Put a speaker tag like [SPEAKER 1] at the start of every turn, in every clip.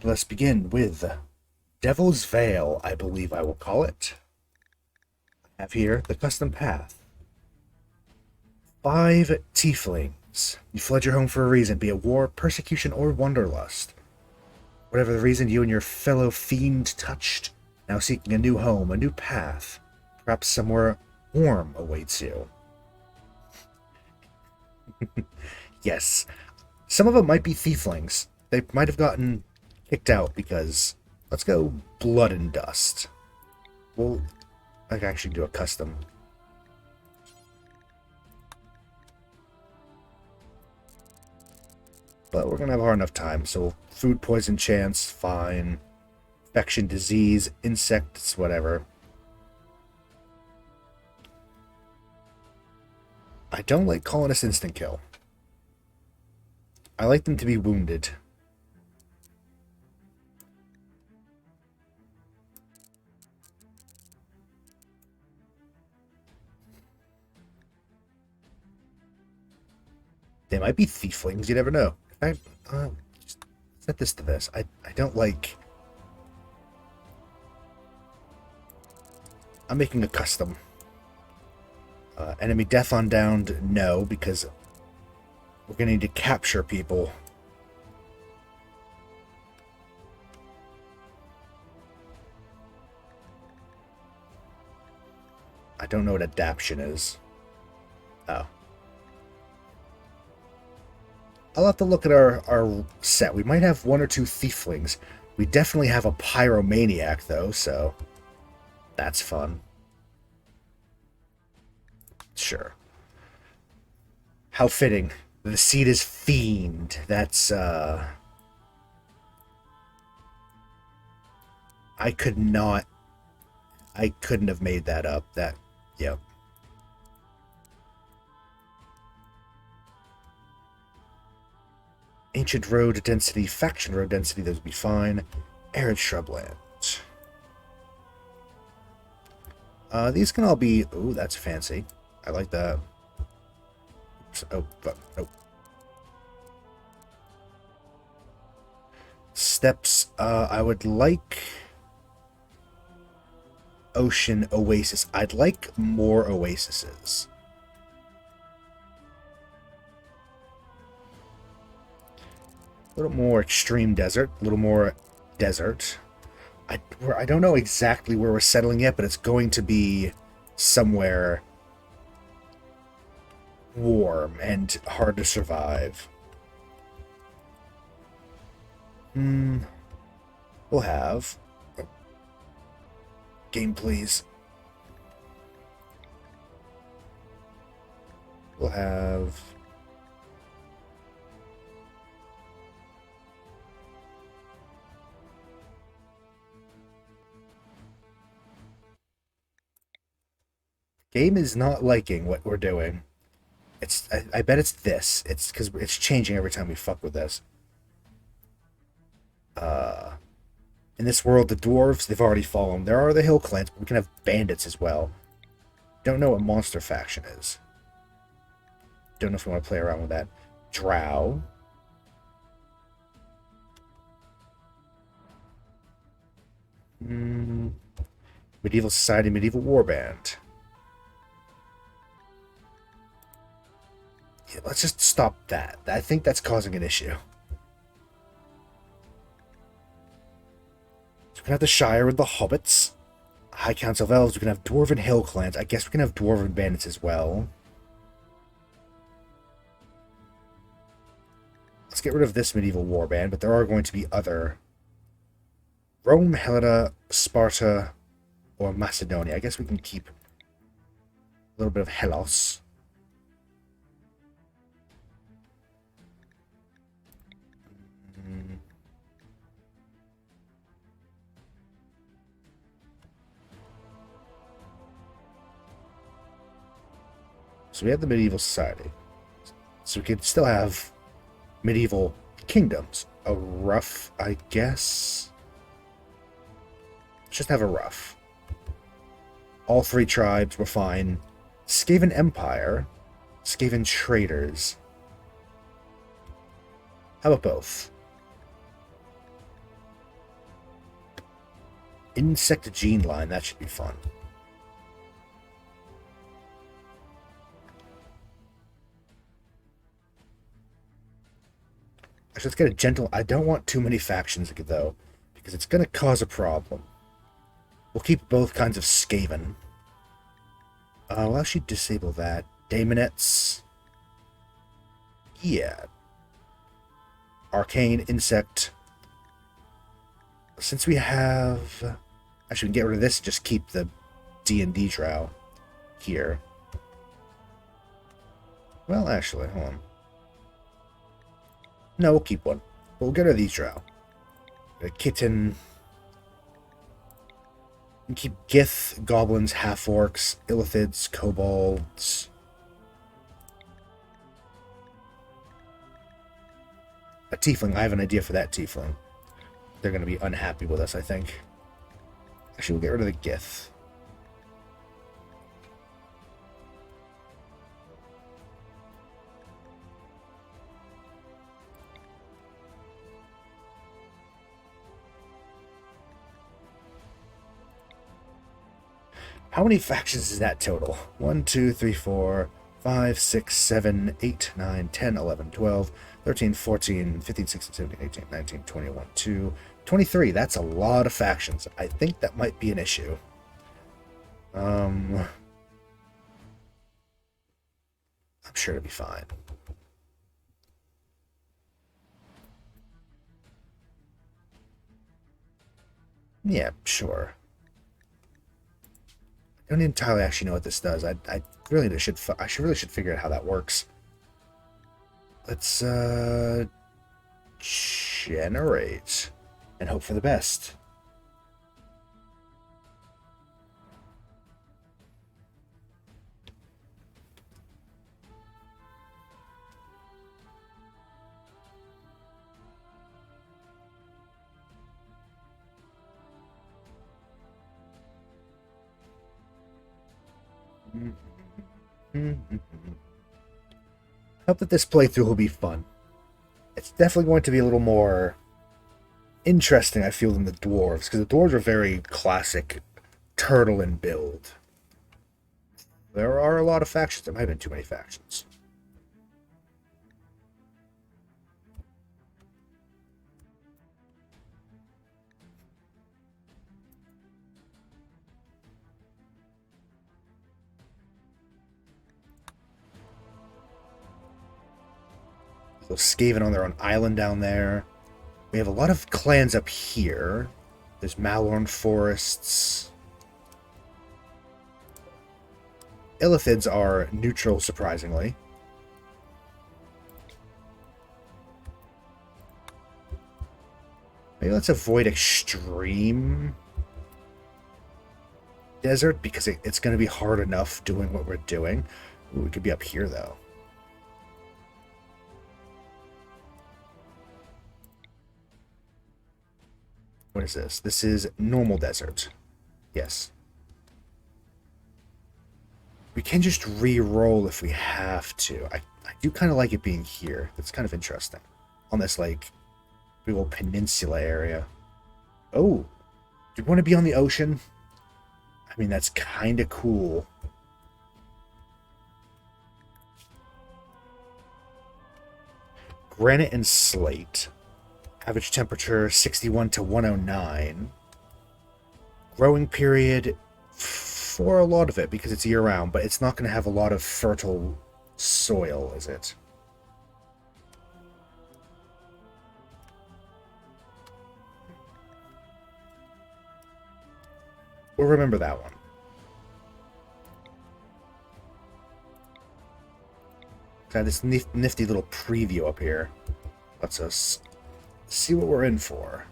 [SPEAKER 1] Let's begin with Devil's Vale, I believe I will call it. I have here the custom path. 5 tieflings. You fled your home for a reason, be it war, persecution, or wanderlust. Whatever the reason, you and your fellow fiend touched, now seeking a new home, a new path. Perhaps somewhere warm awaits you. Yes, some of them might be thieflings. They might have gotten kicked out because... Let's go blood and dust. Well, I can actually do a custom. But we're going to have a hard enough time, so food poison chance, fine. Infection, disease, insects, whatever. I don't like colonists instant kill. I like them to be wounded. They might be thieflings, you never know. Just set this to this. I don't like... I'm making a custom. Enemy death on downed, no, because we're going to need to capture people. I don't know what adaption is. Oh. I'll have to look at our set. We might have 1 or 2 thieflings. We definitely have a pyromaniac, though, so that's fun. Sure. How fitting. The seed is fiend. That's, I couldn't have made that up. Yeah. Ancient road density, faction road density, those would be fine. Arid shrubland. These can all be... Ooh, that's fancy. I like that. Oops. Oh, but nope. Steps, I would like... Ocean oasis. I'd like more oases. A little more extreme desert, a little more desert. I don't know exactly where we're settling yet, but it's going to be somewhere warm and hard to survive. We'll have... Game, please. We'll have... Game is not liking what we're doing. I bet it's this. It's because it's changing every time we fuck with this. In this world, the dwarves, they've already fallen. There are the hill clans, but we can have bandits as well. Don't know what monster faction is. Don't know if we want to play around with that. Drow. Medieval Society, Medieval Warband. Yeah, let's just stop that. I think that's causing an issue. So we can have the Shire with the Hobbits. High Council of Elves. We can have Dwarven Hill Clans. I guess we can have Dwarven Bandits as well. Let's get rid of this medieval warband, but there are going to be other... Rome, Helena, Sparta, or Macedonia. I guess we can keep a little bit of Hellas. So we have the medieval society. So we could still have medieval kingdoms. A rough, I guess. Let's just have a rough. All 3 tribes were fine. Skaven Empire. Skaven Traders. How about both? Insect gene line, that should be fun. Actually, let's get a gentle... I don't want too many factions, though, because it's going to cause a problem. We'll keep both kinds of Skaven. We'll actually disable that. Daemonettes. Yeah. Arcane, Insect. Since we have... Actually, we can get rid of this and just keep the D&D drow here. Well, actually, hold on. No, we'll keep one. But we'll get rid of these drow. A kitten. And keep Gith, goblins, half-orcs, illithids, kobolds. A tiefling. I have an idea for that tiefling. They're going to be unhappy with us, I think. Actually, we'll get rid of the Gith. How many factions is that total? 1, 2, 3, 4, 5, 6, 7, 8, 9, 10, 11, 12, 13, 14, 15, 16, 17, 18, 19, 21, 2, 23. That's a lot of factions. I think that might be an issue. I'm sure it'll be fine. Yeah, sure. I don't entirely actually know what this does. I really should figure out how that works. Let's generate and hope for the best. Hope that this playthrough will be fun. It's definitely going to be a little more interesting, I feel, than the dwarves, because the dwarves are very classic turtle and build. There are a lot of factions. There might have been too many factions. So Skaven on their own island down there. We have a lot of clans up here. There's Malorn forests. Illithids are neutral, surprisingly. Maybe let's avoid extreme desert, because it's going to be hard enough doing what we're doing. Ooh, we could be up here, though. What is this? This is normal desert. Yes. We can just re-roll if we have to. I do kind of like it being here. That's kind of interesting. On this, like, big old peninsula area. Oh! Do you want to be on the ocean? I mean, that's kind of cool. Granite and slate. Average temperature 61 to 109. Growing period for a lot of it, because it's year-round, but it's not going to have a lot of fertile soil, is it? We'll remember that one. Got this nifty little preview up here. Lets us see what we're in for.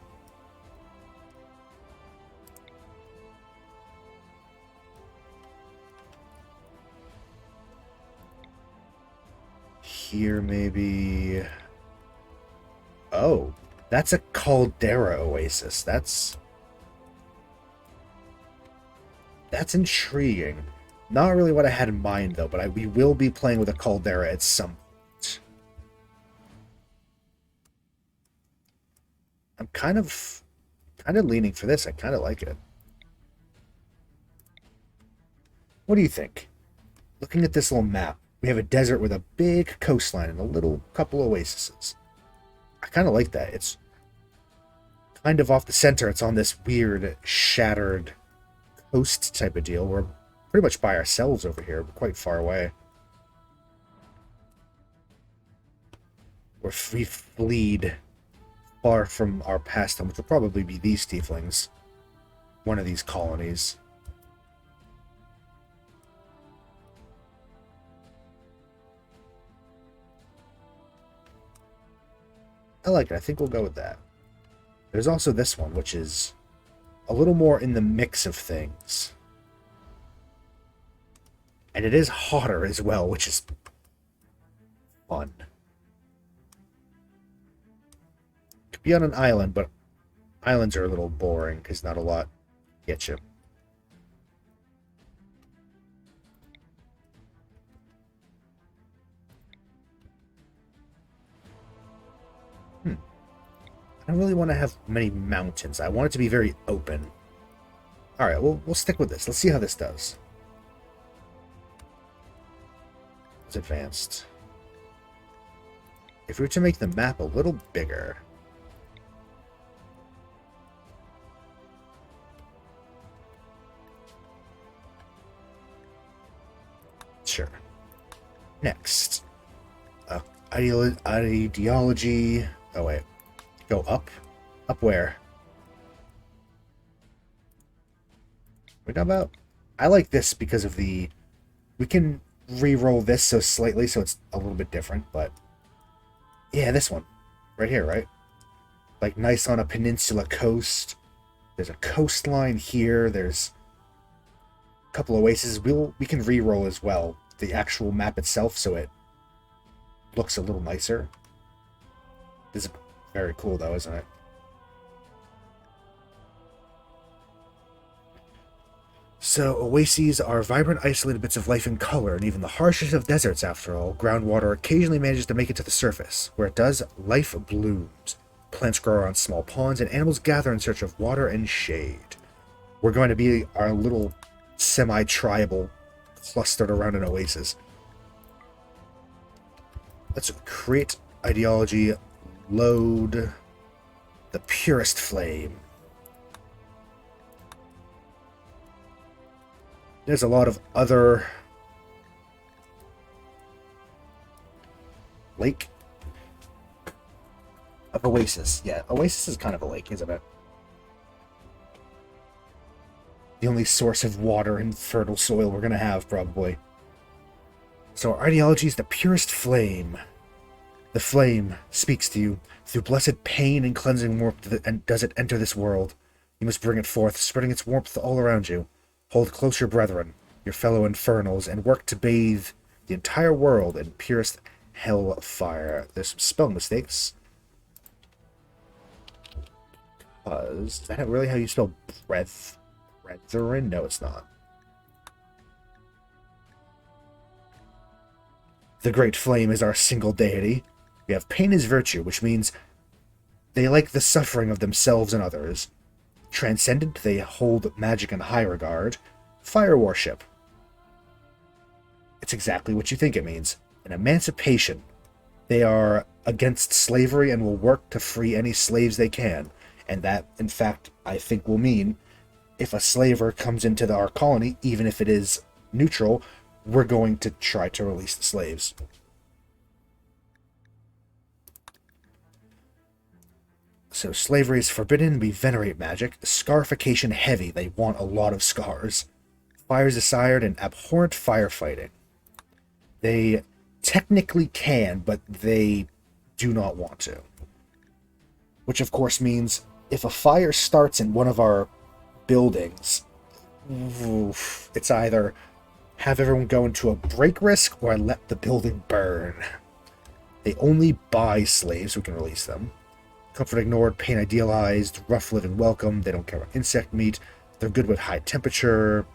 [SPEAKER 1] Here, maybe... Oh, that's a caldera oasis. That's intriguing. Not really what I had in mind, though, but we will be playing with a caldera at some point. I'm kind of leaning for this. I kind of like it. What do you think? Looking at this little map, we have a desert with a big coastline and a little couple oases. I kind of like that. It's kind of off the center. It's on this weird, shattered coast type of deal. We're pretty much by ourselves over here. We're quite far away. We fleed far from our past home, which will probably be these tieflings. One of these colonies. I like it. I think we'll go with that. There's also this one, which is a little more in the mix of things. And it is hotter as well, which is fun. Could be on an island, but islands are a little boring because not a lot get you. I don't really want to have many mountains. I want it to be very open. Alright, we'll stick with this. Let's see how this does. It's advanced. If we were to make the map a little bigger... Sure. Next. Ideology... Oh, wait. Go up? Up where? What about? I like this because of the... We can re-roll this so slightly so it's a little bit different, but... Yeah, this one. Right here, right? Like, nice on a peninsula coast. There's a coastline here. There's a couple oases. We can re-roll as well the actual map itself so it looks a little nicer. This is very cool, though, isn't it? So, oases are vibrant, isolated bits of life and color, and even the harshest of deserts, after all, groundwater occasionally manages to make it to the surface. Where it does, life blooms. Plants grow around small ponds, and animals gather in search of water and shade. We're going to be our little semi-tribal clustered around an oasis. Let's create ideology. Load the purest flame. There's a lot of other lake of oasis. Yeah, oasis is kind of a lake, isn't it? The only source of water and fertile soil we're gonna have, probably. So our ideology is the purest flame. The flame speaks to you. Through blessed pain and cleansing warmth and does it enter this world. You must bring it forth, spreading its warmth all around you. Hold close your brethren, your fellow infernals, and work to bathe the entire world in purest hell fire. There's some spell mistakes. Is that really how you spell brethren? No, it's not. The great flame is our single deity. We have pain as virtue, which means they like the suffering of themselves and others. Transcendent, they hold magic in high regard. Fire worship. It's exactly what you think it means. An emancipation. They are against slavery and will work to free any slaves they can. And that, in fact, I think will mean if a slaver comes into our colony, even if it is neutral, we're going to try to release the slaves. So slavery is forbidden. We venerate magic. Scarification heavy. They want a lot of scars. Fire is desired and abhorrent firefighting. They technically can, but they do not want to. Which of course means if a fire starts in one of our buildings, it's either have everyone go into a break risk or let the building burn. They only buy slaves who can release them. Comfort ignored, pain idealized, rough living welcome. They don't care about insect meat. They're good with high temperature.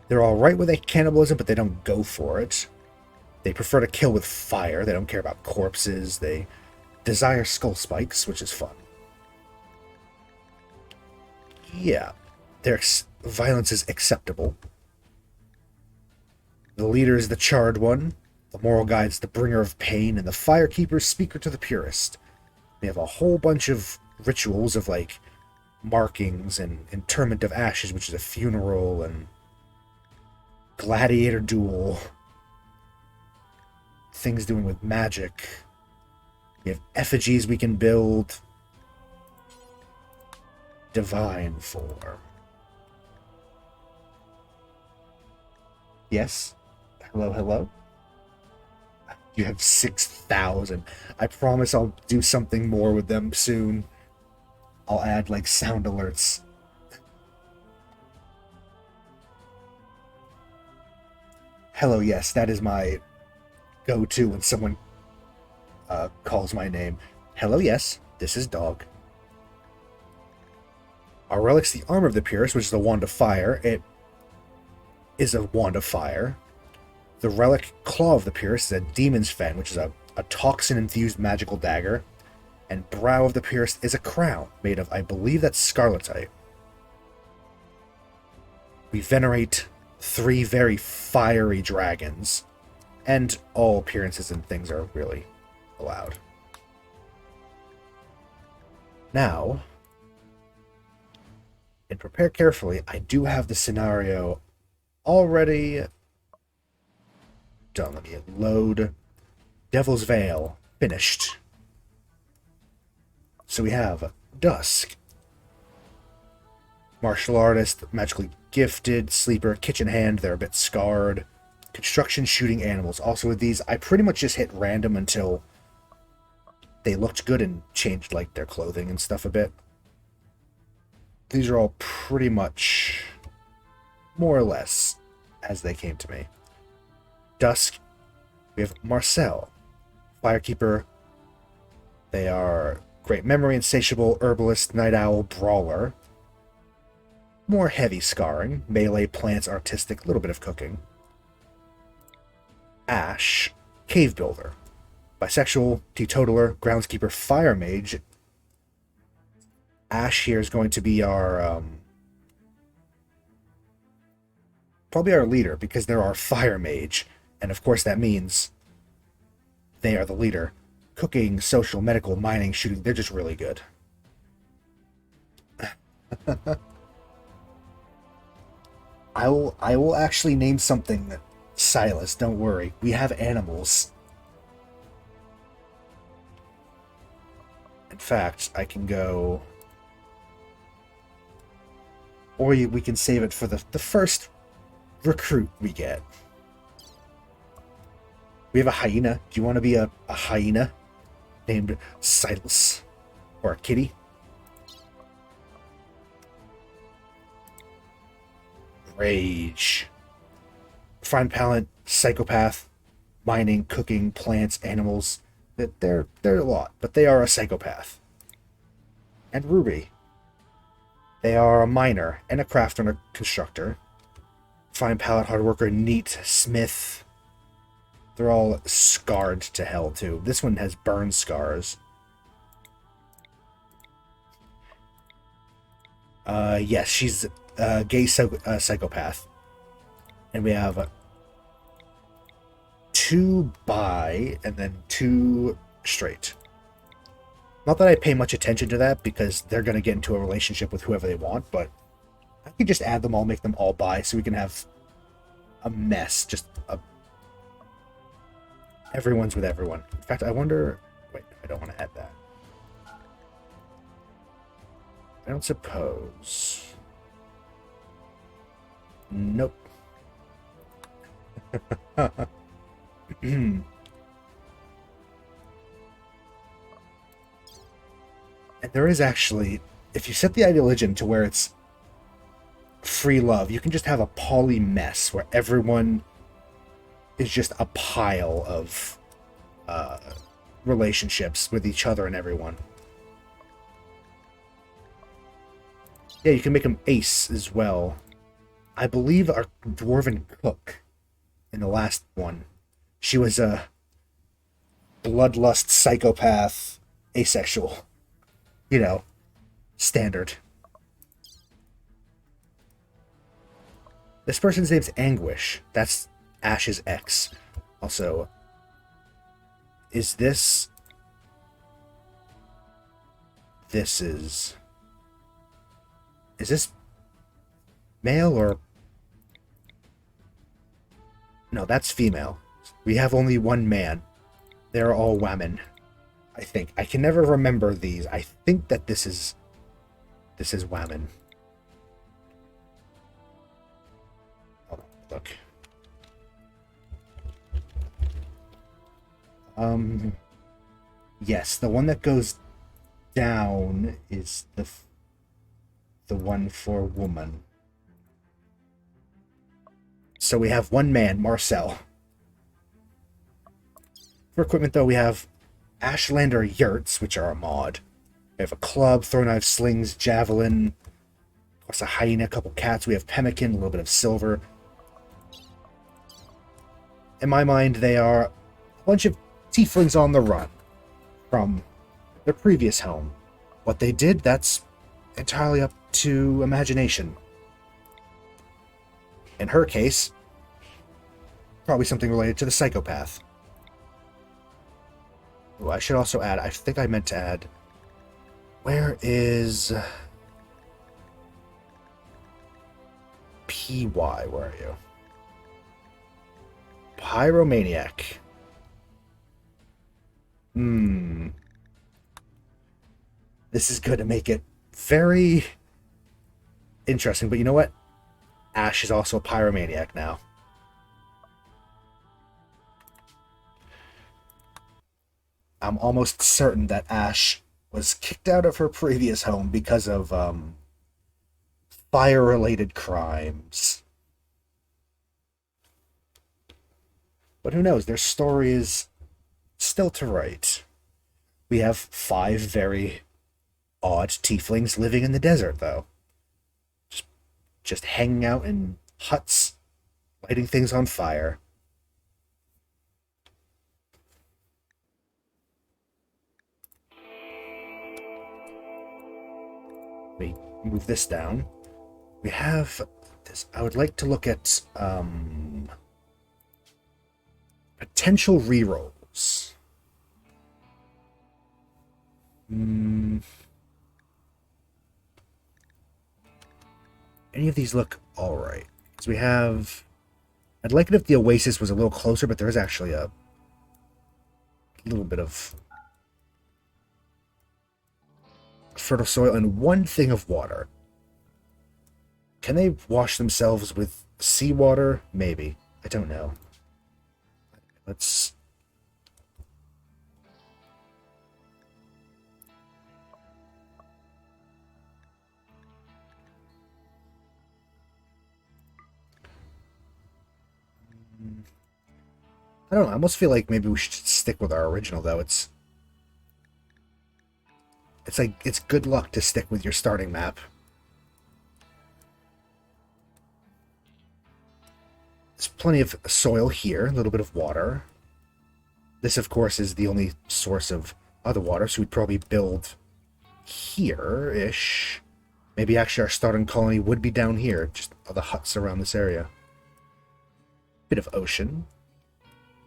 [SPEAKER 1] They're alright with cannibalism, but they don't go for it. They prefer to kill with fire. They don't care about corpses. They desire skull spikes, which is fun. Yeah. Their violence is acceptable. The leader is the charred one, the moral guide's the bringer of pain, and the firekeeper's speaker to the purist. They have a whole bunch of rituals of, like, markings and interment of ashes, which is a funeral, and gladiator duel. Things doing with magic. We have effigies we can build. Divine form. Yes? Hello, hello? You have 6,000. I promise I'll do something more with them soon. I'll add, like, sound alerts. Hello, yes, that is my go-to when someone calls my name. Hello, yes, this is Dog. Our relic's the Armor of the Purist, which is a wand of fire. It is a wand of fire. The relic Claw of the Purist is a Demon's Fen, which is a toxin-infused magical dagger. And Brow of the Purist is a crown, made of, I believe that's scarletite. We venerate 3 very fiery dragons, and all appearances and things are really allowed. Now, and prepare carefully, I do have the scenario already done. Let me load. Devil's Veil, finished. So we have Dusk, martial artist, magically gifted, sleeper, kitchen hand, they're a bit scarred, construction, shooting animals. Also with these, I pretty much just hit random until they looked good and changed, like, their clothing and stuff a bit. These are all pretty much more or less as they came to me. Dusk, we have Marcel, firekeeper. They are great memory, insatiable, herbalist, night owl, brawler. More heavy scarring, melee, plants, artistic, little bit of cooking. Ash, cave builder, bisexual, teetotaler, groundskeeper, fire mage. Ash here is going to be our probably our leader, because they're our fire mage, and of course that means they are the leader. Cooking, social, medical, mining, shooting, they're just really good. I will actually name something Silas, don't worry. We have animals. In fact, I can go... Or we can save it for the first recruit we get. We have a hyena. Do you want to be a hyena named Silas? Or a kitty? Rage. Fine palate, psychopath, mining, cooking, plants, animals. They're a lot, but they are a psychopath. And Ruby. They are a miner and a crafter and a constructor. Fine palate, hard worker, neat, smith. They're all scarred to hell, too. This one has burn scars. Yes, she's a gay psychopath. And we have 2 bi and then 2 straight. Not that I pay much attention to that, because they're going to get into a relationship with whoever they want, but I could just add them all, make them all bi, so we can have a mess. Just everyone's with everyone. In fact, I wonder... Wait, I don't want to add that. I don't suppose... Nope. And there is actually, if you set the ideology to where it's free love, you can just have a poly mess where everyone is just a pile of relationships with each other and everyone. Yeah, you can make them ace as well. I believe our dwarven cook in the last one, she was a bloodlust psychopath, asexual. You know, standard. This person's name's Anguish. That's Ash's ex. Also, is this... This is... Is this male or... No, that's female. We have only one man. They're all women, I think. I can never remember these. I think that this is women. Hold on, look. Yes, the one that goes down is the one for woman. So we have one man, Marcel. For equipment, though, we have Ashlander yurts, which are a mod. We have a club, throw knife, slings, javelin, of course a hyena, a couple cats. We have pemmican, a little bit of silver. In my mind, they are a bunch of tieflings on the run from their previous home. What they did, that's entirely up to imagination. In her case, probably something related to the psychopath. Ooh, I should also add, I think I meant to add, where is PY? Where are you? Pyromaniac. This is going to make it very interesting, but you know what? Ash is also a pyromaniac now. I'm almost certain that Ash was kicked out of her previous home because of fire-related crimes. But who knows? Their story is still to write. We have 5 very odd tieflings living in the desert, though. Just hanging out in huts, lighting things on fire. We move this down. We have this. I would like to look at potential rerolls. Any of these look alright. Because we have... I'd like it if the Oasis was a little closer, but there is actually a little bit of fertile soil and one thing of water. Can they wash themselves with seawater? Maybe. I don't know. Let's... I don't know, I almost feel like maybe we should stick with our original, though. It's like, it's good luck to stick with your starting map. There's plenty of soil here, a little bit of water. This, of course, is the only source of other water, so we'd probably build here-ish. Maybe actually our starting colony would be down here, just all the huts around this area. Bit of ocean.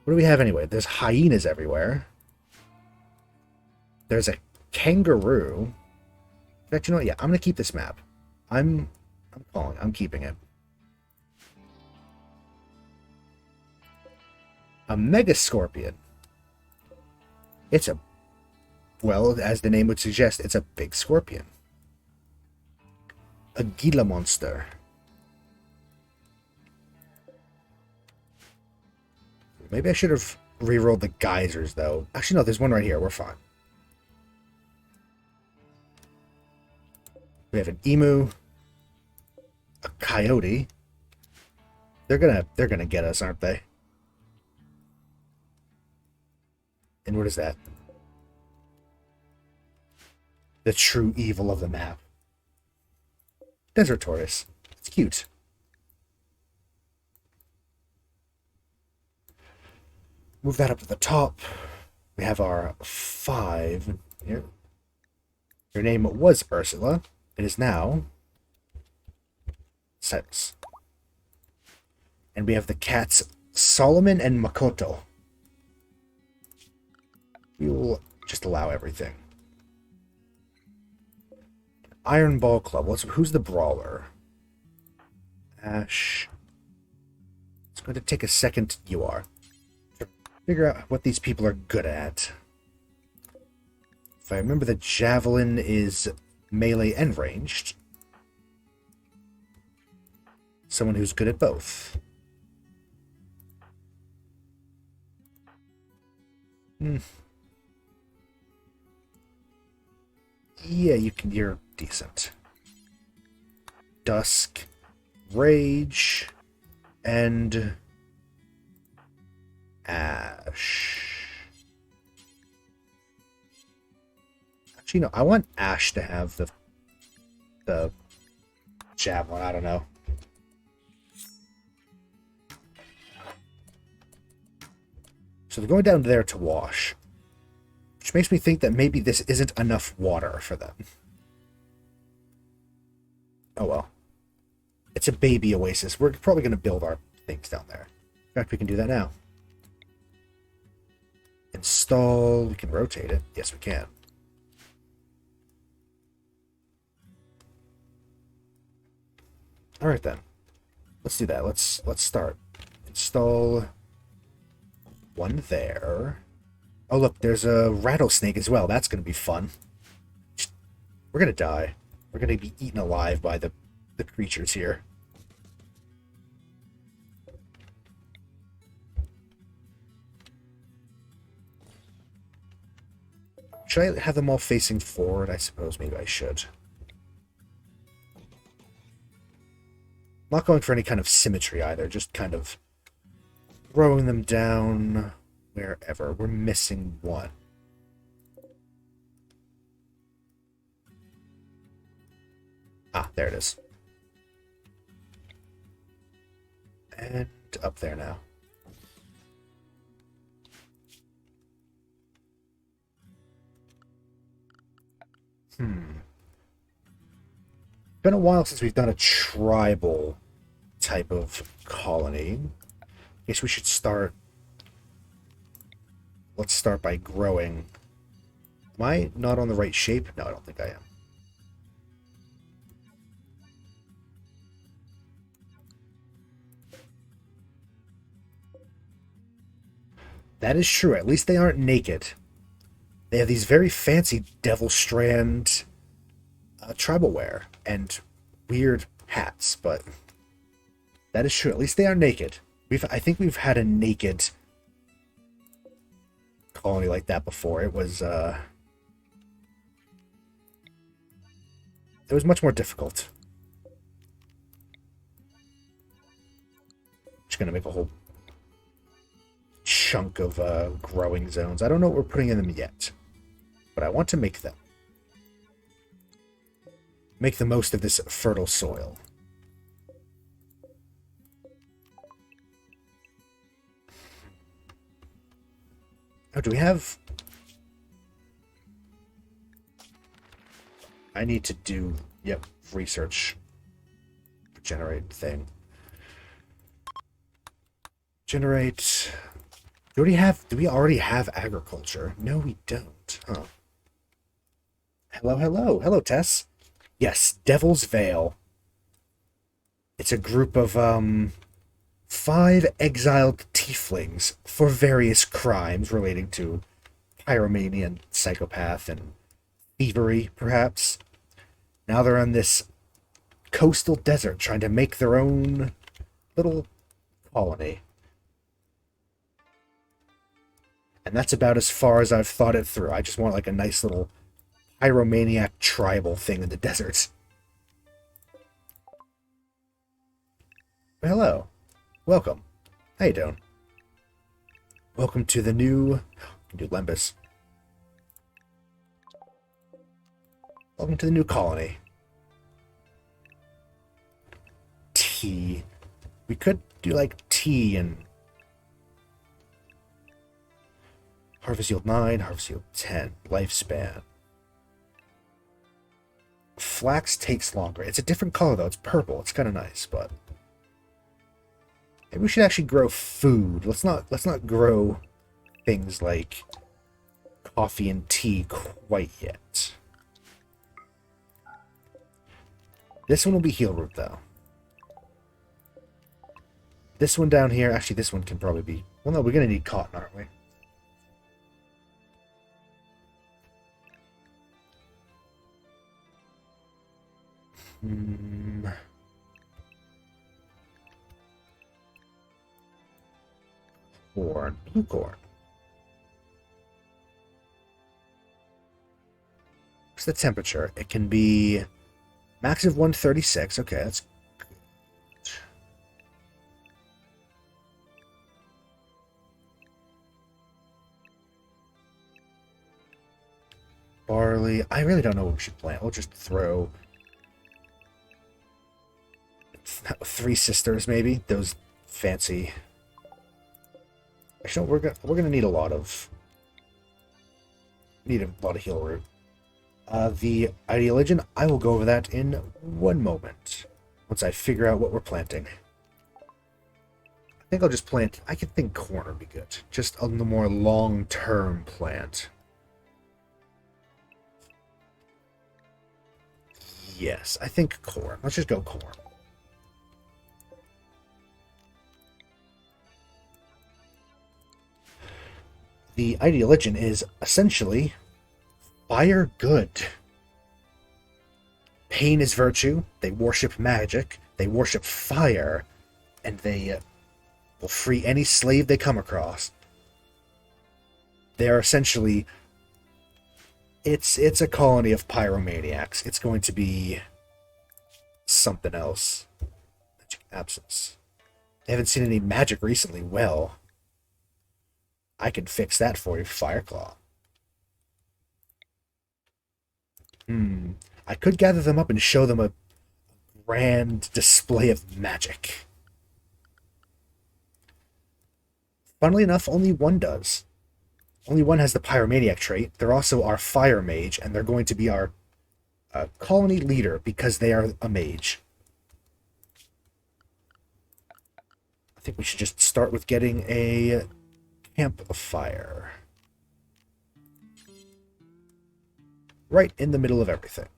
[SPEAKER 1] What do we have anyway? There's hyenas everywhere. There's a kangaroo. In fact, you know what? Yeah, I'm going to keep this map. I'm keeping it. A mega scorpion. It's a... Well, as the name would suggest, it's a big scorpion. A Gila monster. Maybe I should have rerolled the geysers, though. Actually, no, there's one right here. We're fine. We have an emu. A coyote. They're gonna get us, aren't they? And what is that? The true evil of the map. Desert tortoise. It's cute. Move that up to the top. We have our 5 here. Your name was Ursula. It is now Cyrus. And we have the cats Solomon and Makoto. We will just allow everything. Iron Ball Club. Who's the brawler? Ash. It's going to take a second. You are. To figure out what these people are good at. If I remember, the javelin is melee and ranged. Someone who's good at both. Yeah, you're decent. Dusk, Rage, and Ash. Actually, no, I want Ash to have the javelin. I don't know. So they're going down there to wash. Which makes me think that maybe this isn't enough water for them. Oh well. It's a baby oasis. We're probably going to build our things down there. In fact, we can do that now. Install. We can rotate it. Yes, we can. Alright then. Let's do that. Let's start. Install one there. Oh look, there's a rattlesnake as well. That's going to be fun. We're going to die. We're going to be eaten alive by the creatures here. Should I have them all facing forward? I suppose maybe I should. I'm not going for any kind of symmetry either, just kind of throwing them down wherever. We're missing one. Ah, there it is. And up there now. Been a while since we've done a tribal type of colony. Guess we should start. Let's start by growing. Am I not on the right shape? No, I don't think I am. That is true. At least they aren't naked. They have these very fancy Devil Strand tribal wear and weird hats, but that is true. At least they are naked. I think we've had a naked colony like that before. It was much more difficult. Just gonna make a whole chunk of growing zones. I don't know what we're putting in them yet, but I want to make them. Make the most of this fertile soil. Oh, do we have... I need to do, yep, research. Generate thing. Generate... Do we already have agriculture? No, we don't. Huh. Hello, hello. Hello, Tess. Yes, Devil's Vale. It's a group of, 5 exiled tieflings for various crimes relating to pyromania and psychopath and thievery, perhaps. Now they're on this coastal desert trying to make their own little colony. And that's about as far as I've thought it through. I just want like a nice little pyromaniac tribal thing in the desert. Hello. Welcome. How you doing? Welcome to the new Lembus. Welcome to the new colony. Tea. We could do like tea and harvest yield 9, harvest yield 10, lifespan. Flax takes longer. It's a different color though. It's purple. It's kind of nice, but Maybe we should actually grow food. Let's not grow things like coffee and tea quite yet. This one will be heal root, though. This one down here, actually, this one can probably be... Well, no, we're going to need cotton, aren't we? Corn. Blue corn. What's the temperature? It can be max of 136. Okay, that's good. Barley. I really don't know what we should plant. We'll just throw 3 sisters, maybe. Those fancy. Actually, we're gonna need a lot of heal root. The ideal legend, I will go over that in one moment, once I figure out what we're planting. I think I'll just plant... I can think corn would be good. Just on the more long-term plant. Yes, I think corn. Let's just go corn. The ideal legend is essentially fire good. Pain is virtue. They worship magic. They worship fire. And they will free any slave they come across. They are essentially... It's a colony of pyromaniacs. It's going to be something else. Magic absence. They haven't seen any magic recently. Well, I can fix that for you, Fireclaw. I could gather them up and show them a grand display of magic. Funnily enough, only one does. Only one has the pyromaniac trait. They're also our fire mage, and they're going to be our colony leader because they are a mage. I think we should just start with getting a camp of fire. Right in the middle of everything.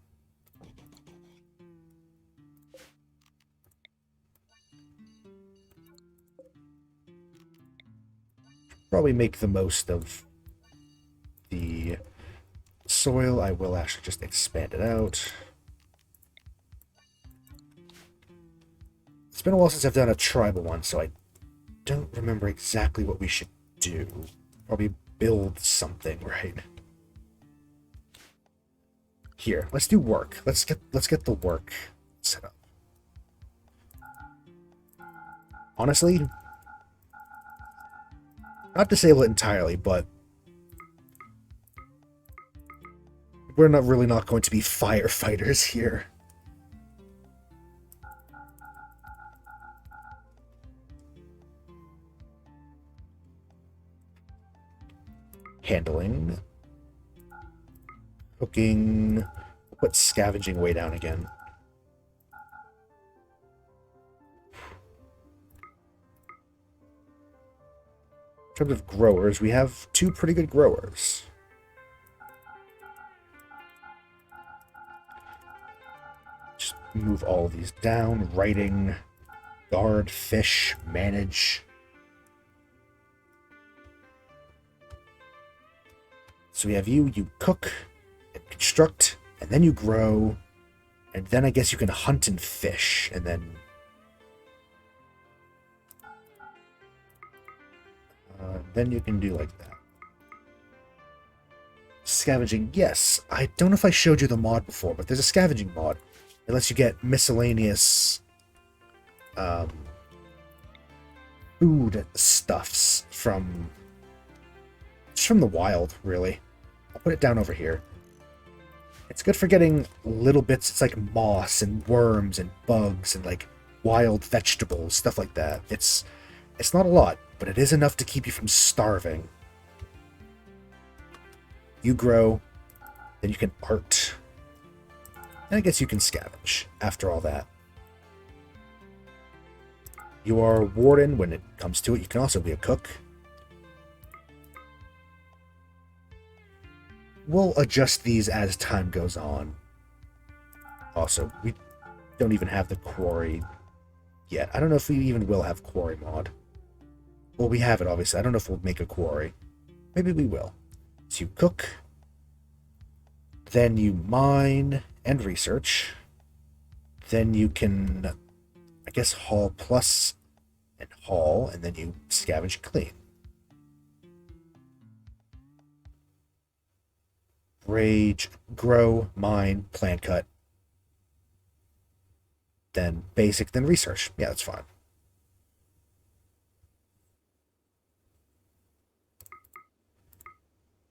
[SPEAKER 1] Probably make the most of the soil. I will actually just expand it out. It's been a while since I've done a tribal one, so I don't remember exactly what we should do. Probably build something, right? Here, let's do work. Let's get the work set up. Honestly, not disable it entirely, but we're not going to be firefighters here. Handling. Cooking. We'll put scavenging way down again. In terms of growers, we have 2 pretty good growers. Just move all of these down. Writing, guard, fish, manage. So we have you cook and construct, and then you grow, and then I guess you can hunt and fish, and then... then you can do like that. Scavenging, yes. I don't know if I showed you the mod before, but there's a scavenging mod. It lets you get miscellaneous food stuffs from the wild, really. I'll put it down over here. It's good for getting little bits. It's like moss and worms and bugs and like wild vegetables, stuff like that. It's not a lot, but it is enough to keep you from starving. You grow, then you can art, and I guess you can scavenge after all that. You are a warden when it comes to it. You can also be a cook. We'll adjust these as time goes on. Also, we don't even have the quarry yet. I don't know if we even will have quarry mod. Well, we have it, obviously. I don't know if we'll make a quarry. Maybe we will. So you cook, then you mine and research, then you can, I guess, haul plus and haul, and then you scavenge clean. Rage, grow, mine, plant cut, then basic, then research. Yeah, that's fine.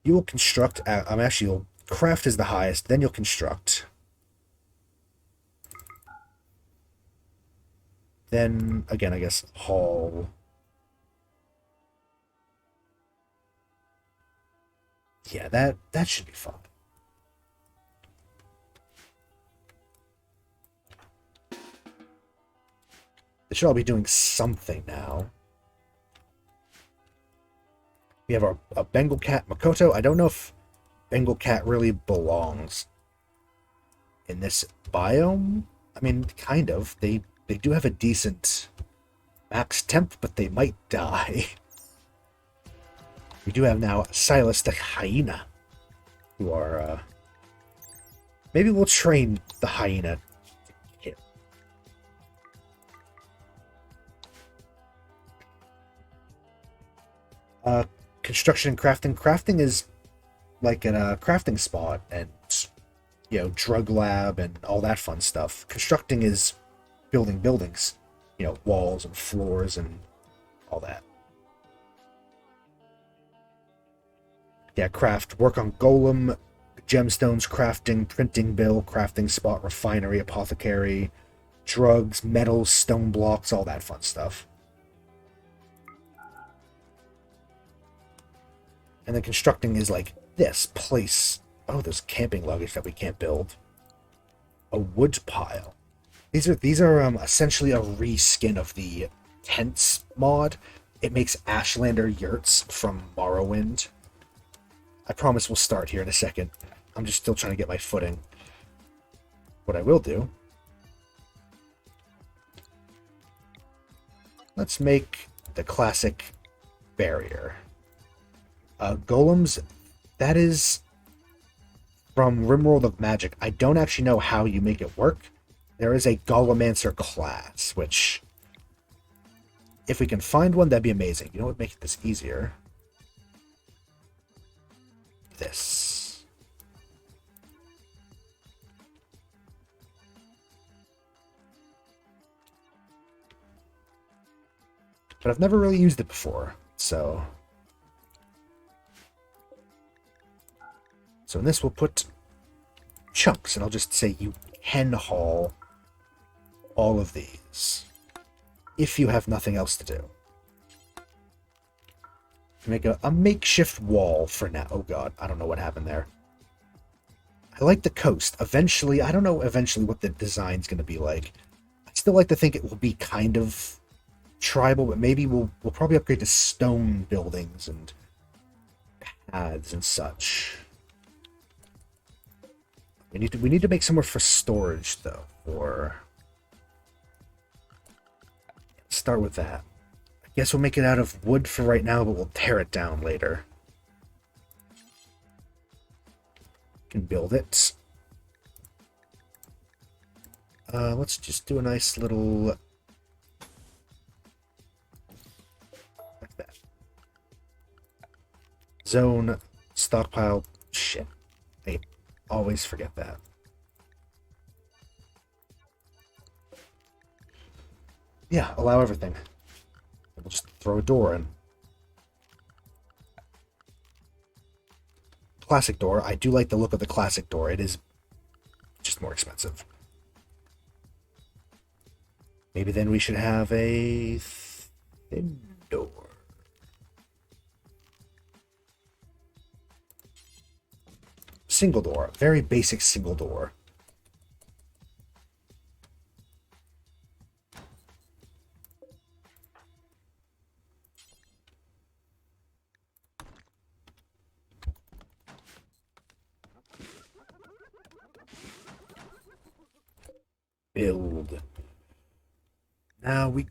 [SPEAKER 1] You will construct, actually, you'll craft is the highest, then you'll construct. Then, again, I guess, haul. Yeah, that should be fun. They should all be doing something now. We have a Bengal cat, Makoto. I don't know if Bengal cat really belongs in this biome. I mean, kind of. They do have a decent max temp, but they might die. We do have now Silas the hyena, who are, maybe we'll train the hyena to kill. Construction and crafting. Crafting is like in a crafting spot and, you know, drug lab and all that fun stuff. Constructing is building buildings, you know, walls and floors and all that. Yeah, craft. Work on golem, gemstones, crafting, printing bill, crafting spot, refinery, apothecary, drugs, metals, stone blocks, all that fun stuff. And then constructing is like this place. Oh, there's camping luggage that we can't build. A wood pile. These are essentially a reskin of the tents mod. It makes Ashlander yurts from Morrowind. I promise we'll start here in a second. I'm just still trying to get my footing. What I will do, let's make the classic barrier. Golems, that is from Rimworld of Magic. I don't actually know how you make it work. There is a Golemancer class, which, if we can find one, that'd be amazing. You know what would make this easier? This. But I've never really used it before, so... So in this we'll put chunks, and I'll just say you can haul all of these if you have nothing else to do. Make a makeshift wall for now. Oh god, I don't know what happened there. I like the coast. Eventually, I don't know eventually what the design's going to be like. I still like to think it will be kind of tribal, but maybe we'll probably upgrade to stone buildings and paths and such. We need to make somewhere for storage though. Or start with that. I guess we'll make it out of wood for right now, but we'll tear it down later. Can build it. Let's just do a nice little like that. Zone stockpile. Shit. I always forget that. Yeah, allow everything. We'll just throw a door in. Classic door. I do like the look of the classic door. It is just more expensive. Maybe then we should have a thin door. Single door. Very basic single door. build. Now we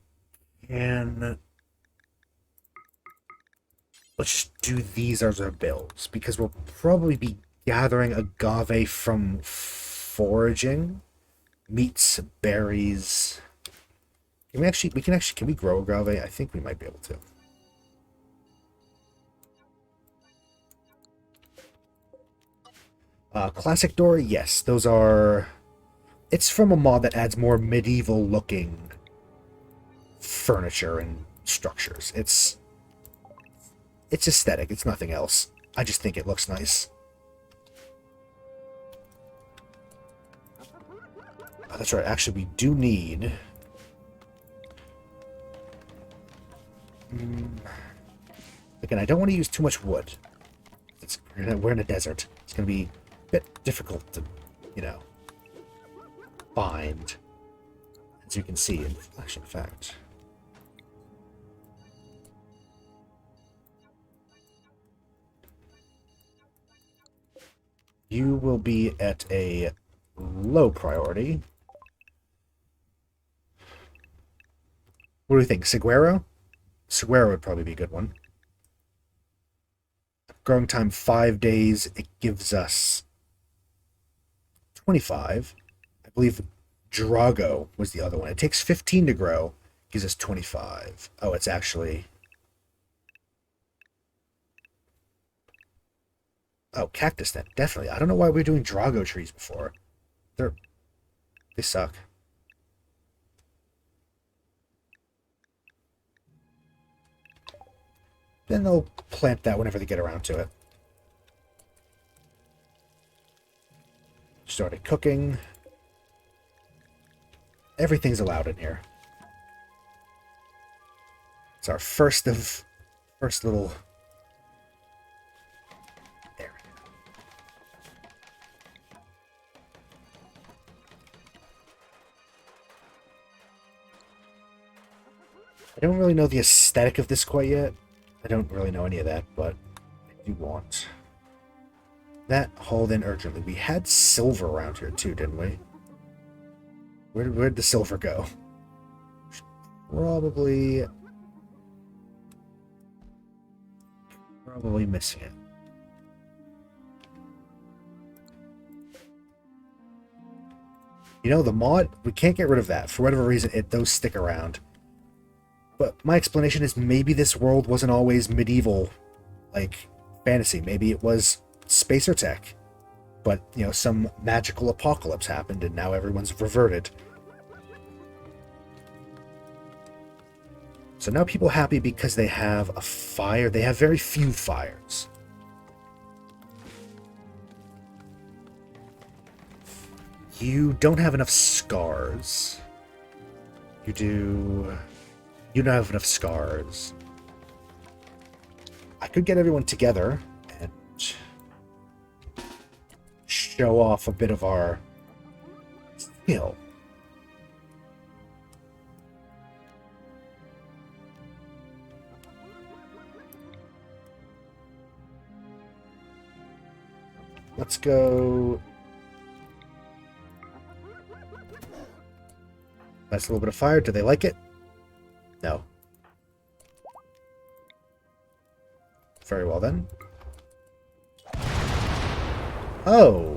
[SPEAKER 1] can... Let's just do these as our builds, because we'll probably be gathering agave from foraging. Meats, berries. Can we grow agave? I think we might be able to. Classic door, yes, those are... It's from a mod that adds more medieval-looking furniture and structures. It's aesthetic, it's nothing else. I just think it looks nice. Oh, that's right, actually we do need... Again, I don't want to use too much wood. We're in a desert. It's going to be a bit difficult to, you know, find. As you can see, in fact. You will be at a low priority. What do you think? Saguaro? Saguaro would probably be a good one. Growing time 5 days. It gives us 25. I believe Drago was the other one. It takes 15 to grow. Gives us 25. Oh, it's actually... Oh, cactus then. Definitely. I don't know why we were doing Drago trees before. They suck. Then they'll plant that whenever they get around to it. Started cooking. Everything's allowed in here. It's our first little area. I don't really know the aesthetic of this quite yet. I don't really know any of that, but I do want that hauled in urgently. We had silver around here too, didn't we? Where'd the silver go? Probably missing it. You know, the mod, we can't get rid of that. For whatever reason, those stick around. But my explanation is maybe this world wasn't always medieval, like, fantasy. Maybe it was spacer tech. But, you know, some magical apocalypse happened and now everyone's reverted. So now people are happy because they have a fire. They have very few fires. You don't have enough scars. You don't have enough scars. I could get everyone together and show off a bit of our skill. Let's go. That's a little bit of fire. Do they like it? No. Very well then. Oh.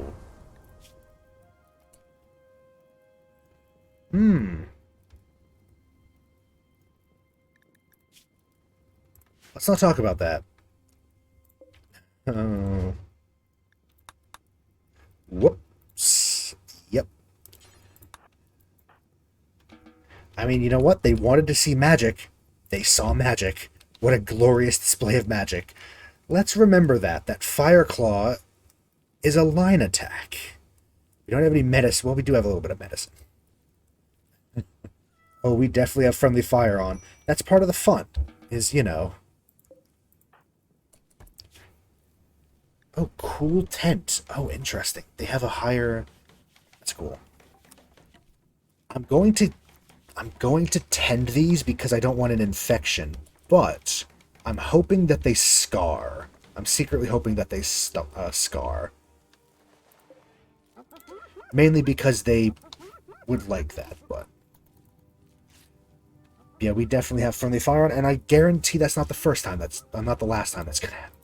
[SPEAKER 1] Let's not talk about that. Whoops. Yep. I mean, you know what? They wanted to see magic. They saw magic. What a glorious display of magic. Let's remember that Fire Claw is a line attack. We don't have any medicine. Well, we do have a little bit of medicine. Oh, we definitely have friendly fire on. That's part of the fun, is, you know. Oh, cool tent. Oh, interesting. They have a higher... That's cool. I'm going to tend these because I don't want an infection, but I'm hoping that they scar. I'm secretly hoping that they scar. Mainly because they would like that, but yeah, we definitely have friendly fire, and I guarantee that's not the first time not the last time that's gonna happen.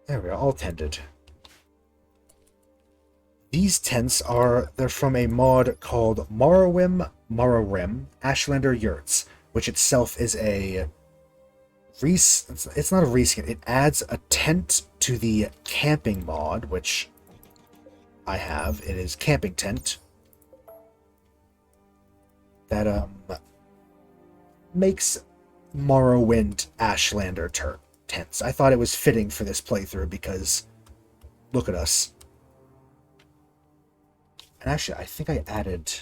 [SPEAKER 1] There we are, all tended. These tents they're from a mod called Morrowind Ashlander Yurts, which itself is a it's not a reskin. It adds a tent to the camping mod, which I have. It is camping tent that makes Morrowind Ashlander tents. I thought it was fitting for this playthrough because look at us. And actually, I think I added...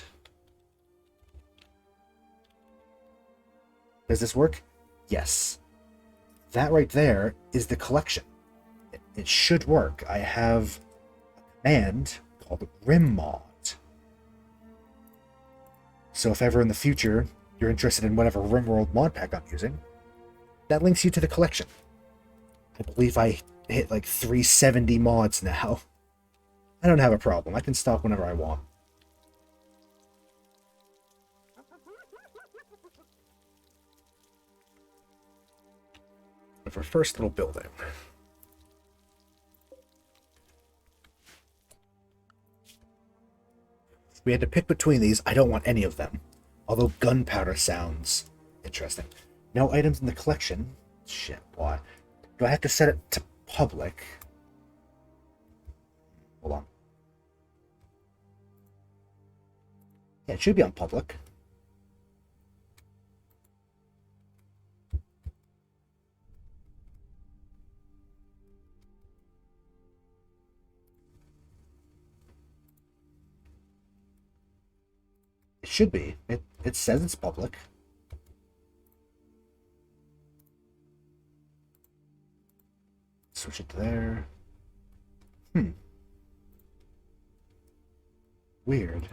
[SPEAKER 1] Does this work? Yes. That right there is the collection. It should work. I have a command called Rimworld. So if ever in the future you're interested in whatever Rimworld mod pack I'm using, that links you to the collection. I believe I hit like 370 mods now. I don't have a problem. I can stop whenever I want. Of our first little building. We had to pick between these. I don't want any of them. Although gunpowder sounds interesting. No items in the collection. Shit, why? Do I have to set it to public? Hold on. Yeah, it should be on public. It should be. It says it's public. Switch it to there. Weird.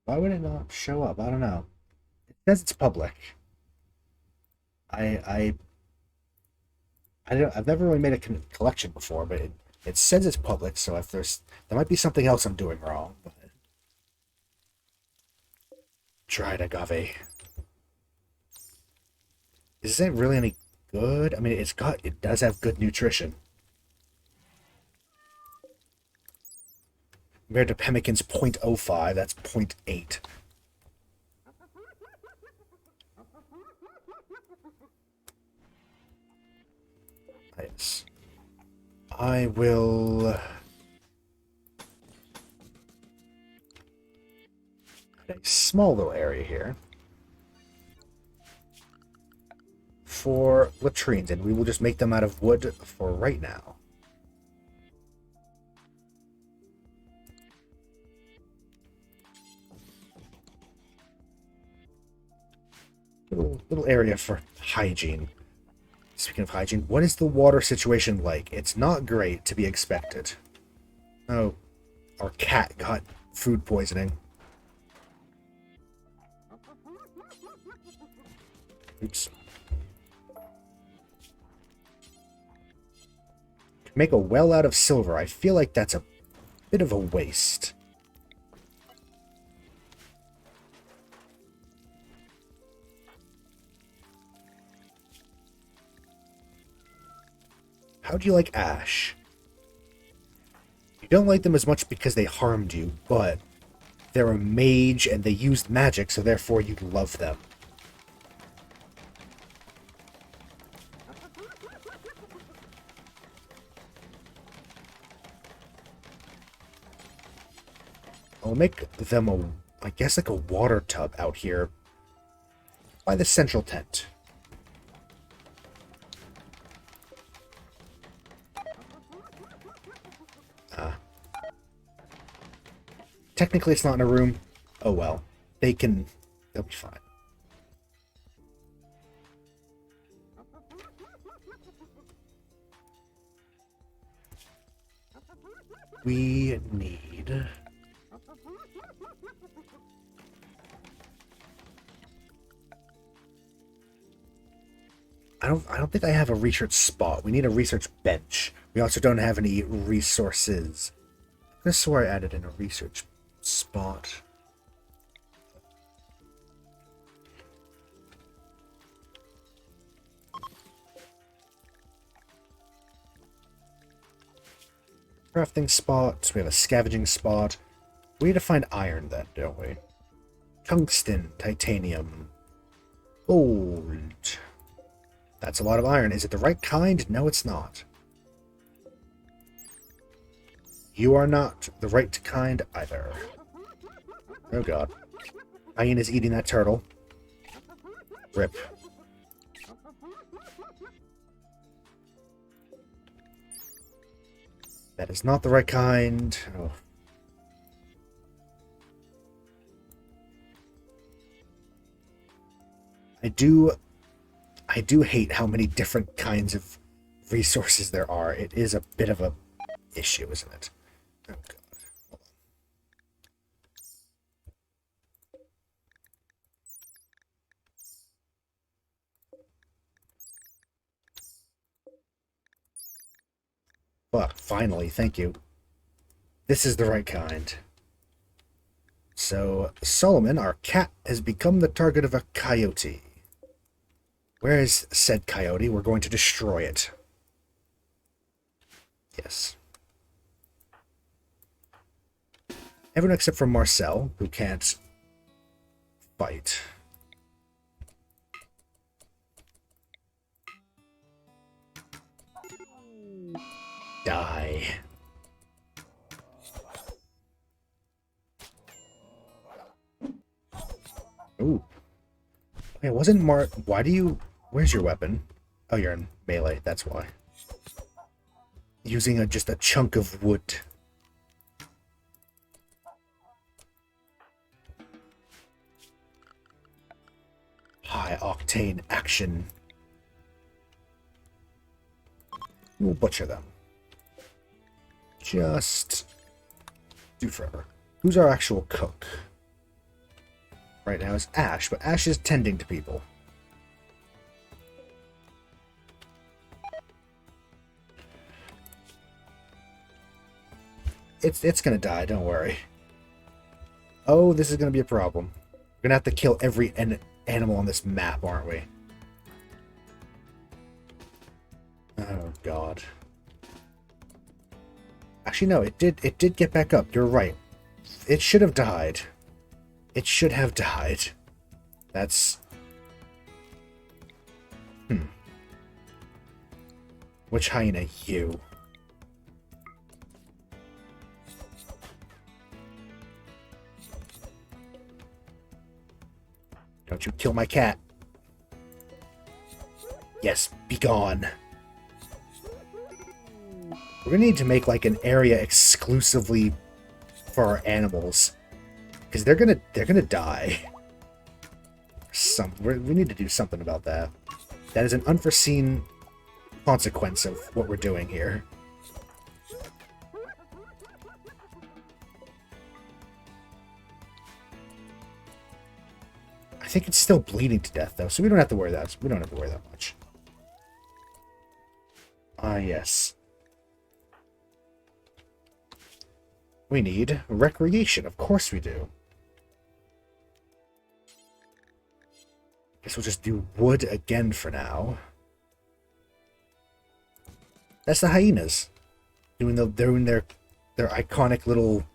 [SPEAKER 1] Why would it not show up? I don't know. It says it's public. I don't. I've never really made a collection before, but it says it's public. So if there might be something else I'm doing wrong. But... Dried agave. Is it really any good? I mean, it does have good nutrition. Compared to Pemmican's 0.05, that's 0.8. Nice. I will... a small little area here for latrines, and we will just make them out of wood for right now. Little area for hygiene. Speaking of hygiene, what is the water situation like? It's not great, to be expected. Oh, our cat got food poisoning. Oops. Make a well out of silver. I feel like that's a bit of a waste. How do you like Ash? You don't like them as much because they harmed you, but they're a mage and they used magic, so therefore you love them. I'll make them I guess like a water tub out here by the central tent. Technically it's not in a room. Oh well. They'll be fine. We need... I don't think I have a research spot. We need a research bench. We also don't have any resources. I could have swore I added in a research spot. Crafting spot. We have a scavenging spot. We need to find iron then, don't we? Tungsten, titanium, gold. That's a lot of iron. Is it the right kind? No, it's not. You are not the right kind either. Oh god. Hyena's eating that turtle. Rip. That is not the right kind. Oh. I do hate how many different kinds of resources there are. It is a bit of a issue, isn't it? Oh god. Hold on. But finally, thank you. This is the right kind. So, Solomon, our cat, has become the target of a coyote. Where is said coyote? We're going to destroy it. Yes. Everyone except for Marcel, who can't fight. Die. Ooh. Okay, wasn't why do you... Where's your weapon? Oh, you're in melee, that's why. Using just a chunk of wood. High octane action. We'll butcher them. Just do forever. Who's our actual cook? Right now is Ash, but Ash is tending to people. It's gonna die, don't worry. Oh, this is gonna be a problem. We're gonna have to kill every animal on this map, aren't we? Oh god. Actually, no, it did get back up. You're right. It should have died. It should have died. That's... Which hyena? You. Don't you kill my cat. Yes, be gone. We're gonna need to make like an area exclusively for our animals, because they're gonna die. We need to do something about that. That is an unforeseen consequence of what we're doing here. I think it's still bleeding to death though, so we don't have to worry that. We don't have to worry that much. Ah, yes. We need recreation. Of course we do. Guess we'll just do wood again for now. That's the hyenas doing their iconic little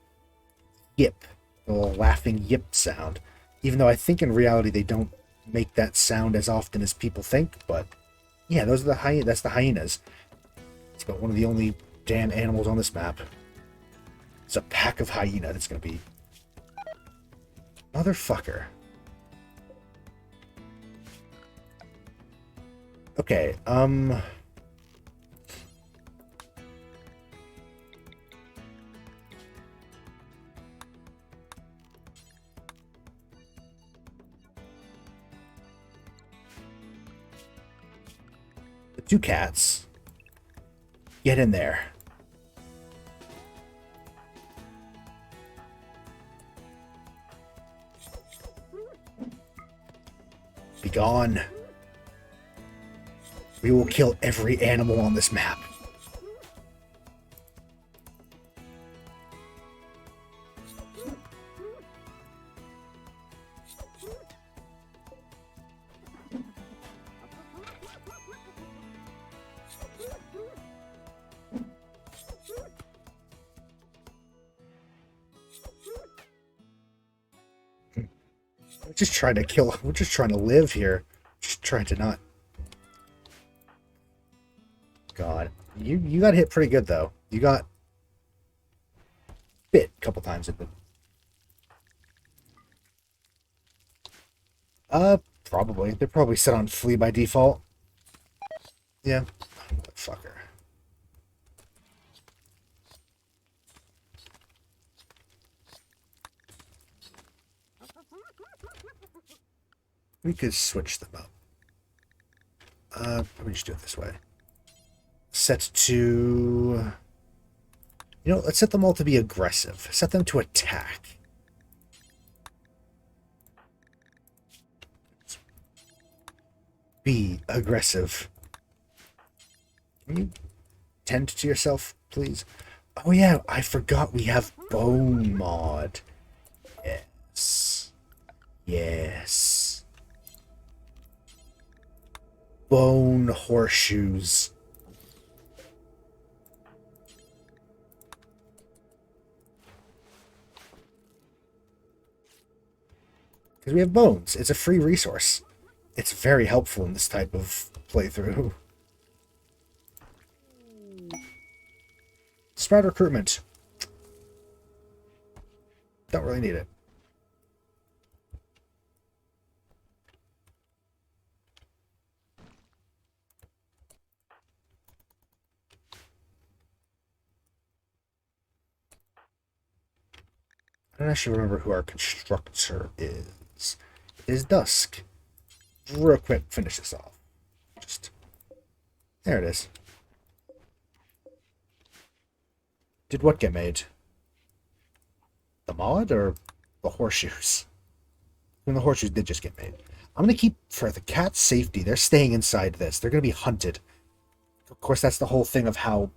[SPEAKER 1] yip, little laughing yip sound. Even though I think in reality they don't make that sound as often as people think, but yeah, those are that's the hyenas. It's about one of the only damn animals on this map. It's a pack of hyena that's gonna be... Motherfucker. Okay, the two cats. Get in there. Be gone. We will kill every animal on this map. We're just trying to kill. We're just trying to live here. Just trying to not. God, you got hit pretty good though. You got bit a couple times. Probably. They're probably set on flee by default. Yeah. Fucker. We could switch them up. Let me just do it this way. Set to... You know, let's set them all to be aggressive. Set them to attack. Be aggressive. Can you tend to yourself, please? Oh yeah, I forgot we have Bone Mod. Yes. Yes. Bone horseshoes. Because we have bones. It's a free resource. It's very helpful in this type of playthrough. Sprout recruitment. Don't really need it. I don't actually remember who our constructor is. It is Dusk. Real quick, finish this off. Just there it is. Did what get made? The mod or the horseshoes? And the horseshoes did just get made. I'm gonna keep, for the cat's safety, they're staying inside this. They're gonna be hunted. Of course, that's the whole thing of how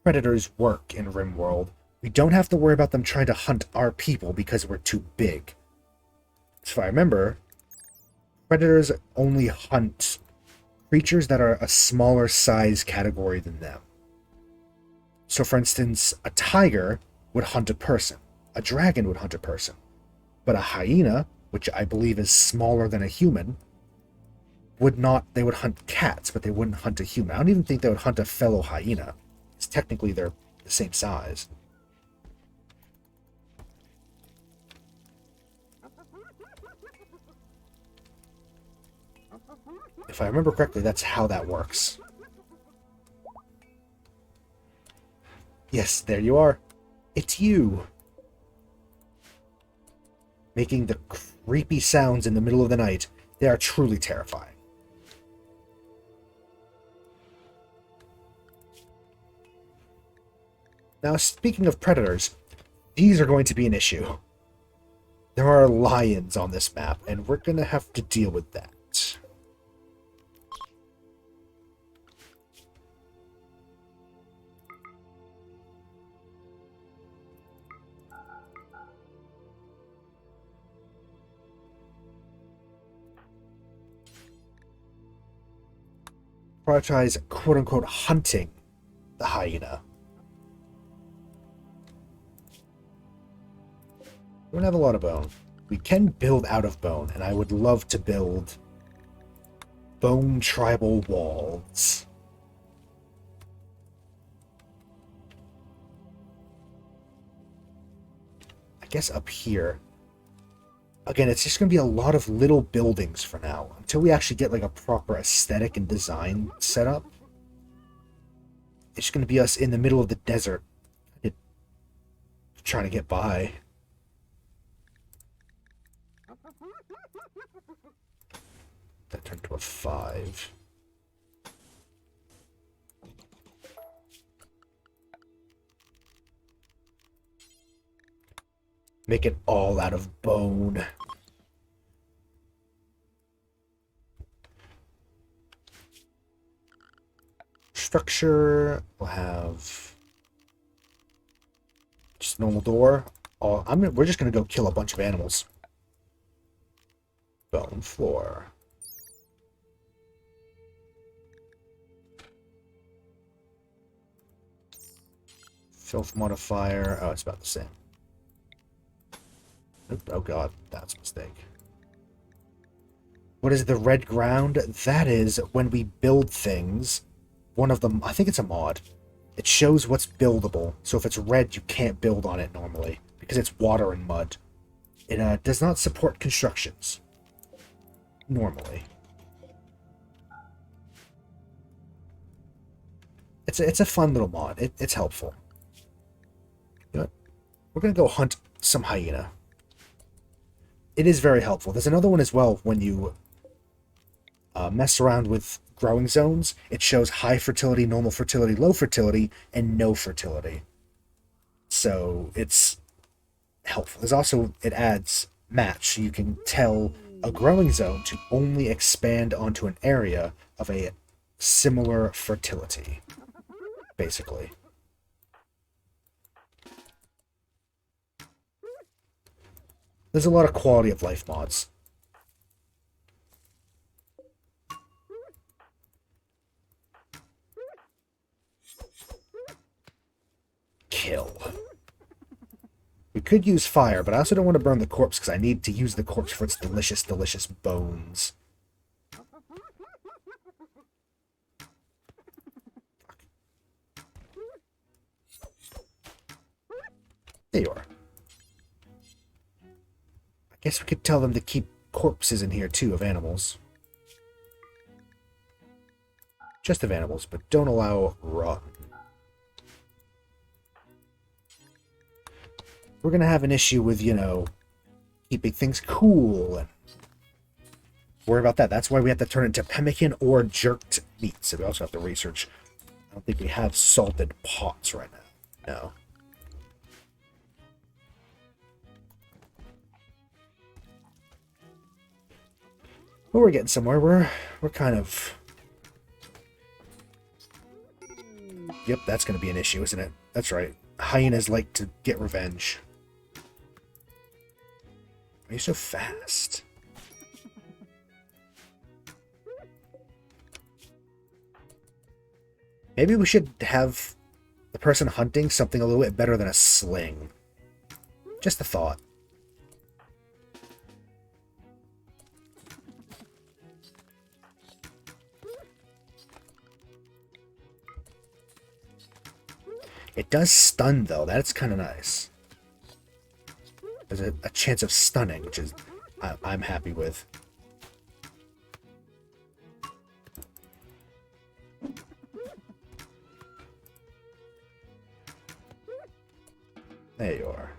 [SPEAKER 1] predators work in Rimworld. We don't have to worry about them trying to hunt our people because we're too big. So I remember, predators only hunt creatures that are a smaller size category than them. So for instance, a tiger would hunt a person. A dragon would hunt a person. But a hyena, which I believe is smaller than a human, would not. They would hunt cats, but they wouldn't hunt a human. I don't even think they would hunt a fellow hyena. Because technically they're the same size. If I remember correctly, that's how that works. Yes, there you are. It's you. Making the creepy sounds in the middle of the night. They are truly terrifying. Now, speaking of predators, these are going to be an issue. There are lions on this map, and we're going to have to deal with that. Prioritize quote-unquote hunting the hyena. We don't have a lot of bone. We can build out of bone, and I would love to build bone tribal walls. I guess up here. Again, it's just going to be a lot of little buildings for now, until we actually get like a proper aesthetic and design set up. It's going to be us in the middle of the desert, trying to get by. That turned to a 5. Make it all out of bone. structure. We'll have just a normal door. Oh, we're just gonna go kill a bunch of animals. Bone floor. Filth modifier. Oh, it's about the same. Oh god, that's a mistake. What is the red ground? That is when we build things. One of them, I think it's a mod. It shows what's buildable. So if it's red, you can't build on it normally because it's water and mud. It does not support constructions normally. It's a fun little mod. It's helpful. You know what? We're gonna go hunt some hyena. It is very helpful. There's another one as well when you mess around with growing zones. It shows high fertility, normal fertility, low fertility, and no fertility. So it's helpful. There's also, it adds match, so you can tell a growing zone to only expand onto an area of a similar fertility, basically. There's a lot of quality of life mods. Kill. We could use fire, but I also don't want to burn the corpse because I need to use the corpse for its delicious, delicious bones. There you are. I guess we could tell them to keep corpses in here too of animals. Just of animals, but don't allow rotten. We're going to have an issue with, you know, keeping things cool and worry about that. That's why we have to turn it into pemmican or jerked meat. So we also have to research. I don't think we have salted pots right now. No. But we're getting somewhere. We're kind of... Yep, that's going to be an issue, isn't it? That's right. Hyenas like to get revenge. Why are you so fast? Maybe we should have the person hunting something a little bit better than a sling. Just a thought. It does stun, though. That's kind of nice. There's a chance of stunning, which is I'm happy with. There you are.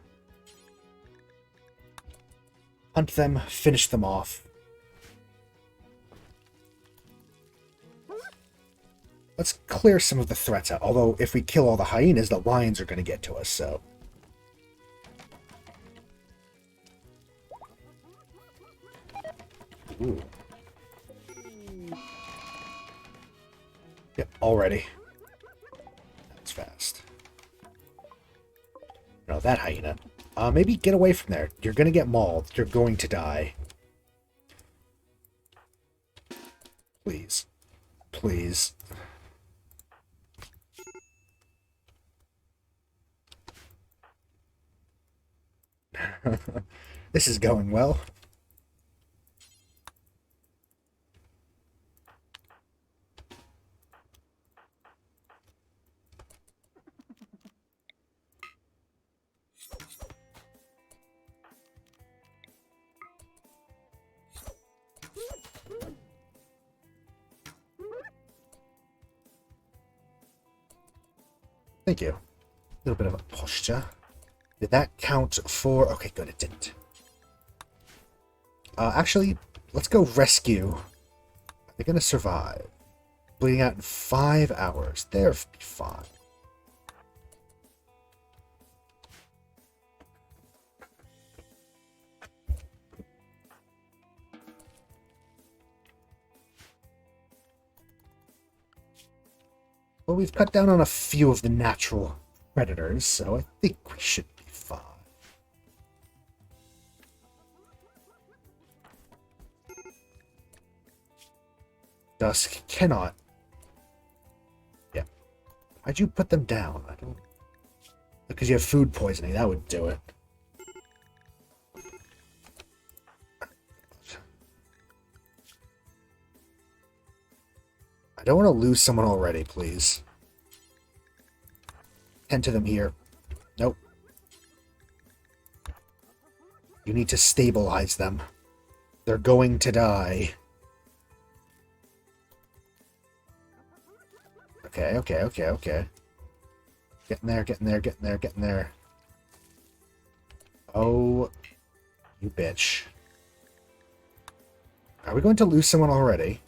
[SPEAKER 1] Hunt them, finish them off. Let's clear some of the threats out. Although, if we kill all the hyenas, the lions are going to get to us, so... Ooh. Yep, already. That's fast. No, that hyena. Maybe get away from there. You're going to get mauled. You're going to die. Please. Please. This is going well. Thank you. A little bit of a posture. Did that count for... Okay, good, it didn't. Actually, let's go rescue. They're gonna survive. Bleeding out in 5 hours. They're fine. Well, we've cut down on a few of the natural predators, so I think we should be fine. Dusk cannot. Yeah. Why'd you put them down? I don't... Because you have food poisoning, that would do it. I don't want to lose someone already, please. Tend to them here. Nope. You need to stabilize them. They're going to die. Okay, okay, okay, okay. Getting there, getting there, getting there, getting there. Oh, you bitch. Are we going to lose someone already?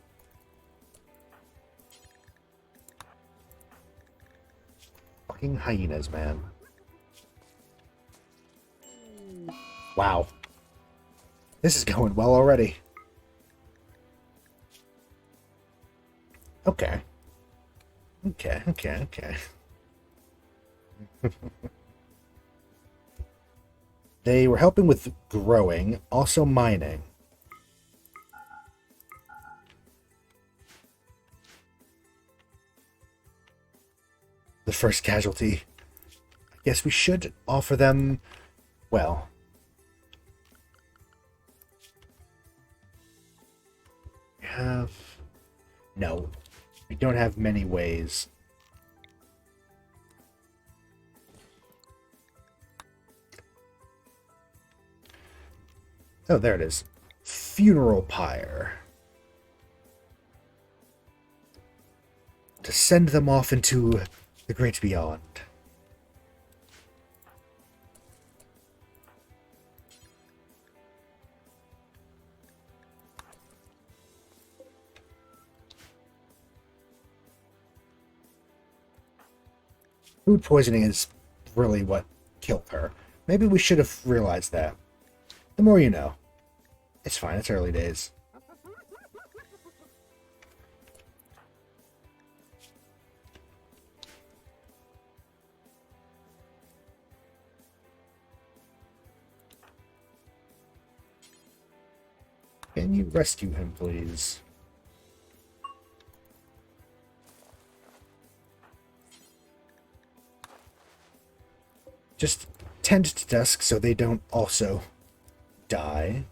[SPEAKER 1] Fucking hyenas, man. Wow. This is going well already. Okay. Okay, okay, okay. They were helping with growing, also mining. The first casualty. I guess we should offer them, well... We have... No. We don't have many ways. Oh, there it is. Funeral pyre. To send them off into the great beyond. Food poisoning is really what killed her. Maybe we should have realized that. The more you know. It's fine, it's early days. Can you rescue him, please? Just tend to Dusk so they don't also die.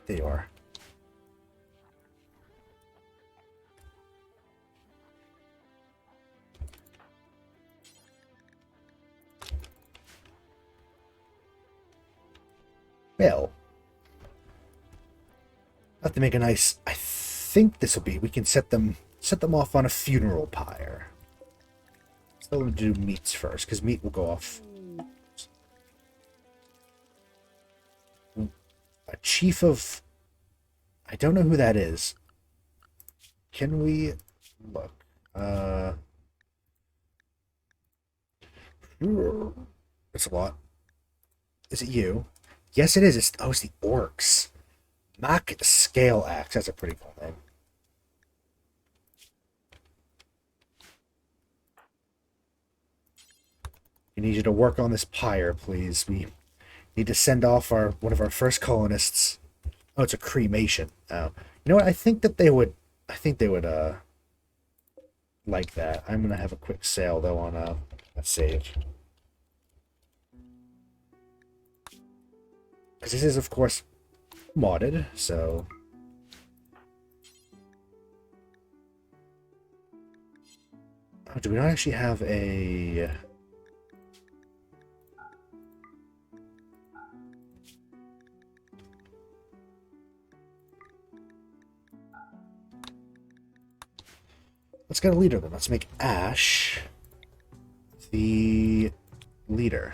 [SPEAKER 1] There you are. Well, I have to make a nice. I think this will be. We can set them off on a funeral pyre. Still going to do meats first, because meat will go off. A chief of... I don't know who that is. Can we look? It's a lot. Is it you? Yes, it is. It's the orcs. Mock Scale Axe. That's a pretty cool name. We need you to work on this pyre, please. We need to send off one of our first colonists. Oh, it's a cremation. Oh, you know what? I think they would like that. I'm gonna have a quick sale though on a save, because this is of course modded. So oh, do we not actually have a? Let's get a leader then. Let's make Ash the leader.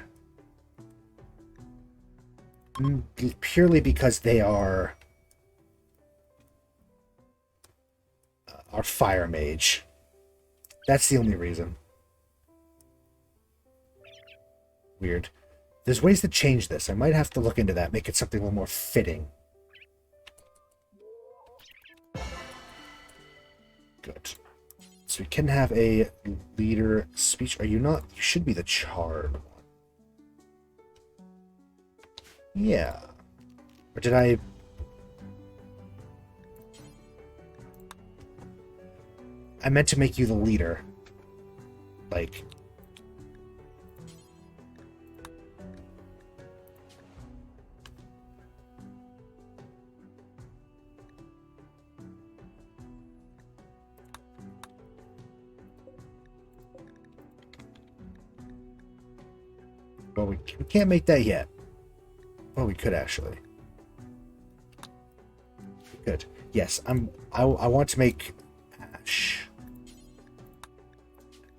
[SPEAKER 1] Purely because they are our fire mage. That's the only reason. Weird. There's ways to change this. I might have to look into that, make it something a little more fitting. Good. So we can have a leader speech. Are you not? You should be the charred one. Yeah. Or did I... I meant to make you the leader. Like... Well, we can't make that yet. Well, we could actually. Good. Yes, I want to make Ash.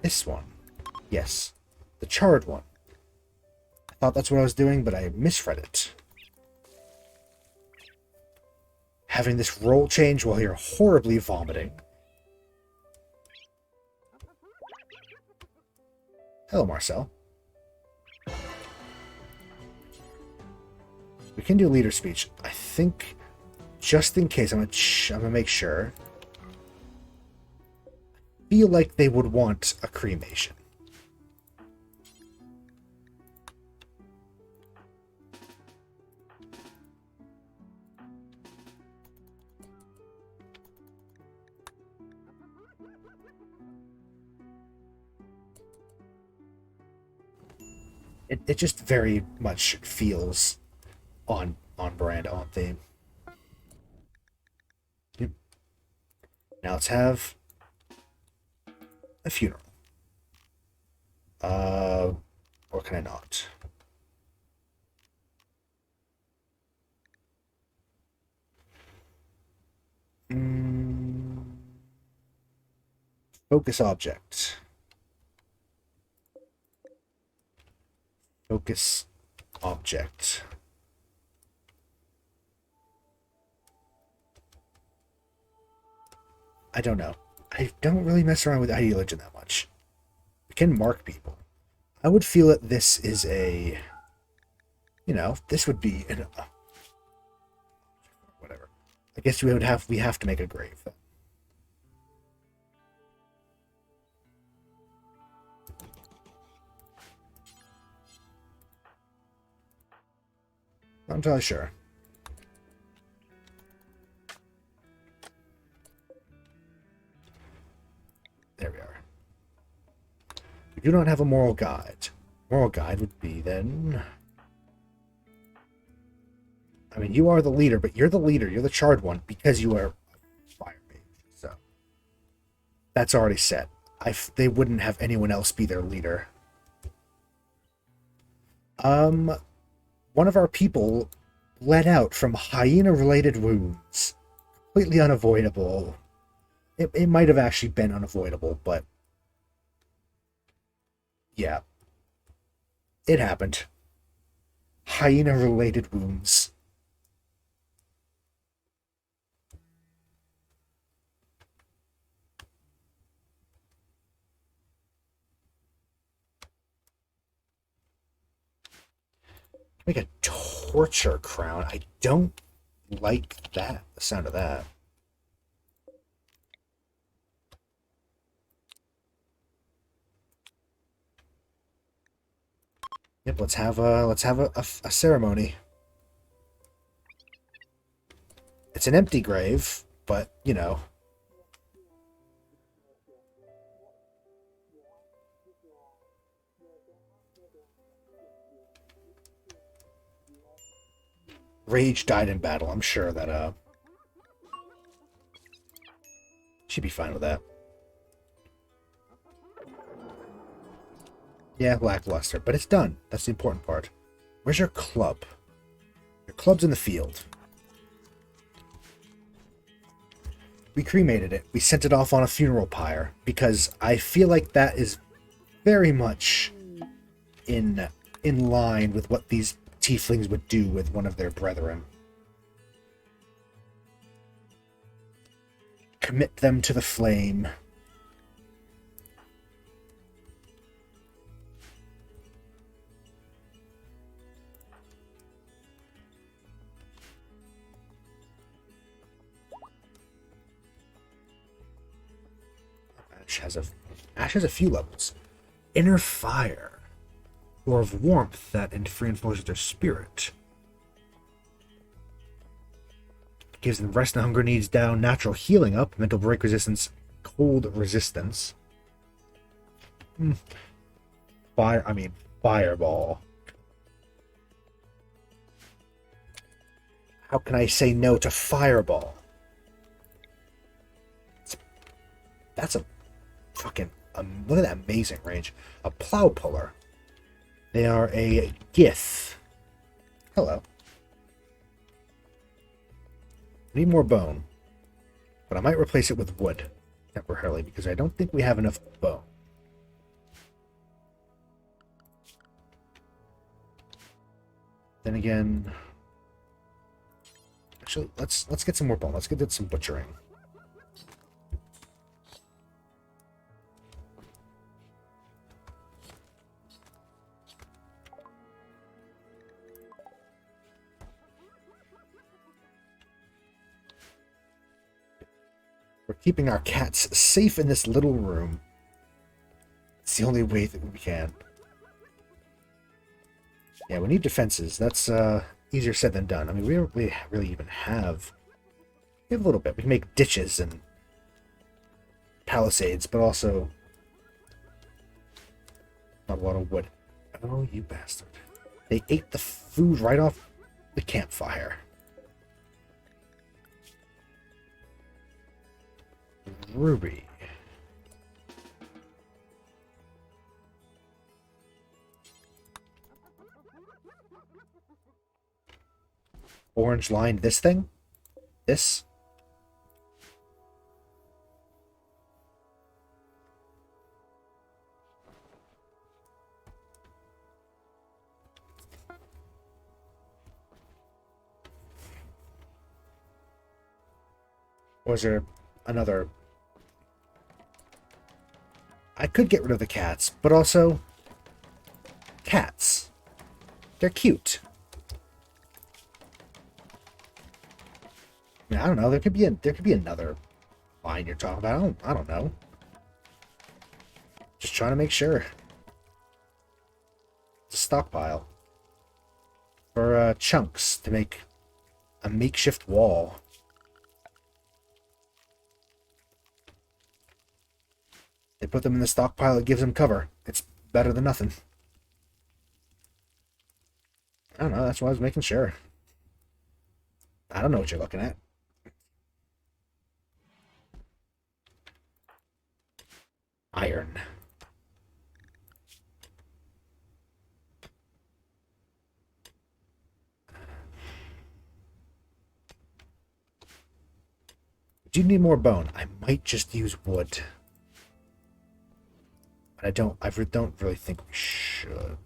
[SPEAKER 1] This one. Yes. The charred one. I thought that's what I was doing, but I misread it. Having this role change while you're horribly vomiting. Hello, Marcel. We can do leader speech. I think, just in case, I'm gonna make sure. I feel like they would want a cremation. It just very much feels on brand, on theme. Yep. Now let's have a funeral. Or can I not? Focus object. Focus object. I don't know. I don't really mess around with ID Legend that much. We can mark people. I would feel that this is a... You know, this would be... whatever. I guess we have to make a grave then. Not entirely sure. There we are. We do not have a moral guide. Moral guide would be then... I mean, you are the leader, but you're the leader. You're the charred one because you are a fire mage. So that's already set. They wouldn't have anyone else be their leader. One of our people bled out from hyena-related wounds. Completely unavoidable. It might have actually been unavoidable, but... Yeah. It happened. Hyena-related wounds. Make a torture crown. I don't like that. The sound of that. Yep, let's have a ceremony. It's an empty grave, but you know. Rage died in battle. I'm sure that she'd be fine with that. Yeah, lackluster, but it's done. That's the important part. Where's your club? Your club's in the field. We cremated it. We sent it off on a funeral pyre because I feel like that is very much in line with what these tieflings would do with one of their brethren. Commit them to the flame. Ash has a few levels. Inner fire, or of warmth that reinforces their spirit. Gives them rest and hunger needs down, natural healing up, mental break resistance, cold resistance. Fireball. How can I say no to Fireball? That's a fucking... look at that amazing range. A Plow Puller. They are a Gith. Hello. Need more bone. But I might replace it with wood temporarily because I don't think we have enough bone. Then again... Actually, let's get some more bone. Let's get some butchering. We're keeping our cats safe in this little room. It's the only way that we can. Yeah, we need defenses. That's easier said than done. I mean, we don't really even have... We have a little bit. We can make ditches and palisades, but also not a lot of wood. Oh, you bastard. They ate the food right off the campfire. Ruby. Orange line, this thing? This? Or is there another... I could get rid of the cats, but also... Cats. They're cute. I mean, I don't know. There could be another line you're talking about. I don't know. Just trying to make sure. It's a stockpile for chunks to make a makeshift wall. They put them in the stockpile. It gives them cover. It's better than nothing. I don't know. That's why I was making sure. I don't know what you're looking at. Iron. Do you need more bone? I might just use wood. But I don't really think we should.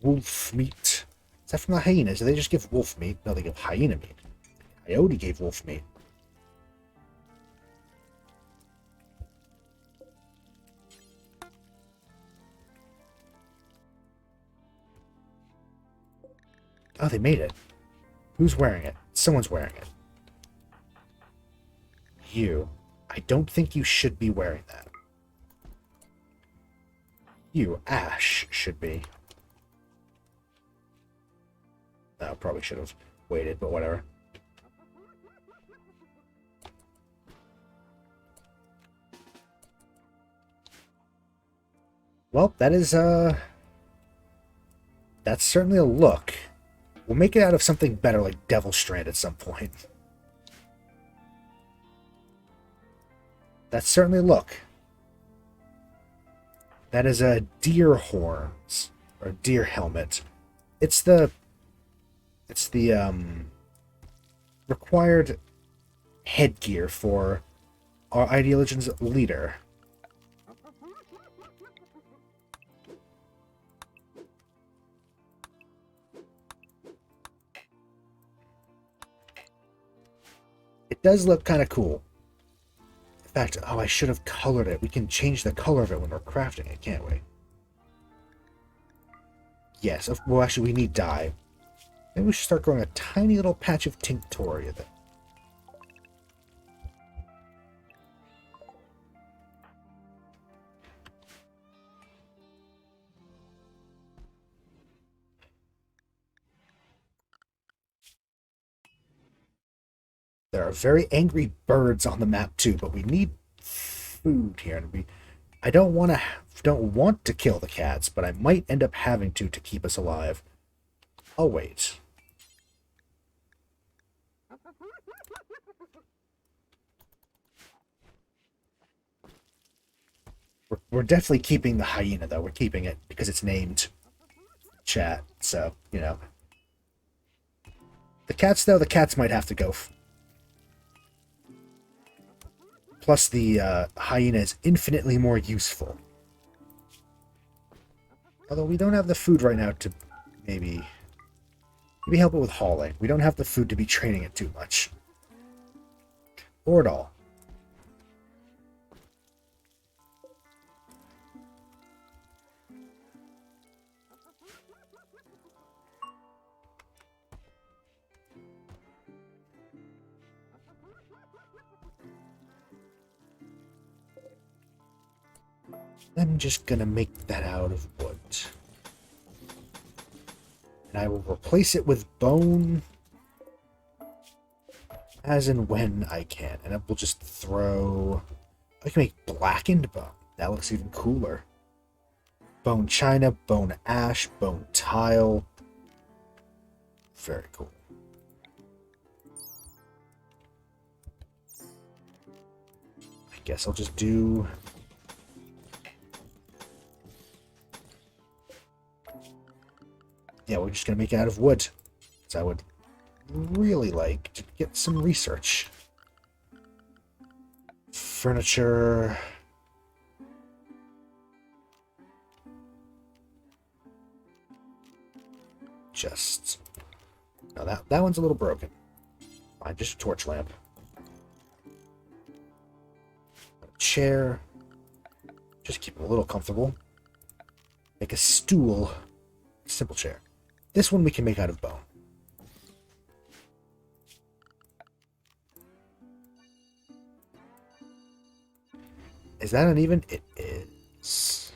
[SPEAKER 1] Wolf meat. Is that from the hyenas? Do they just give wolf meat? No, they give hyena meat. Coyote gave wolf meat. Oh, they made it. Who's wearing it? Someone's wearing it. You. I don't think you should be wearing that. You, Ash, should be. No, probably should have waited, but whatever. Well, that is, that's certainly a look. We'll make it out of something better, like Devil Strand at some point. That's certainly a look. That is a deer horns, or deer helmet. It's the required headgear for our Ideolegion's leader. It does look kind of cool. In fact, oh, I should have colored it. We can change the color of it when we're crafting it, can't we? Yes, well, actually, we need dye. Maybe we should start growing a tiny little patch of Tinctoria then. There are very angry birds on the map too, but we need food here, and I don't want to kill the cats, but I might end up having to keep us alive. I'll wait. We're definitely keeping the hyena though. We're keeping it because it's named Chat. So the cats though, the cats might have to go. Plus, the hyena is infinitely more useful. Although we don't have the food right now to maybe help it with hauling. We don't have the food to be training it too much. Or at all. I'm just gonna make that out of wood. And I will replace it with bone as and when I can. And I will just throw... I can make blackened bone. That looks even cooler. Bone china, bone ash, bone tile. Very cool. I guess I'll just do... Yeah, we're just going to make it out of wood. So I would really like to get some research. Furniture. Just... No, that one's a little broken. Fine, just a torch lamp. A chair. Just keep it a little comfortable. Make a stool. Simple chair. This one we can make out of bone. Is that uneven? It is.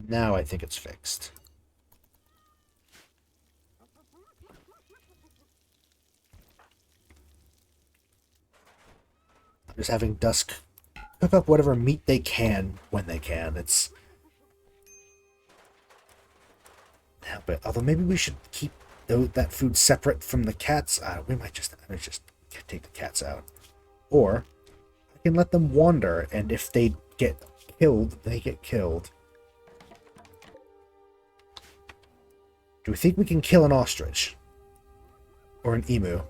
[SPEAKER 1] Now I think it's fixed. I'm just having Dusk cook up whatever meat they can when they can. It's... But although maybe we should keep that food separate from the cats. We might just take the cats out. Or I can let them wander, and if they get killed, they get killed. Do we think we can kill an ostrich? Or an emu?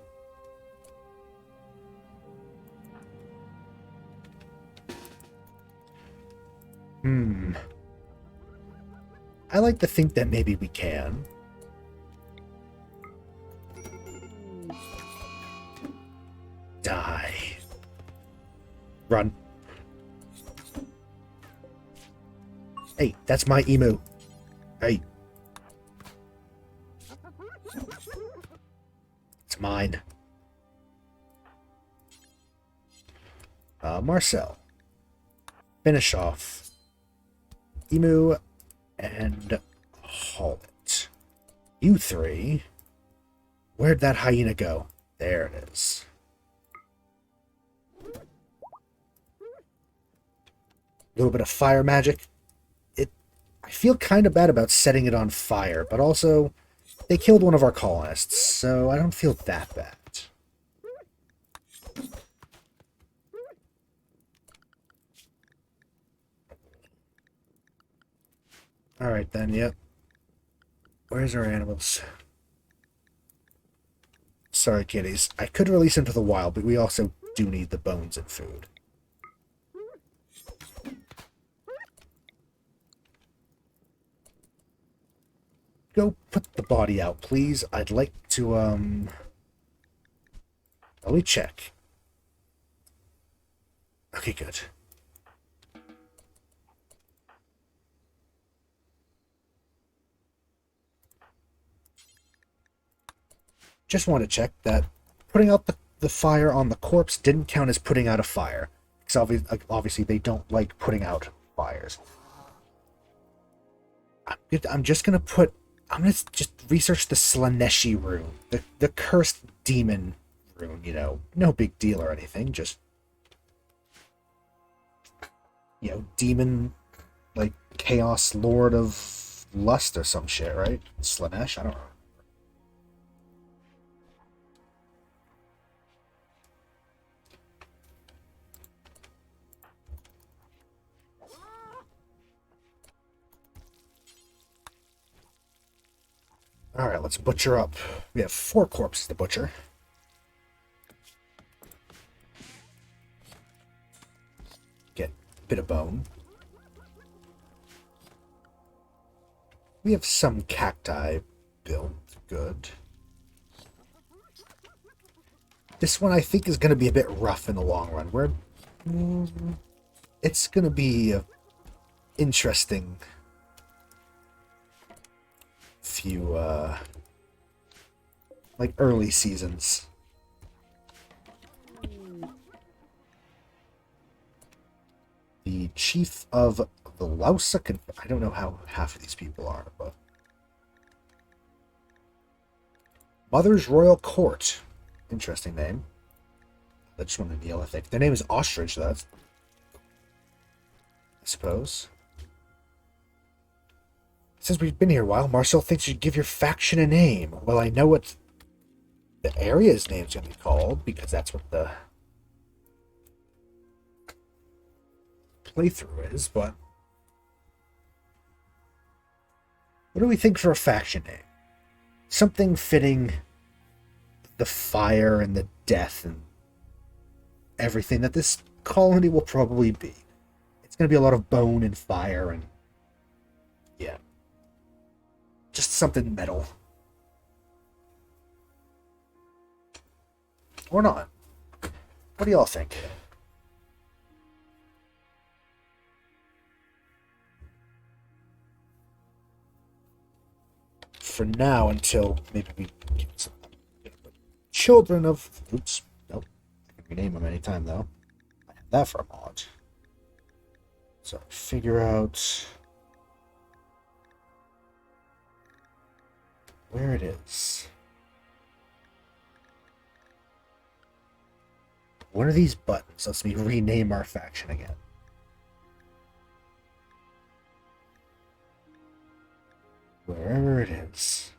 [SPEAKER 1] I like to think that maybe we can. Die. Run. Hey, that's my emu. Hey. It's mine. Marcel. Finish off emu and haul it. You three. Where'd that hyena go? There it is. A little bit of fire magic. I feel kind of bad about setting it on fire, but also they killed one of our colonists, so I don't feel that bad. Alright then, yep. Where's our animals? Sorry, kitties. I could release them to the wild, but we also do need the bones and food. go put the body out, please? I'd like to, let me check. Okay, good. Just want to check that putting out the fire on the corpse didn't count as putting out a fire. Because obviously they don't like putting out fires. I'm just gonna put... I'm gonna just research the Slaneshi rune. The cursed demon rune, you know. No big deal or anything, just... You know, demon... Like, chaos lord of lust or some shit, right? Slanesh? I don't know. Alright, let's butcher up. We have 4 corpses to butcher. Get a bit of bone. We have some cacti built. Good. This one I think is going to be a bit rough in the long run. It's going to be a interesting few like early seasons. The chief of the Lausa I don't know how half of these people are, but Mother's Royal Court. Interesting name. I just want to kneel, I think. Their name is Ostrich, that's... I suppose. Since we've been here a while, Marcel thinks you should give your faction a name. Well, I know what the area's name's going to be called, because that's what the playthrough is, but... What do we think for a faction name? Something fitting the fire and the death and everything that this colony will probably be. It's going to be a lot of bone and fire and... yeah. Just something metal. Or not. What do y'all think? For now, until maybe we get some children of... Oops. Nope. I can rename them anytime, though. I have that for a mod. So, figure out... where it is. What are these buttons? Let's me rename our faction again. Wherever it is.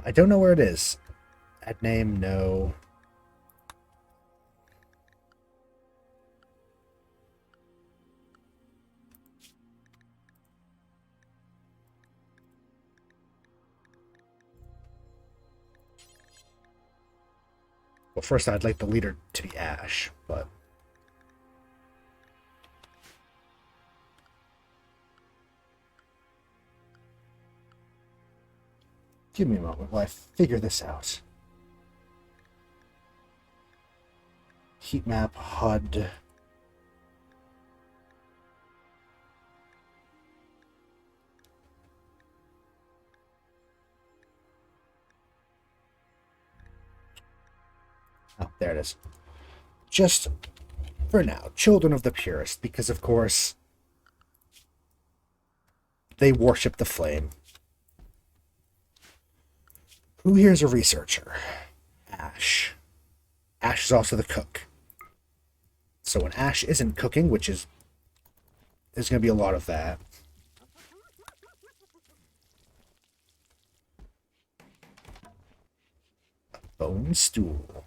[SPEAKER 1] I don't know where it is. Add name, no. Well, first I'd like the leader to be Ash, but... give me a moment while I figure this out. Heat map, HUD... oh, there it is. Just for now, Children of the Purest, because of course they worship the flame. Who here is a researcher? Ash. Ash is also the cook. So when Ash isn't cooking, which is... there's going to be a lot of that. A bone stool.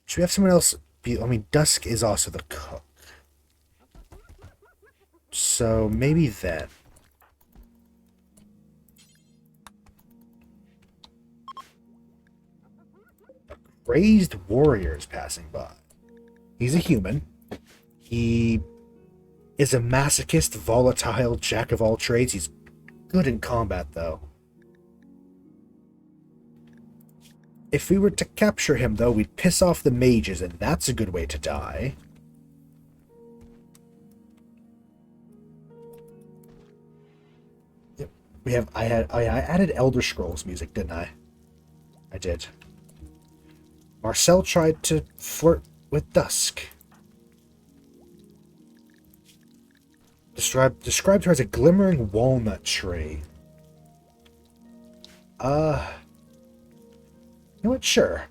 [SPEAKER 1] Should we have someone else be... I mean, Dusk is also the cook. So maybe then. Raised warriors passing by. He's a human. He is a masochist, volatile, jack of all trades. He's good in combat, though. If we were to capture him, though, we'd piss off the mages, and that's a good way to die. Yep. I added Elder Scrolls music, didn't I? I did. Marcel tried to flirt with Dusk. Described her as a glimmering walnut tree. You know what? Sure.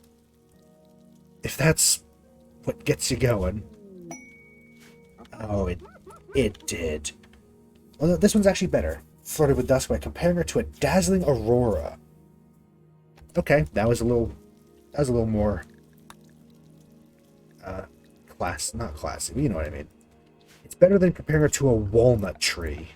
[SPEAKER 1] If that's what gets you going. Oh, it did. Well, this one's actually better. Flirted with Dusk by comparing her to a dazzling aurora. Okay, that was a little more not classy, but you know what I mean. It's better than comparing her to a walnut tree.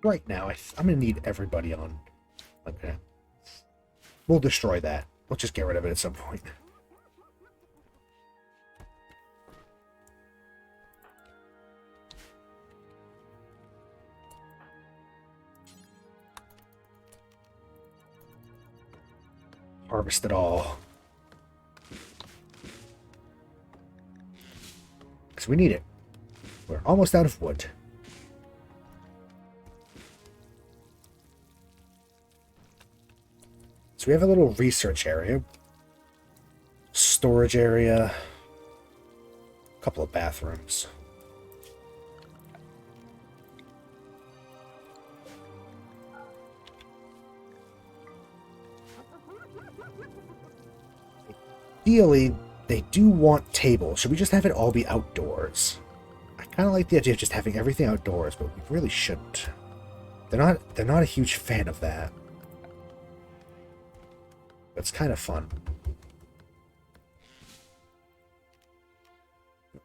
[SPEAKER 1] Right now, I'm going to need everybody on. Okay. We'll destroy that. We'll just get rid of it at some point. Harvest it all. Because we need it. We're almost out of wood. So we have a little research area, storage area, a couple of bathrooms. Ideally, they do want tables. Should we just have it all be outdoors? I kind of like the idea of just having everything outdoors, but we really shouldn't. They're not a huge fan of that. It's kind of fun.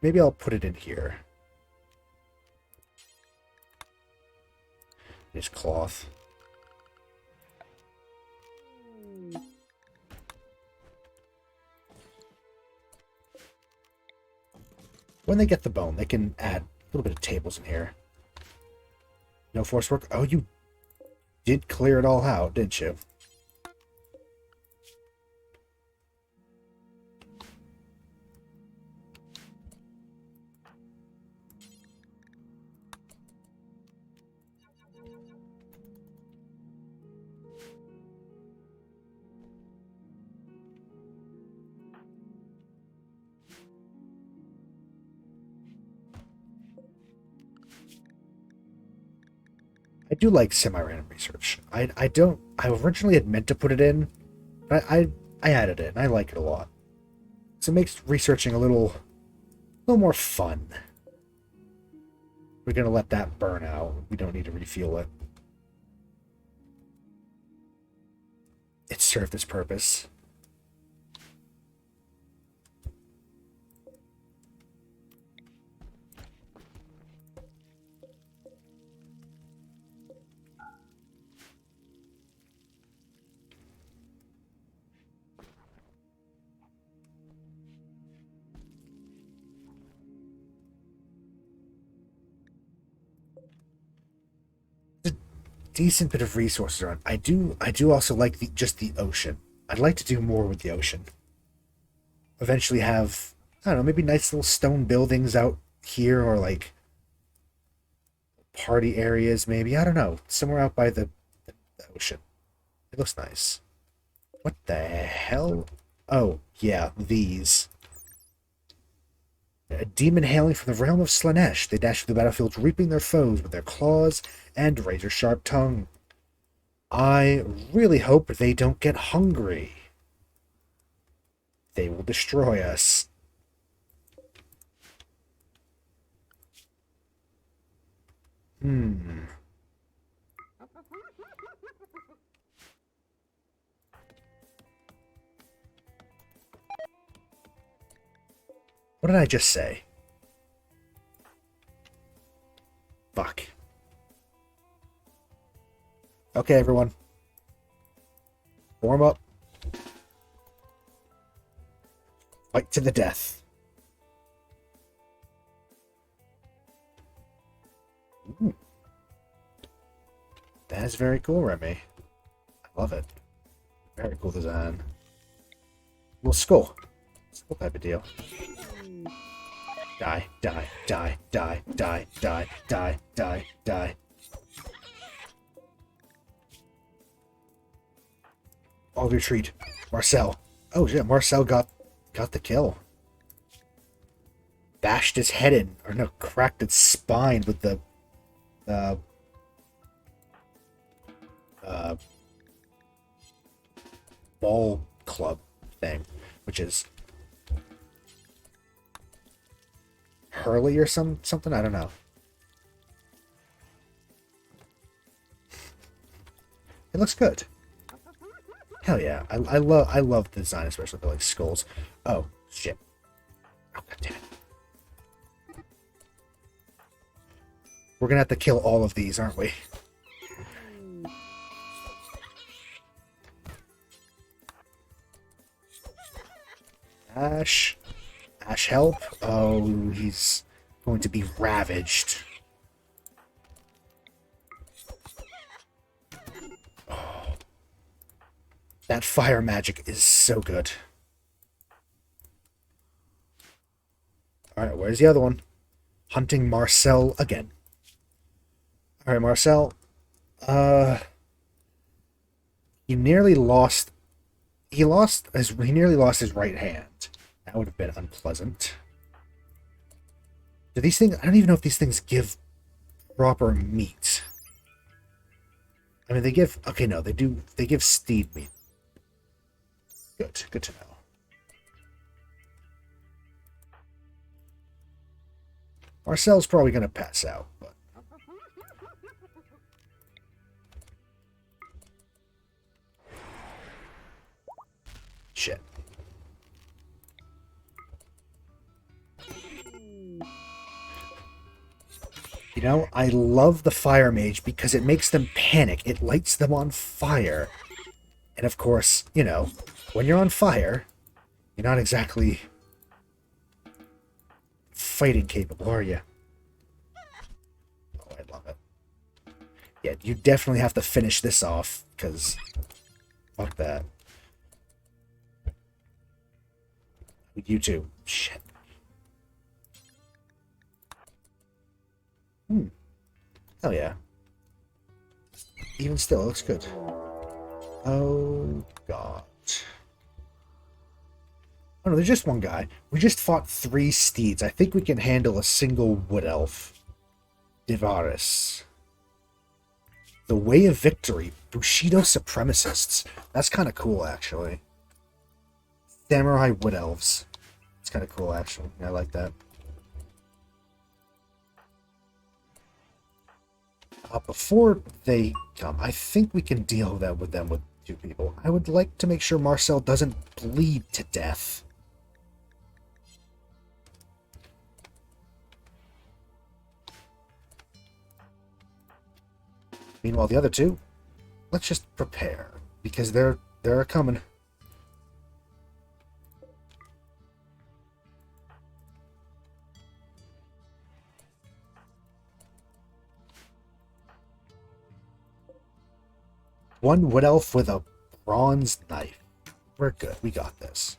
[SPEAKER 1] Maybe I'll put it in here. There's cloth. When they get the bone, they can add a little bit of tables in here. No force work. Oh, you did clear it all out, didn't you? I do like semi-random research. I originally had meant to put it in, but I added it and I like it a lot. So it makes researching a little more fun. We're gonna let that burn out. We don't need to refuel it. It served its purpose. Decent bit of resources around. I do also like just the ocean. I'd like to do more with the ocean. Eventually have, I don't know, maybe nice little stone buildings out here, or like party areas maybe. I don't know. Somewhere out by the ocean. It looks nice. What the hell? Oh, yeah, these. A demon hailing from the realm of Slanesh. They dash through the battlefield, reaping their foes with their claws and razor-sharp tongue. I really hope they don't get hungry. They will destroy us. What did I just say? Fuck. Okay, everyone. Warm up. Fight to the death. Ooh. That is very cool, Remy. I love it. Very cool design. Well, skull. Skull type of deal. Die, die, die, die, die, die, die, die, die. All retreat. Marcel. Oh shit, Marcel got the kill. Bashed his head in, or no, cracked its spine with the ball club thing, which is Hurley or something. I don't know. It looks good. Hell yeah, I love the design, especially the like skulls. Oh shit! Oh god damn it! We're gonna have to kill all of these, aren't we? Ash, help! Oh, he's going to be ravaged. That fire magic is so good. Alright, where's the other one? Hunting Marcel again. Alright, Marcel. He nearly lost... He nearly lost his right hand. That would have been unpleasant. Do these things... I don't even know if these things give proper meat. I mean, they give... Okay, no, they do... They give steed meat. Good to know. Marcel's probably going to pass out, but... Shit. You know, I love the fire mage because it makes them panic. It lights them on fire. And of course, you know, when you're on fire, you're not exactly fighting capable, are you? Oh, I love it. Yeah, you definitely have to finish this off, because fuck that. You too. Shit. Hell yeah. Even still, it looks good. Oh, God. Oh, no, there's just one guy. We just fought 3 steeds. I think we can handle a single wood elf. Divaris. The Way of Victory. Bushido Supremacists. That's kind of cool, actually. Samurai wood elves. It's kind of cool, actually. I like that. Before they come, I think we can deal with them with 2 people. I would like to make sure Marcel doesn't bleed to death. Meanwhile, the other 2, let's just prepare, because they're coming. One wood elf with a bronze knife. We're good. We got this.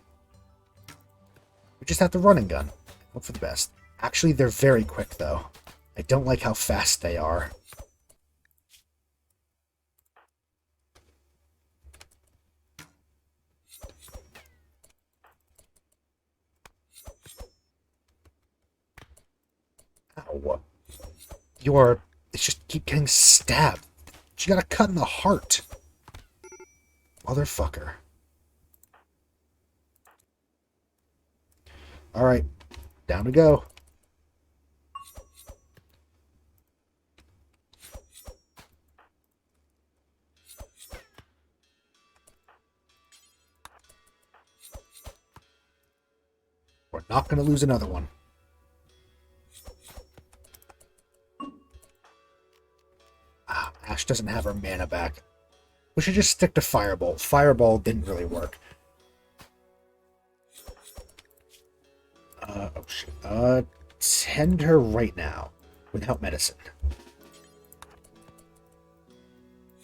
[SPEAKER 1] We just have to run and gun. Hope for the best. Actually, they're very quick, though. I don't like how fast they are. Ow. It's just keep getting stabbed. She got a cut in the heart. Motherfucker. Alright. Down to go. We're not going to lose another one. Ah, Ash doesn't have her mana back. We should just stick to Fireball. Fireball didn't really work. Oh shit. Tend her right now. Without medicine.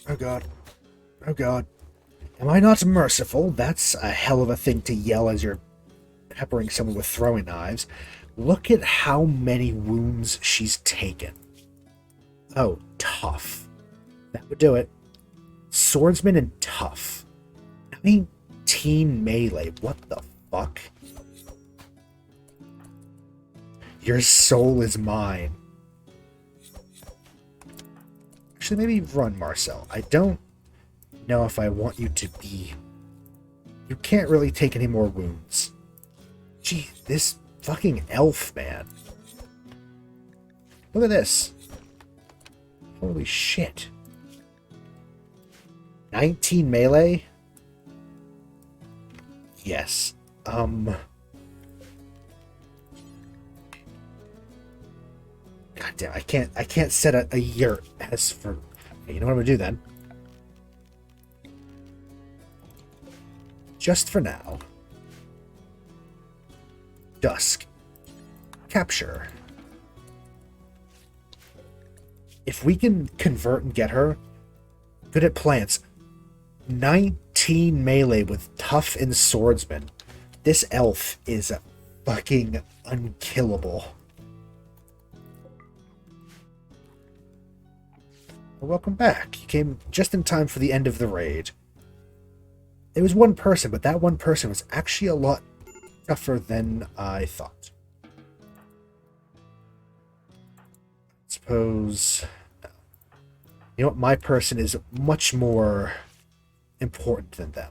[SPEAKER 1] Oh god. Oh god. Am I not merciful? That's a hell of a thing to yell as you're peppering someone with throwing knives. Look at how many wounds she's taken. Oh, tough. That would do it. Swordsman and tough. 19 melee. What the fuck? Your soul is mine. Actually, maybe run, Marcel. I don't know if I want you to be... You can't really take any more wounds. Gee, this fucking elf, man. Look at this. Holy shit. 19 melee? Yes. God damn, I can't set a yurt as for... Okay, you know what I'm gonna do then? Just for now. Dusk. Capture. If we can convert and get her, good at plants. 19 melee with tough and swordsman. This elf is fucking unkillable. Well, welcome back. You came just in time for the end of the raid. It was one person, but that one person was actually a lot tougher than I thought. Suppose... You know what? My person is much more important than them.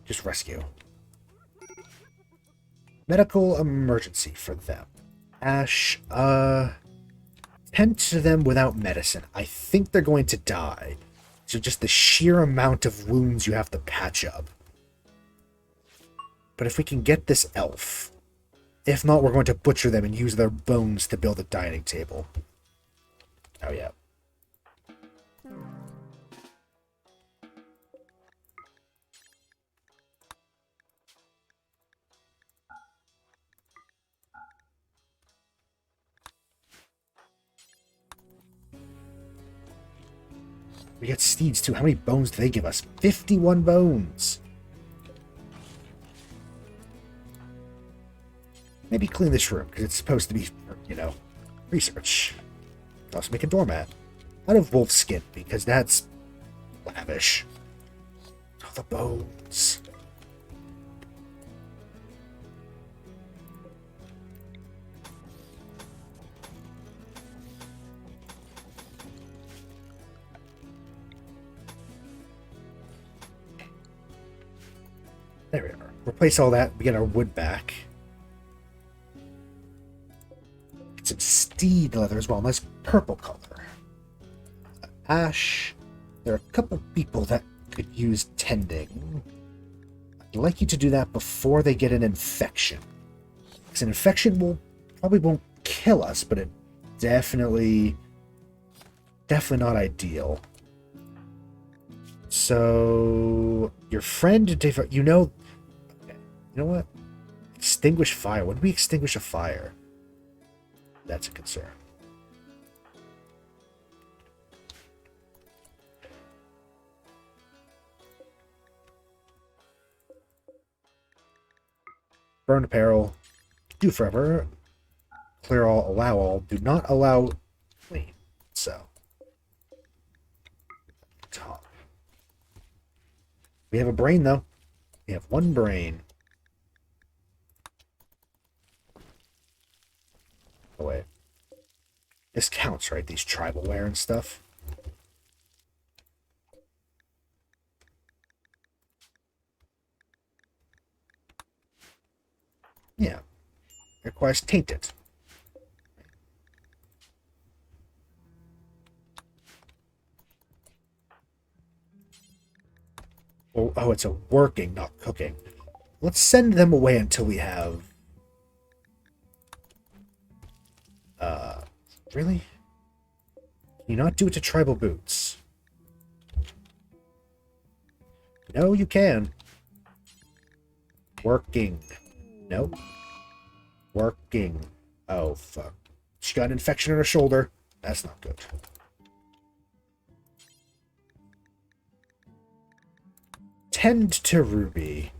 [SPEAKER 1] Just rescue. Medical emergency for them. Ash, tend to them without medicine. I think they're going to die. So just the sheer amount of wounds you have to patch up. But if we can get this elf... If not, we're going to butcher them and use their bones to build a dining table. Oh, yeah. We get steeds, too. How many bones do they give us? 51 bones! Maybe clean this room, because it's supposed to be, you know, research. Also make a doormat. Out of wolf skin, because that's lavish. Oh, the bones. There we are. Replace all that, we get our wood back. Some steed leather as well, nice purple color. Ash. There are a couple people that could use tending. I'd like you to do that before they get an infection. Because an infection probably won't kill us, but it definitely not ideal. So your friend, you know what? Extinguish fire. When do we extinguish a fire? That's a concern. Burn apparel. Do forever. Clear all. Allow all. Do not allow clean. So. Top. We have a brain, though. We have one brain. Oh, wait. This counts, right? These tribal wear and stuff. Yeah. It requires tainted. Oh, it's a working, not cooking. Let's send them away until we have... Really? Can you not do it to tribal boots? No, you can. Working. Nope. Working. Oh, fuck. She got an infection in her shoulder. That's not good. Tend to Ruby.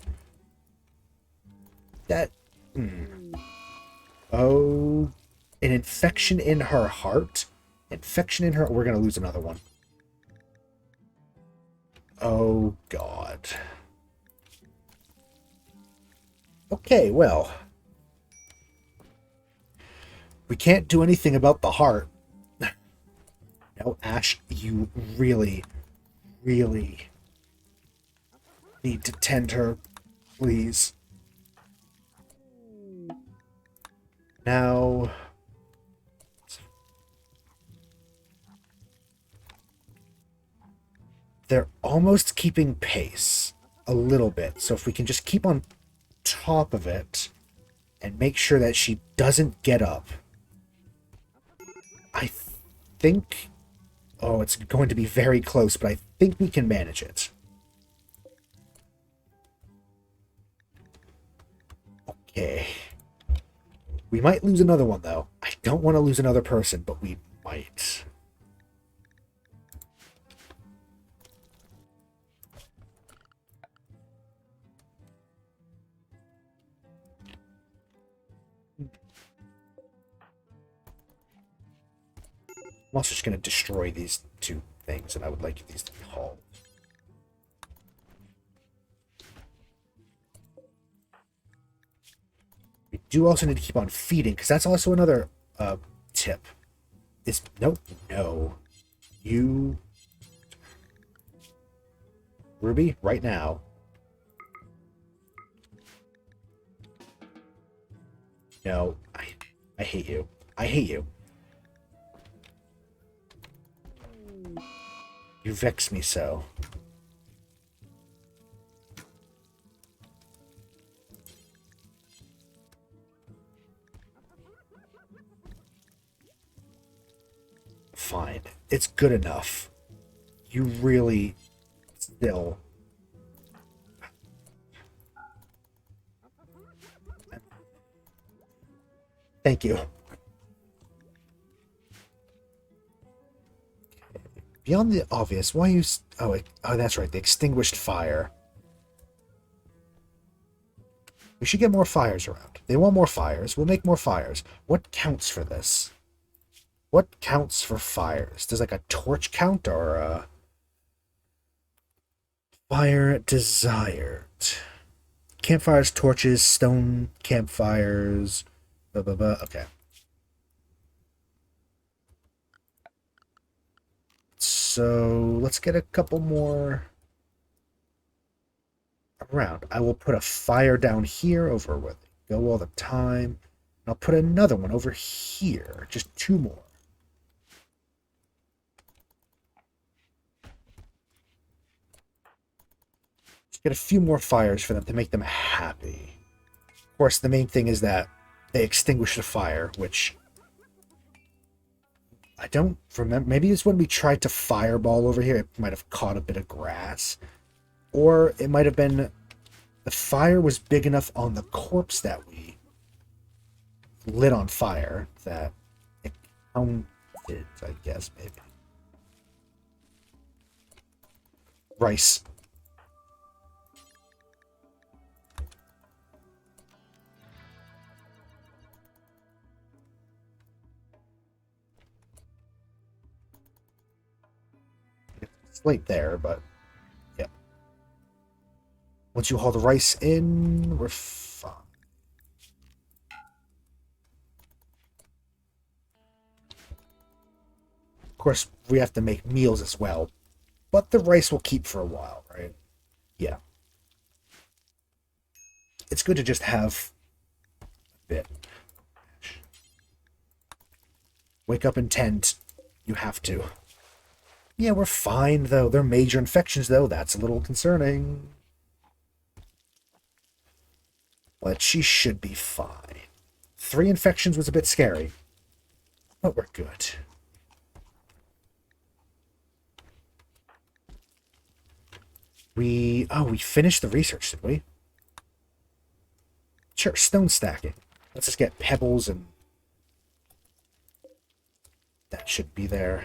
[SPEAKER 1] That... Oh... An infection in her heart? Infection in her... We're gonna lose another one. Oh, God. Okay, well... We can't do anything about the heart. No, Ash, you really, really need to tend her, please. Now... They're almost keeping pace a little bit. So if we can just keep on top of it and make sure that she doesn't get up. I think... Oh, it's going to be very close, but I think we can manage it. Okay. We might lose another one, though. I don't want to lose another person, but we might. I'm also just going to destroy these two things, and I would like these to be hauled. We do also need to keep on feeding, because that's also another tip. Is nope, no. You... Ruby, right now. No, I hate you. I hate you. You vex me so. Fine. It's good enough. You really still... Thank you. Beyond the obvious, why you... Oh, that's right, the extinguished fire. We should get more fires around. They want more fires. We'll make more fires. What counts for this? What counts for fires? Does like a torch count or a... Fire desired. Campfires, torches, stone campfires... Blah, blah, blah. Okay. So let's get a couple more around. I will put a fire down here over where they go all the time. And I'll put another one over here. Just two more. Just get a few more fires for them to make them happy. Of course, the main thing is that they extinguish the fire, which... I don't remember. Maybe it's when we tried to fireball over here. It might have caught a bit of grass. Or it might have been the fire was big enough on the corpse that we lit on fire that it counted, I guess, maybe. Rice. It's late there, but yeah. Once you haul the rice in, we're fine. Of course, we have to make meals as well, but the rice will keep for a while, right? Yeah. It's good to just have a bit. Wake up and tend. You have to. Yeah, we're fine, though. They're major infections, though. That's a little concerning. But she should be fine. 3 infections was a bit scary. But we're good. We finished the research, did we? Sure, stone stacking. Let's just get pebbles and... that should be there.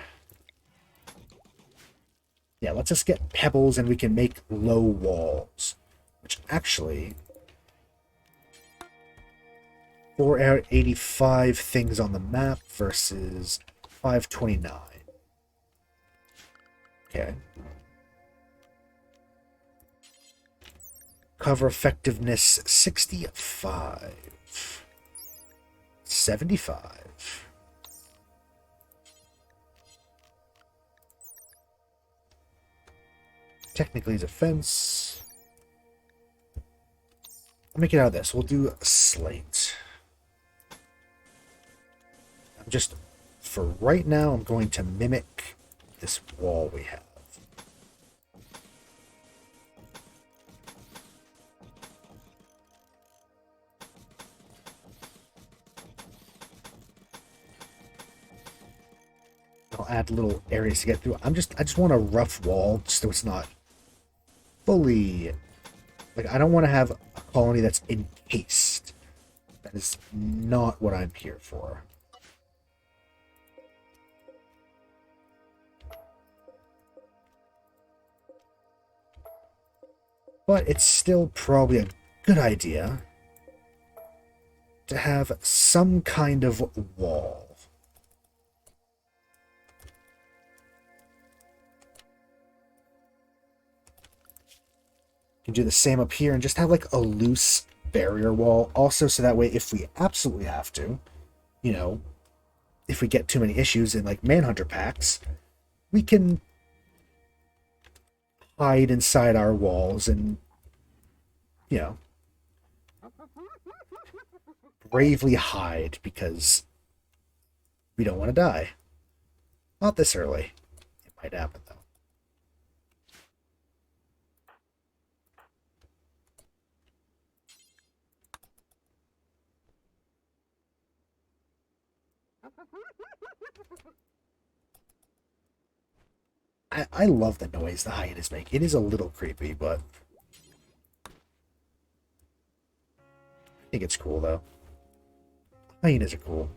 [SPEAKER 1] Yeah, let's just get pebbles and we can make low walls. Which actually... 4 out of 85 things on the map versus 529. Okay. Cover effectiveness 65. 75. Technically defense. I'll make it out of this. We'll do a slate. I'm just, for right now, I'm going to mimic this wall we have. I'll add little areas to get through. I just want a rough wall so it's not fully... like, I don't want to have a colony that's encased. That is not what I'm here for. But it's still probably a good idea to have some kind of wall. You can do the same up here and just have like a loose barrier wall. Also, so that way if we absolutely have to, you know, if we get too many issues in like Manhunter packs, we can hide inside our walls and, you know, bravely hide because we don't want to die. Not this early. It might happen, though. I love the noise the hyenas make. It is a little creepy, but I think it's cool, though. Hyenas are cool.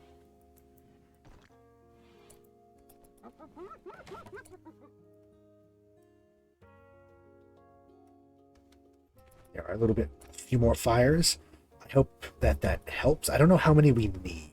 [SPEAKER 1] There are a few more fires. I hope that helps. I don't know how many we need.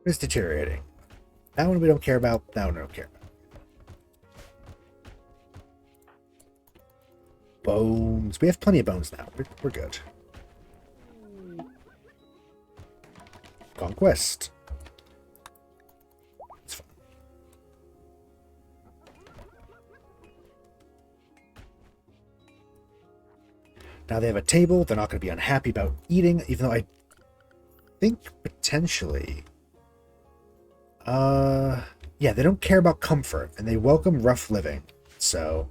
[SPEAKER 1] It's deteriorating. That one we don't care about. That one we don't care about. Bones. We have plenty of bones now. We're good. Conquest. It's fine. Now they have a table. They're not going to be unhappy about eating, even though I think potentially... yeah, they don't care about comfort, and they welcome rough living, so...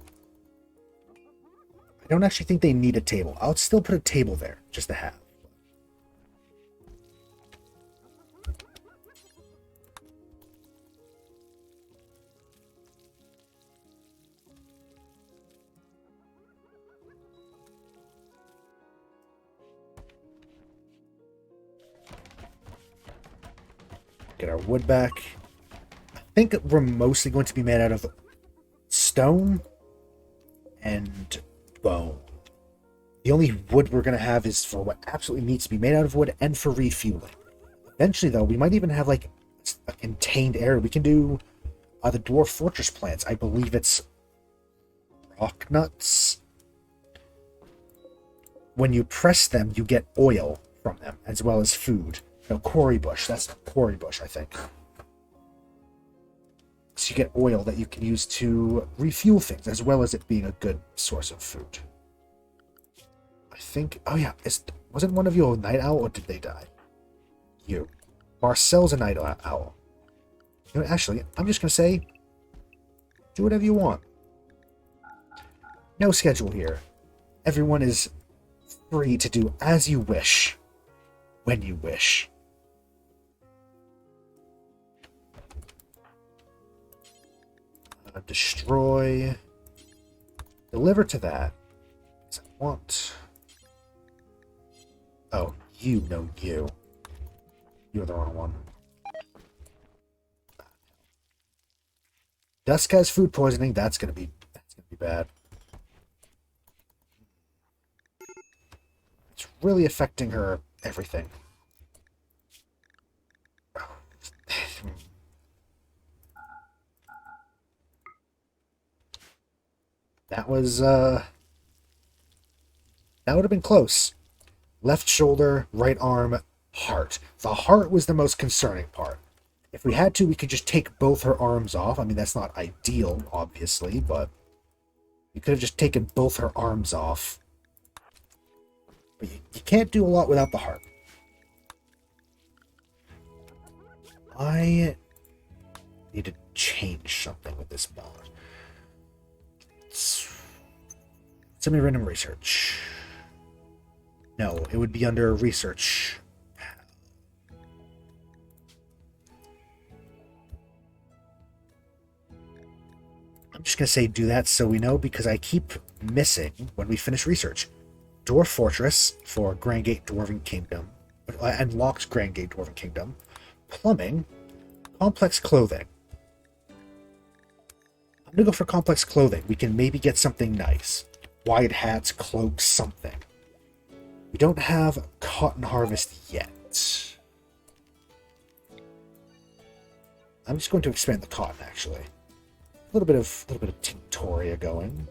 [SPEAKER 1] I don't actually think they need a table. I'll still put a table there, just to have. Get our wood back. I think we're mostly going to be made out of stone and bone. The only wood we're going to have is for what absolutely needs to be made out of wood and for refueling. Eventually, though, we might even have like a contained area. We can do the dwarf fortress plants. I believe it's rock nuts. When you press them, you get oil from them, as well as food. No, quarry bush. That's quarry bush, I think. So you get oil that you can use to refuel things, as well as it being a good source of food. I think... Oh yeah, wasn't one of you a night owl, or did they die? You. Marcel's a night owl. You know, actually, I'm just going to say, do whatever you want. No schedule here. Everyone is free to do as you wish, when you wish. Destroy. Deliver to that. Because I want... Oh, you. No, you. You're the wrong one. Dusk has food poisoning. That's gonna be bad. It's really affecting her everything. That was that would have been close. Left shoulder, right arm, heart. The heart was the most concerning part. If we had to, we could just take both her arms off. I mean, that's not ideal, obviously, but we could have just taken both her arms off. But you can't do a lot without the heart. I need to change something with this mod. Semi-random research. No, it would be under research. I'm just going to say do that so we know, because I keep missing when we finish research. Dwarf Fortress for Grand Gate Dwarven Kingdom. Unlocked Grand Gate Dwarven Kingdom. Plumbing. Complex Clothing. I'm going to go for complex clothing. We can maybe get something nice. Wide hats, cloaks, something. We don't have cotton harvest yet. I'm just going to expand the cotton, actually. A little bit of Tinctoria going.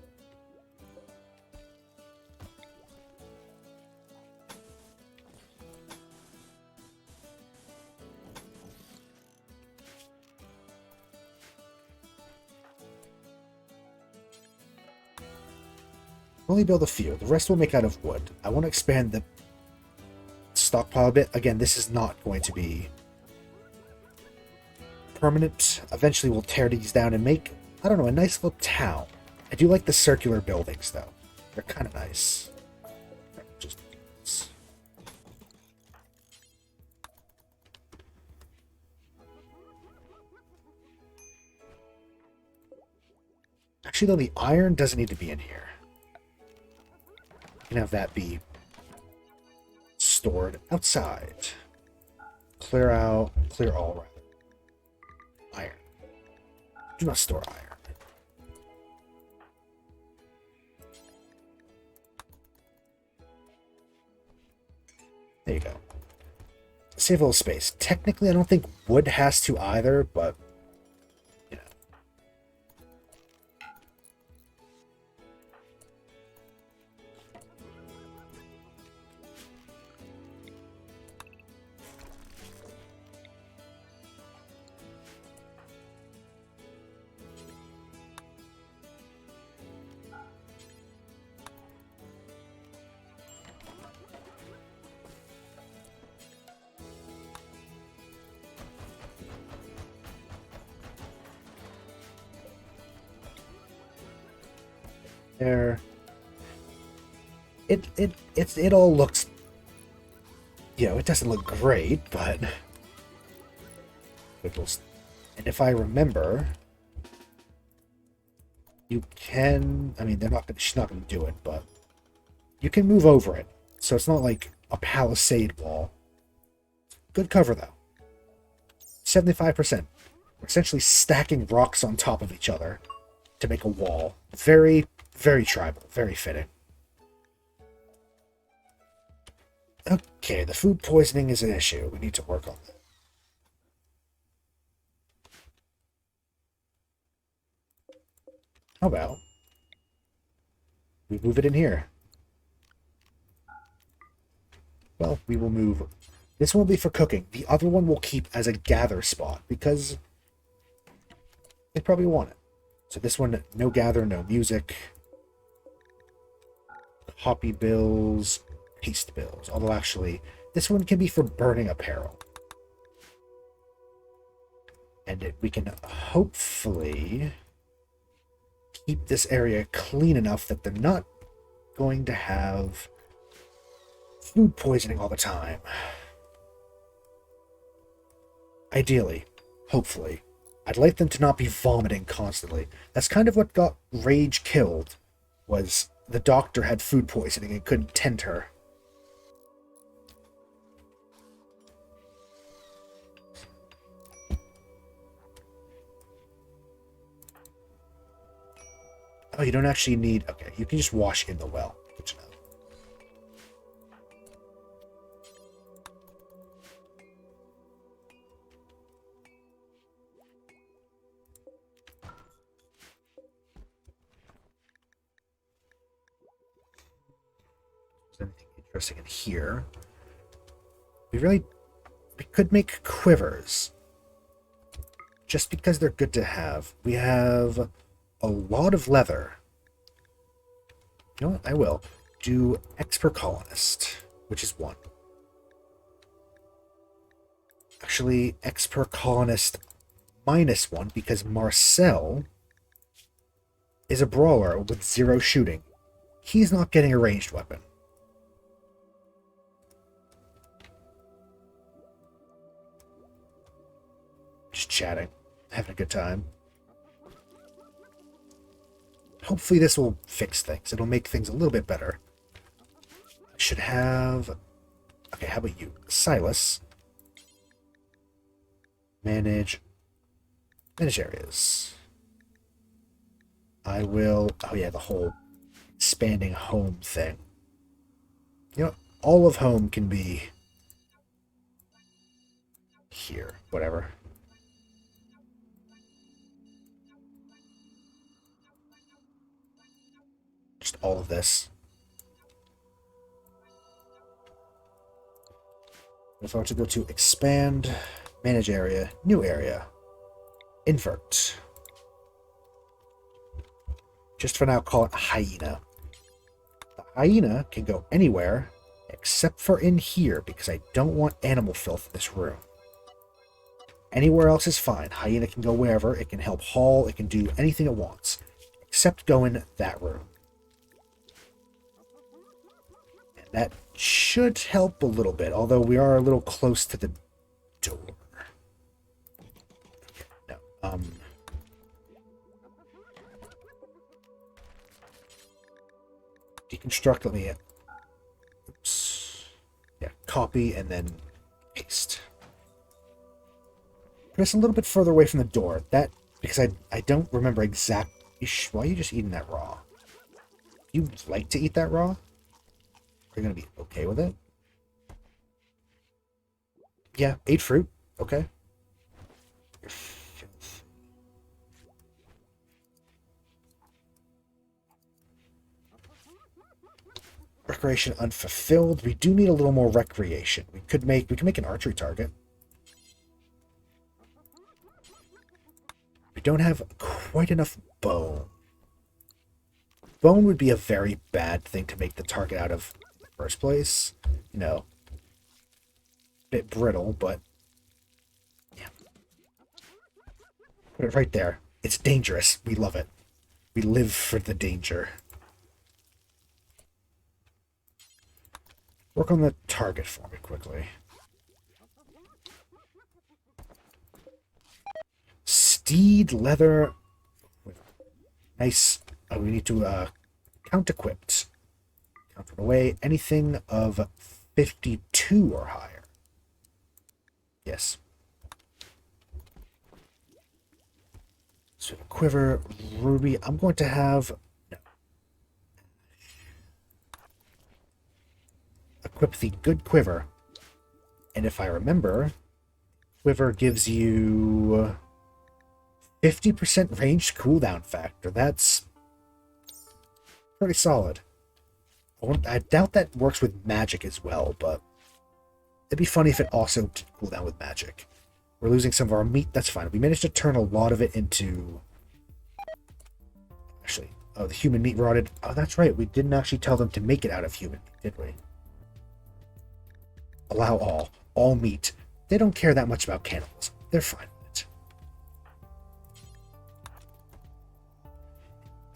[SPEAKER 1] Only build a few. The rest we'll make out of wood. I want to expand the stockpile a bit. Again, this is not going to be permanent. Eventually we'll tear these down and make, I don't know, a nice little town. I do like the circular buildings, though. They're kind of nice. Actually, though, the iron doesn't need to be in here. You can have that be stored outside. Clear all rather. Iron. Do not store iron. There you go. Save a little space. Technically, I don't think wood has to either, but you know. There. It all looks, you know, it doesn't look great, but and if I remember, you can, I mean, she's not gonna do it, but you can move over it. So it's not like a palisade wall. Good cover though. 75%. We're essentially stacking rocks on top of each other to make a wall. Very, very tribal. Very fitting. Okay, the food poisoning is an issue. We need to work on that. How about we move it in here. Well, we will move... This one will be for cooking. The other one we'll keep as a gather spot, because they probably want it. So this one, no gather, no music. Copy bills, paste bills. Although actually, this one can be for burning apparel. And we can hopefully keep this area clean enough that they're not going to have food poisoning all the time. Ideally, hopefully. I'd like them to not be vomiting constantly. That's kind of what got Rage killed, was the doctor had food poisoning and couldn't tend her. Oh, you don't actually need... Okay, you can just wash in the well. Good to know. Anything interesting in here? We could make quivers. Just because they're good to have. We have a lot of leather. You know what? I will do X per colonist, which is 1. Actually, X per colonist -1, because Marcel is a brawler with 0 shooting. He's not getting a ranged weapon. Just chatting, having a good time. Hopefully this will fix things. It'll make things a little bit better. I should have... Okay, how about you? Silas. Manage areas. I will... Oh yeah, the whole expanding home thing. You know, all of home can be here. Whatever. Just all of this. If I were to go to expand, manage area, new area, invert. Just for now, call it hyena. The hyena can go anywhere except for in here, because I don't want animal filth in this room. Anywhere else is fine. Hyena can go wherever. It can help haul. It can do anything it wants, except go in that room. That should help a little bit, although we are a little close to the door. No, deconstruct, let me... Oops. Yeah, copy and then paste. Put us a little bit further away from the door. That, because I don't remember exactly... Why are you just eating that raw? You like to eat that raw? Are you going to be okay with it? Yeah, ate fruit. Okay. Recreation unfulfilled. We do need a little more recreation. We can make an archery target. We don't have quite enough bone. Bone would be a very bad thing to make the target out of in the first place. You know, a bit brittle, but yeah. Put it right there. It's dangerous. We love it. We live for the danger. Work on the target for me quickly. Steed leather. Nice. Oh, we need to count equipped. Count it away. Anything of 52 or higher. Yes. So quiver, ruby. I'm going to have... No. Equip the good quiver. And if I remember, quiver gives you 50% ranged cooldown factor. That's Pretty solid. I doubt that works with magic as well, but it'd be funny if it also did cool down with magic. We're losing some of our meat. That's fine. We managed to turn a lot of it into... Actually, oh, the human meat rotted. Oh, that's right. We didn't actually tell them to make it out of human meat, did we? Allow all. All meat. They don't care that much about cannibals. They're fine with it.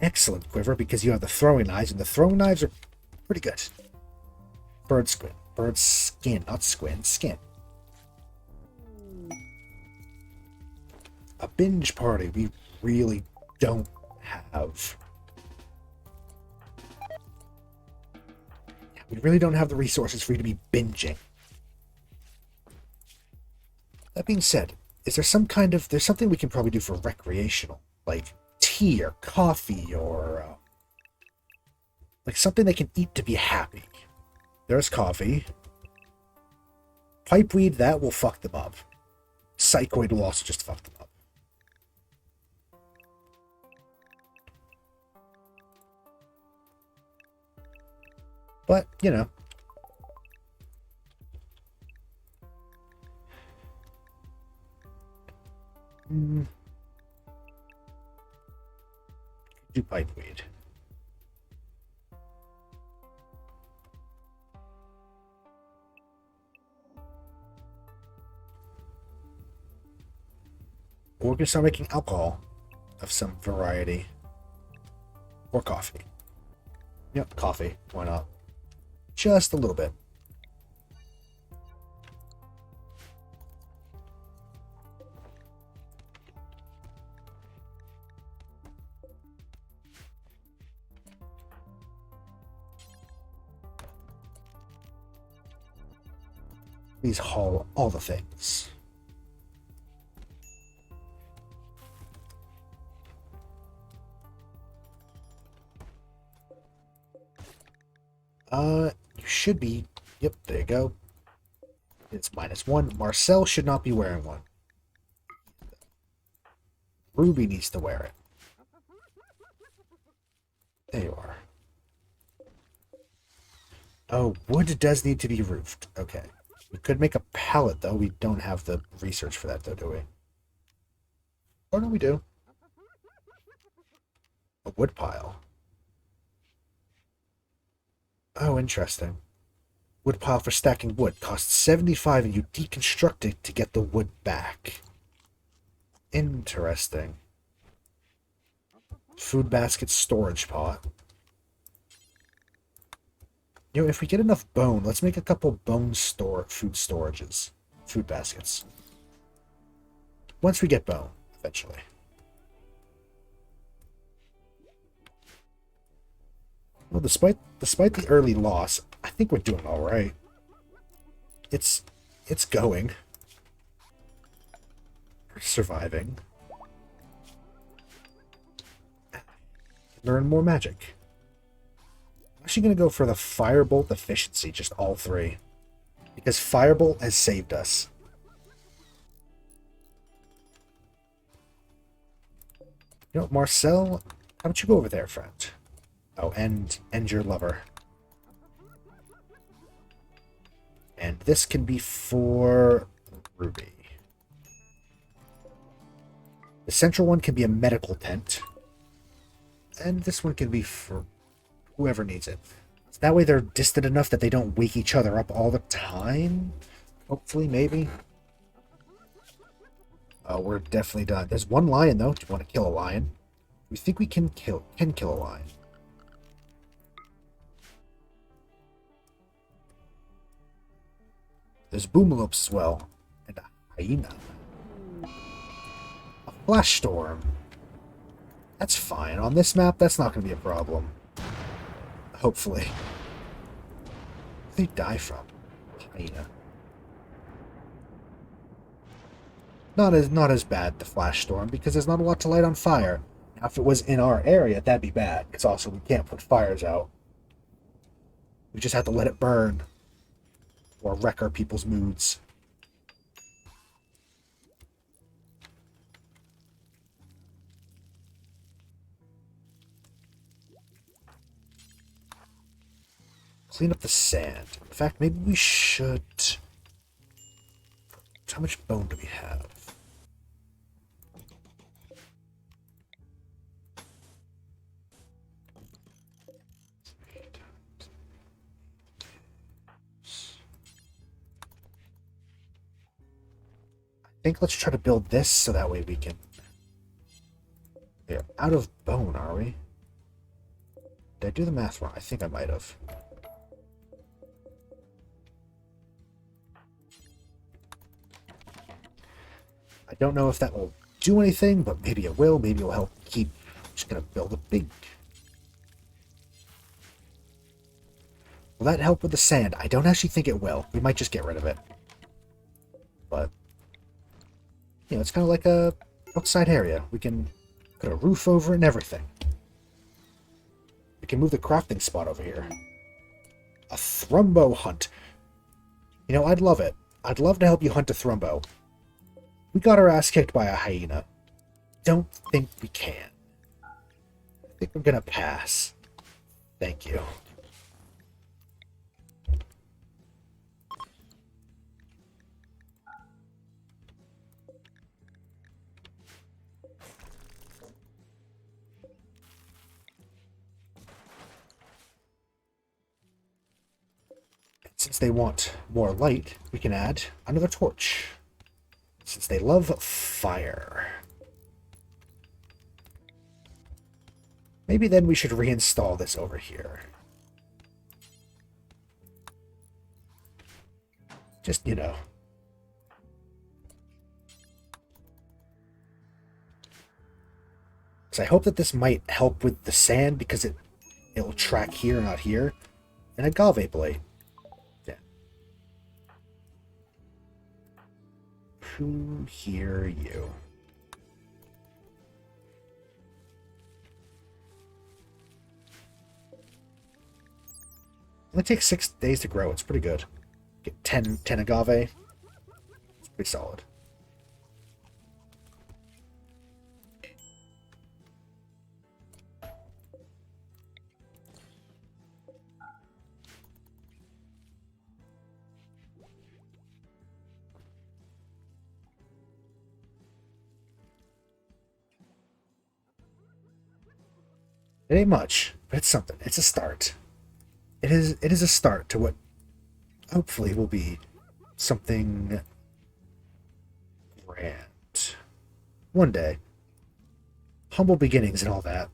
[SPEAKER 1] Excellent, Quiver, because you have the throwing knives, and the throwing knives are pretty good. Bird squid. Bird skin, not squid. Skin. A binge party. We really don't have. We really don't have the resources for you to be binging. That being said, is there some kind of... There's something we can probably do for recreational. Like tea or coffee or... like something they can eat to be happy. There's coffee. Pipeweed, that will fuck them up. Psychoid will also just fuck them up. But, you know. Do pipeweed. Or we're going to start making alcohol of some variety. Or coffee. Yep, coffee. Why not? Just a little bit. Please haul all the things. You should be... Yep, there you go. It's -1. Marcel should not be wearing one. Ruby needs to wear it. There you are. Oh, wood does need to be roofed. Okay. We could make a pallet, though. We don't have the research for that, though, do we? Oh, no, we do. A wood pile. Oh, interesting. Wood pile for stacking wood costs 75 and you deconstruct it to get the wood back. Interesting. Food basket storage pot. You know, if we get enough bone, let's make a couple bone food storages. Food baskets. Once we get bone, eventually. Well, despite the early loss, I think we're doing all right. It's going. We're surviving. Learn more magic. I'm actually going to go for the Firebolt efficiency, just all three. Because Firebolt has saved us. You know, Marcel, how about you go over there, friend? Oh, and your lover. And this can be for Ruby. The central one can be a medical tent. And this one can be for whoever needs it. So that way they're distant enough that they don't wake each other up all the time. Hopefully, maybe. Oh, we're definitely done. There's one lion, though. Do you want to kill a lion? We think we can kill a lion. There's boomalopes as well. And a hyena. A flash storm. That's fine. On this map, that's not going to be a problem. Hopefully. Where did they die from? Hyena. Not as bad, the flash storm, because there's not a lot to light on fire. Now, if it was in our area, that'd be bad. Because also, we can't put fires out. We just have to let it burn. Or wreck our people's moods. Clean up the sand. In fact, maybe we should... How much bone do we have? I think let's try to build this so that way we can... We're out of bone, are we? Did I do the math wrong? I think I might have. I don't know if that will do anything, but maybe it will. Maybe it will help keep... I'm just going to build a big... Will that help with the sand? I don't actually think it will. We might just get rid of it. But... You know, it's kind of like a outside area. We can put a roof over it and everything. We can move the crafting spot over here. A thrumbo hunt. You know, I'd love it. I'd love to help you hunt a thrumbo. We got our ass kicked by a hyena. Don't think we can. I think we're gonna pass. Thank you. Since they want more light, we can add another torch. Since they love fire. Maybe then we should reinstall this over here. Just, you know. Because I hope that this might help with the sand because it'll track here, not here. And agave blade. Who hear you? Only takes 6 days to grow. It's pretty good. Get 10 agave. It's pretty solid. It ain't much, but it's something. It's a start. It is a start to what hopefully will be something grand. One day. Humble beginnings and all that.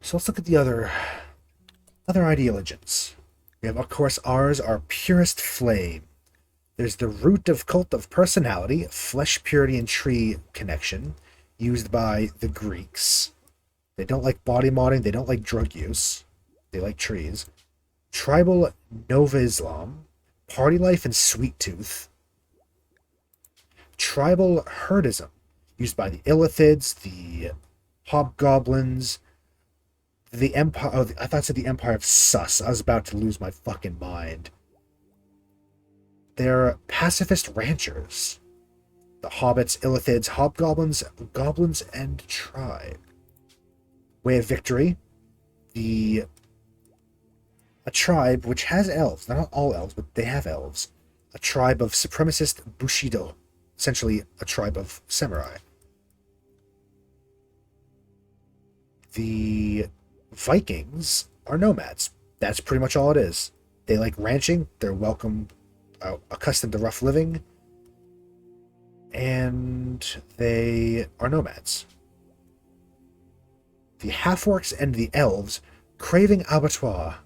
[SPEAKER 1] So let's look at the other ideologies. We have, of course, ours, our purest flame. There's the root of cult of personality, flesh purity and tree connection, used by the Greeks. They don't like body modding, they don't like drug use. They like trees. Tribal Nova Islam, party life and sweet tooth. Tribal herdism, used by the Illithids, the hobgoblins, the Empire... Oh, I thought it said the Empire of Sus. I was about to lose my fucking mind. They're pacifist ranchers. The hobbits, Illithids, hobgoblins, goblins, and tribe. Way of Victory. A tribe which has elves. Not all elves, but they have elves. A tribe of supremacist Bushido. Essentially, a tribe of samurai. The Vikings are nomads. That's pretty much all it is. They like ranching. They're accustomed to rough living. And they are nomads. The half-orcs and the elves craving abattoir.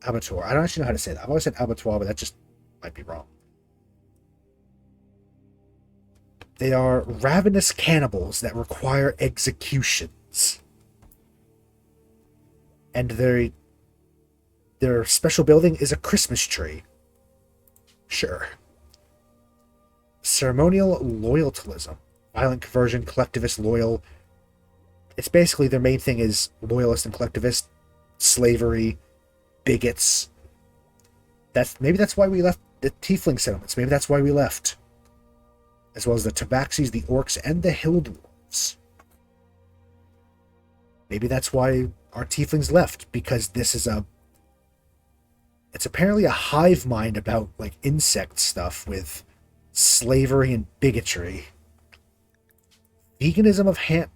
[SPEAKER 1] Abattoir. I don't actually know how to say that. I've always said abattoir, but that just might be wrong. They are ravenous cannibals that require executions. And their special building is a Christmas tree. Sure. Ceremonial loyalism. Violent conversion, collectivist, loyal. It's basically their main thing is loyalist and collectivist. Slavery. Bigots. Maybe that's why we left the tiefling settlements. Maybe that's why we left. As well as the tabaxis, the orcs, and the hill dwarves. Maybe that's why our tieflings left, because this is it's apparently a hive mind about, like, insect stuff with slavery and bigotry. Veganism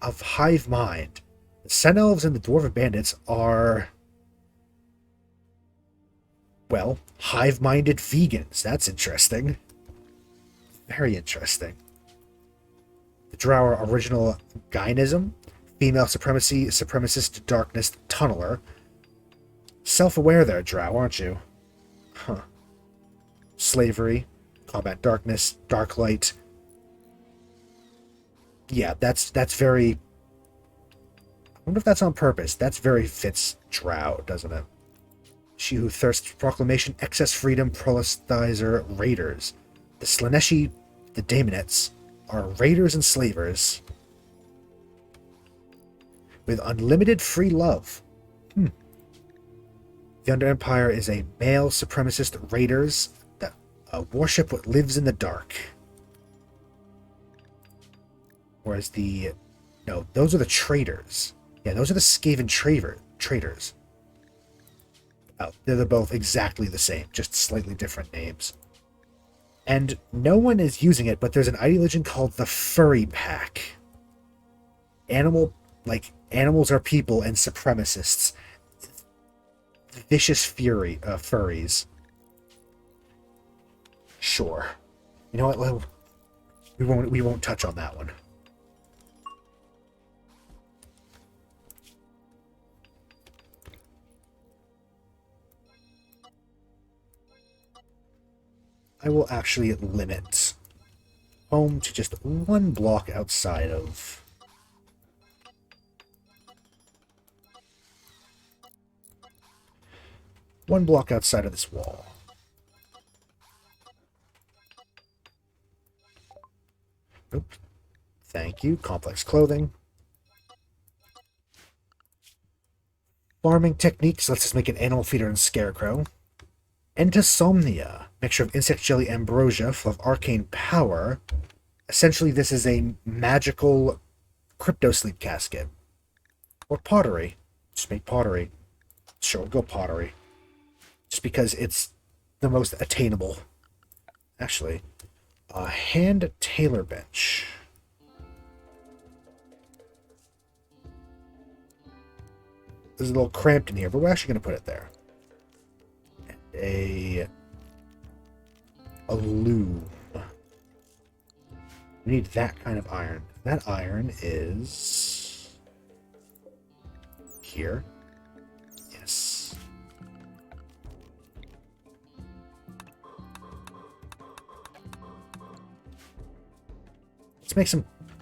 [SPEAKER 1] of hive mind. The Sun Elves and the Dwarven Bandits are, well, hive-minded vegans. That's interesting. Very interesting. The Drow are original Gainism, female supremacy, supremacist darkness, tunneler. Self-aware there, Drow, aren't you? Huh. Slavery, combat darkness, dark light. Yeah, that's very... I wonder if that's on purpose. That's very fits Drow, doesn't it? She who thirsts for proclamation, excess freedom, prolestizer, raiders. The Slaneshi, the Daemonites, are raiders and slavers with unlimited free love. The Under Empire is a male supremacist raiders that worship what lives in the dark. Whereas no, those are the traders. Yeah, those are the Skaven traders. Oh, they're both exactly the same, just slightly different names. And no one is using it, but there's an ideology called the Furry Pack. Animals are people and supremacists. Vicious furries. Sure. You know what? We won't touch on that one. I will actually limit home to just one block outside of... One block outside of this wall. Oop. Thank you. Complex clothing. Farming techniques. Let's just make an animal feeder and scarecrow. Entasomnia. Mixture of insect jelly ambrosia full of arcane power. Essentially, this is a magical crypto sleep casket. Or pottery. Just make pottery. Sure, we'll go pottery. Just because it's the most attainable. Actually, a hand tailor bench. This is a little cramped in here, but we're actually going to put it there. And a loom. We need that kind of iron. That iron is here. Yes.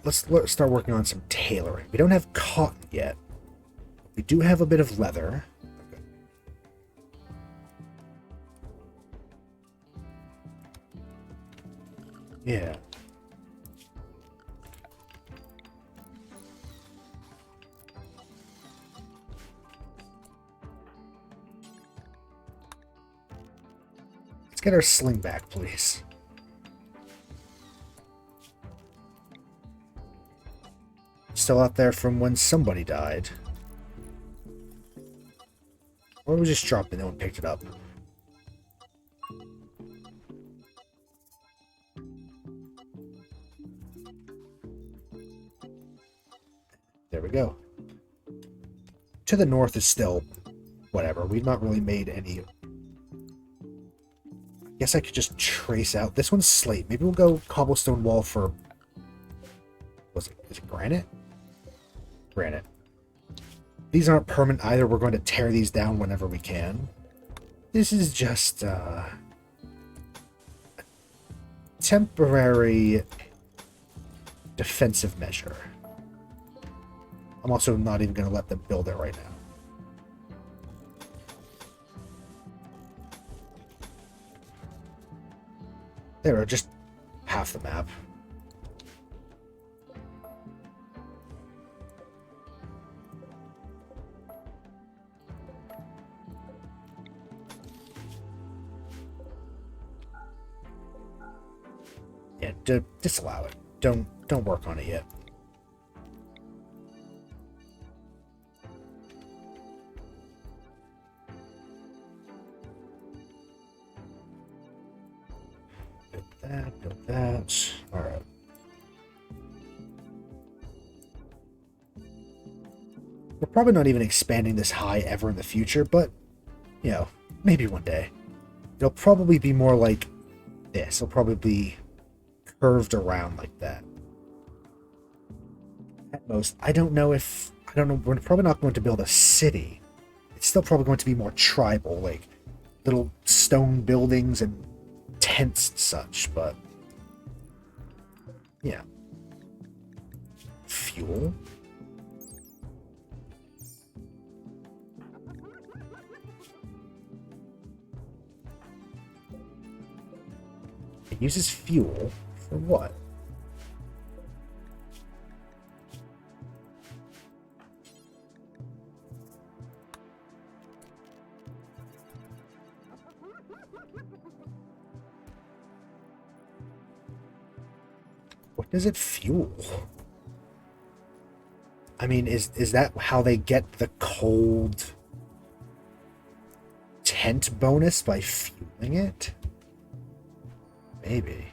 [SPEAKER 1] Let's start working on some tailoring. We don't have cotton yet. We do have a bit of leather. Okay. Yeah. Let's get our sling back, please. Still out there from when somebody died. Or we just dropped it and no one picked it up. There we go. To the north is still whatever. We've not really made any... I guess I could just trace out. This one's slate. Maybe we'll go cobblestone wall for... Is it granite? Granite. These aren't permanent either. We're going to tear these down whenever we can. This is just a temporary defensive measure. I'm also not even going to let them build it right now. There are just half the map. Yeah, disallow it. Don't work on it yet. Build that. All right. We're probably not even expanding this high ever in the future, but, you know, maybe one day. It'll probably be more like this. It'll probably be curved around like that. At most, I don't know. We're probably not going to build a city. It's still probably going to be more tribal, like little stone buildings and tents and such, but yeah. Fuel? It uses fuel for what? What does it fuel? I mean, is that how they get the cold tent bonus, by fueling it? Maybe.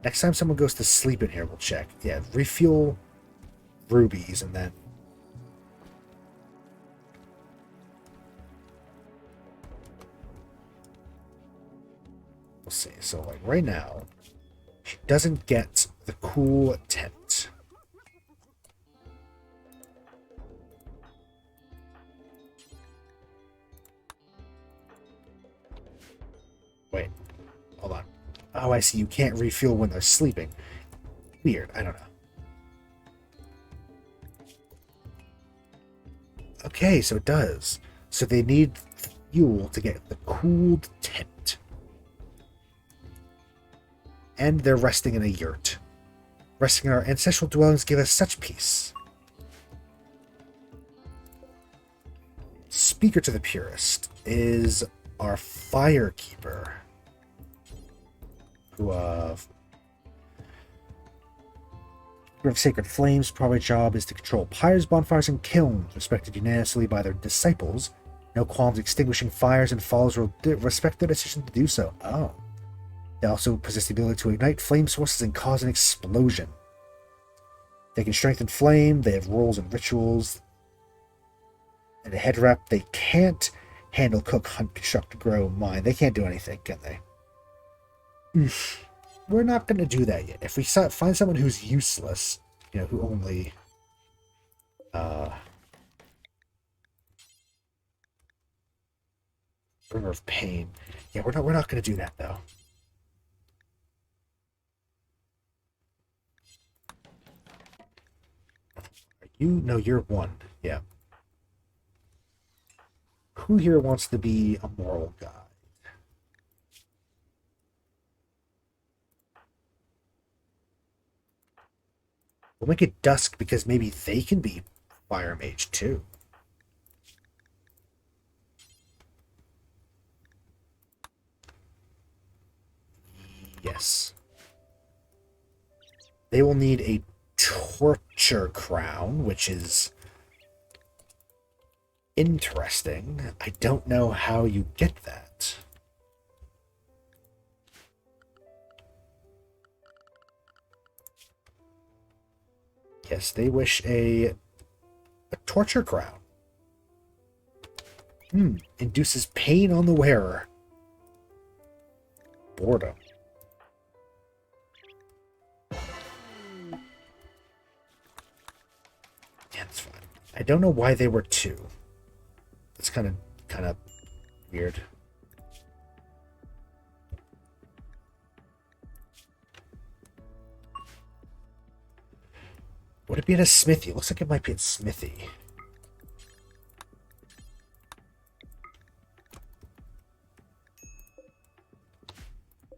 [SPEAKER 1] Next time someone goes to sleep in here, we'll check. Yeah, refuel rubies and then... We'll see. So, like, right now, she doesn't get the cool tent. Wait, hold on. Oh, I see. You can't refuel when they're sleeping. Weird. I don't know. Okay, so it does. So they need fuel to get the cooled tent. And they're resting in a yurt. Resting in our ancestral dwellings give us such peace. Speaker to the Purist is our firekeeper. Who, of sacred flames, primary job is to control pyres, bonfires, and kilns, respected unanimously by their disciples. No qualms extinguishing fires, and followers will respect their decision to do so. Oh. They also possess the ability to ignite flame sources and cause an explosion. They can strengthen flame, they have roles and rituals. And a head rep, they can't handle, cook, hunt, construct, grow, mine. They can't do anything, can they? We're not going to do that yet. If we find someone who's useless, you know, who only bringer of pain. Yeah, we're not going to do that though. Are you? No, you're one. Yeah. Who here wants to be a moral guide? We'll make it dusk because maybe they can be fire mage too. Yes. They will need a torture crown, which is interesting. I don't know how you get that. Yes, they wish a torture crown. Induces pain on the wearer. Boredom. Yeah, that's fine. I don't know why they were two. It's kind of weird. Would it be at a smithy? It looks like it might be at smithy.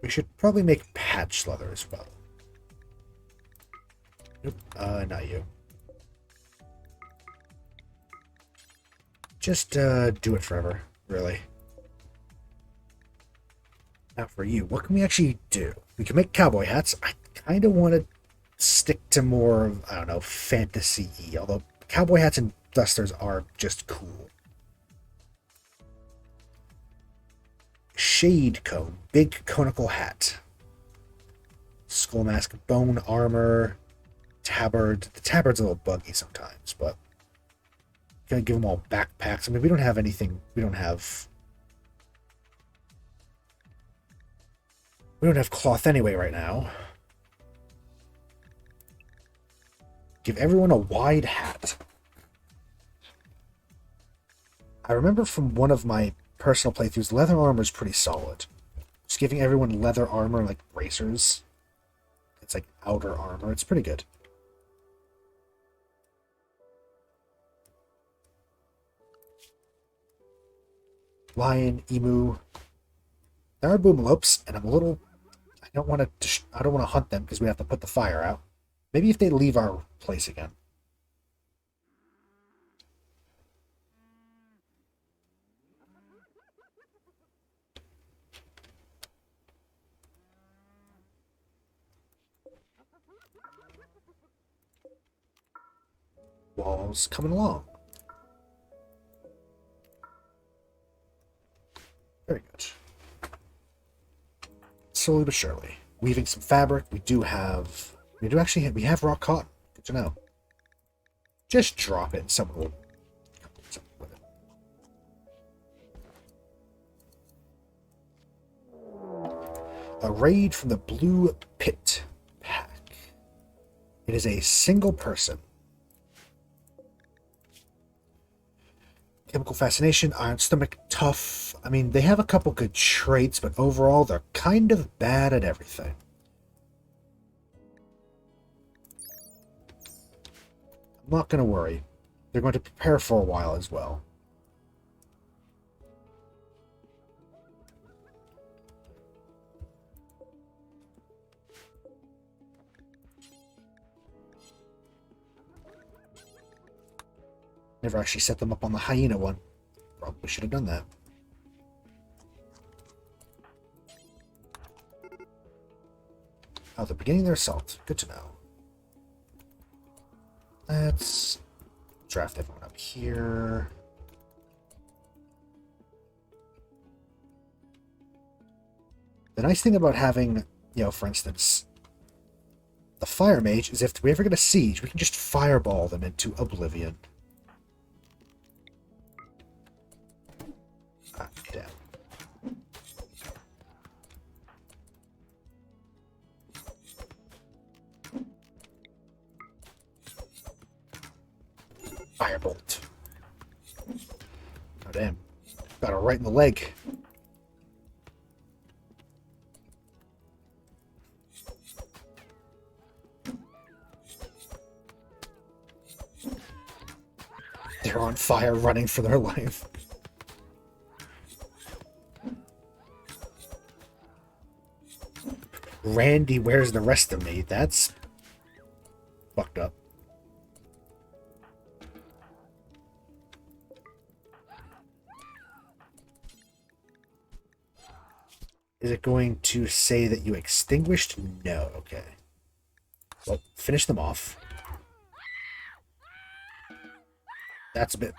[SPEAKER 1] We should probably make patch leather as well. Nope, not you. Just do it forever, really. Now for you, what can we actually do? We can make cowboy hats. I kind of want to stick to more, I don't know, fantasy-y, although cowboy hats and dusters are just cool. Shade cone, big conical hat. Skull mask, bone armor, tabard. The tabard's a little buggy sometimes, but gonna give them all backpacks. I mean, we don't have anything. We don't have cloth anyway right now. Give everyone a wide hat. I remember from one of my personal playthroughs, leather armor is pretty solid. Just giving everyone leather armor like bracers. It's like outer armor. It's pretty good. Lion, emu. There are boomalopes, and I'm a little. I don't want to hunt them because we have to put the fire out. Maybe if they leave our place again. Walls coming along. Very good. Slowly but surely. Weaving some fabric. We have raw cotton. Good to know. Just drop it and someone will come do something with it. A raid from the Blue Pit Pack. It is a single person. Chemical fascination, iron stomach, tough. I mean, they have a couple good traits, but overall, they're kind of bad at everything. I'm not going to worry. They're going to prepare for a while as well. Never actually set them up on the hyena one. Probably should have done that. Oh, they're beginning their assault. Good to know. Let's draft everyone up here. The nice thing about having, for instance, the fire mage is if we ever get a siege, we can just fireball them into oblivion. Ah, damn. Firebolt. Oh, damn. Got her right in the leg. They're on fire, running for their life. Randy, where's the rest of me? That's fucked up. Is it going to say that you extinguished? No, okay. Well, finish them off. That's a bit...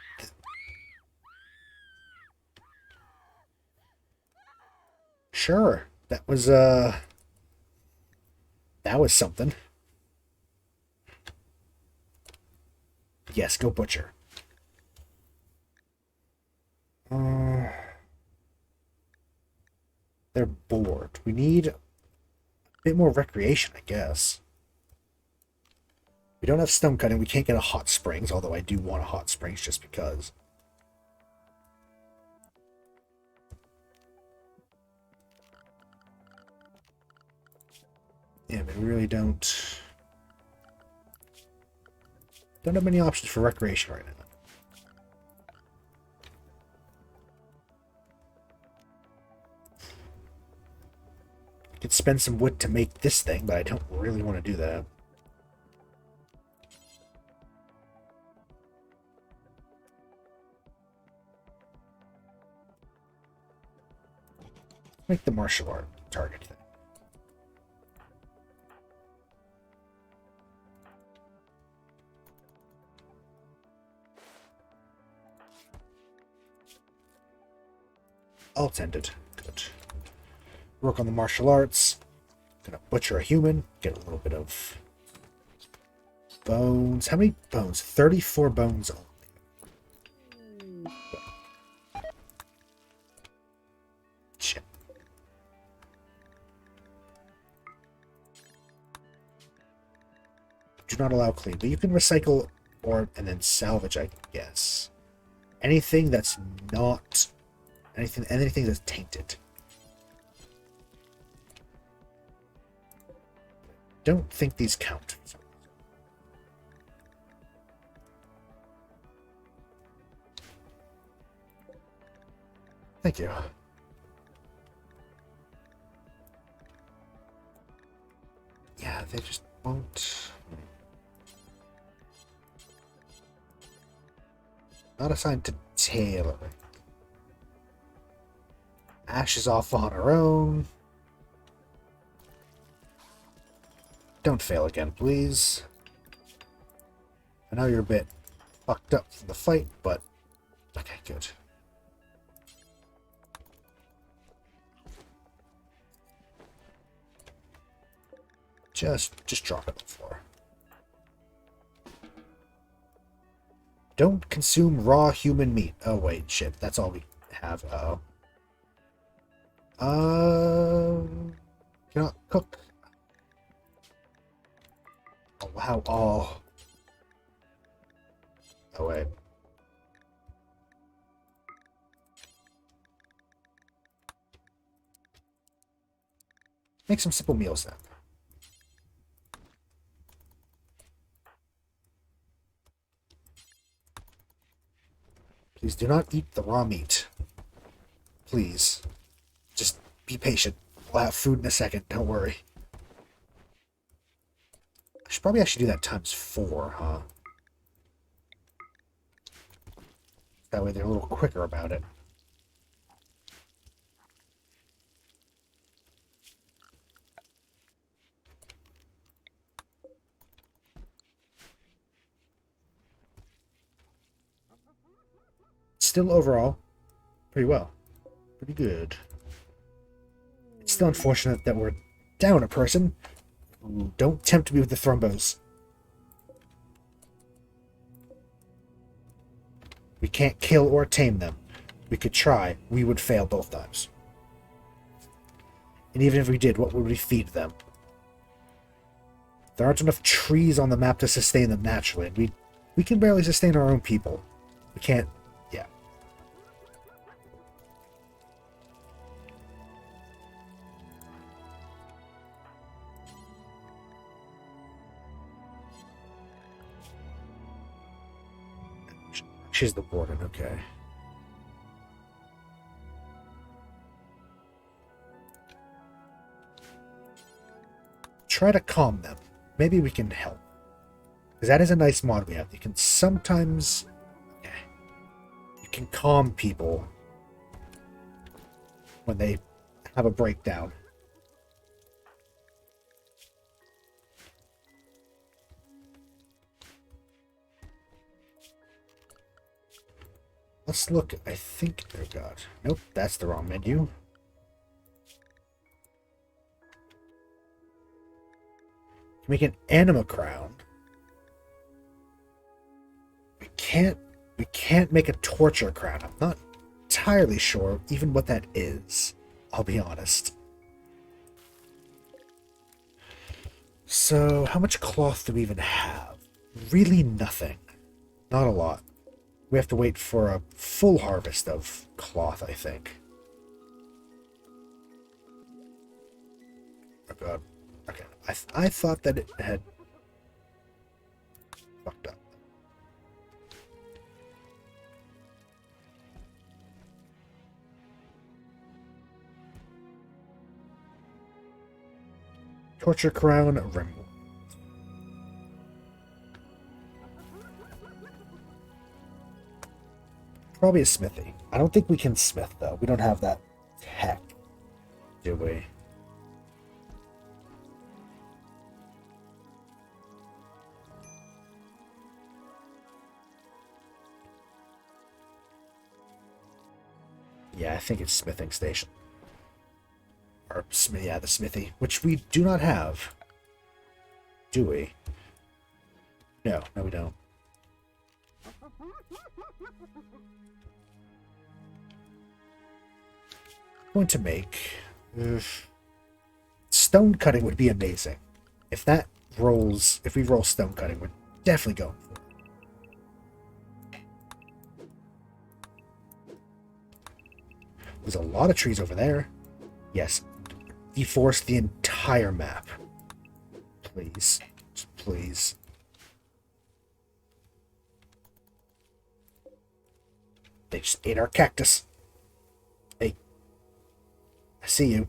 [SPEAKER 1] Sure. That was something. Yes, go butcher. They're bored. We need a bit more recreation, I guess. We don't have stone cutting. We can't get a hot springs, although I do want a hot springs just because. Yeah, but we really don't have many options for recreation right now. I could spend some wood to make this thing, but I don't really want to do that. Make the martial art target thing. All tended. Good. Work on the martial arts. Gonna butcher a human. Get a little bit of bones. How many bones? 34 bones only. Shit. Do not allow clean, but you can recycle or and then salvage, I guess. Anything that's not anything that's tainted. Don't think these count. Thank you. Yeah, they just won't. Not assigned to tailoring. Ash is off on her own. Don't fail again, please. I know you're a bit fucked up from the fight, but okay, good. Just drop it on the floor. Don't consume raw human meat. Oh wait, shit. That's all we have. Cannot cook. Oh wow. Oh. Oh wait. Make some simple meals then. Please do not eat the raw meat. Please. Just be patient. We'll have food in a second. Don't worry. I should probably actually do that times 4, huh? That way they're a little quicker about it. Still overall, pretty well. Pretty good. It's still unfortunate that we're down a person. Ooh, don't tempt me with the thrombos. We can't kill or tame them. We could try. We would fail both times. And even if we did, what would we feed them? There aren't enough trees on the map to sustain them naturally, and we can barely sustain our own people. We can't... yeah. She's the warden, okay. Try to calm them. Maybe we can help. Because that is a nice mod we have. You can sometimes... okay. You can calm people when they have a breakdown. Let's look. I think... oh god. Nope, that's the wrong menu. Make an anima crown. We can't make a torture crown. I'm not entirely sure even what that is. I'll be honest. So, how much cloth do we even have? Really nothing. Not a lot. We have to wait for a full harvest of cloth, I think. Oh god. Okay. I thought that it had fucked up. Torture crown, Rimworld. Probably a smithy. I don't think we can smith though. We don't have that tech. Do we? Yeah, I think it's smithing station. Or, yeah, the smithy, which we do not have. Do we? No, no we don't. I'm going to make... stone cutting would be amazing. If that rolls... If we roll stone cutting, we're definitely going for it. There's a lot of trees over there. Yes. Deforest the entire map. Please. Just please. They just ate our cactus. Hey. I see you.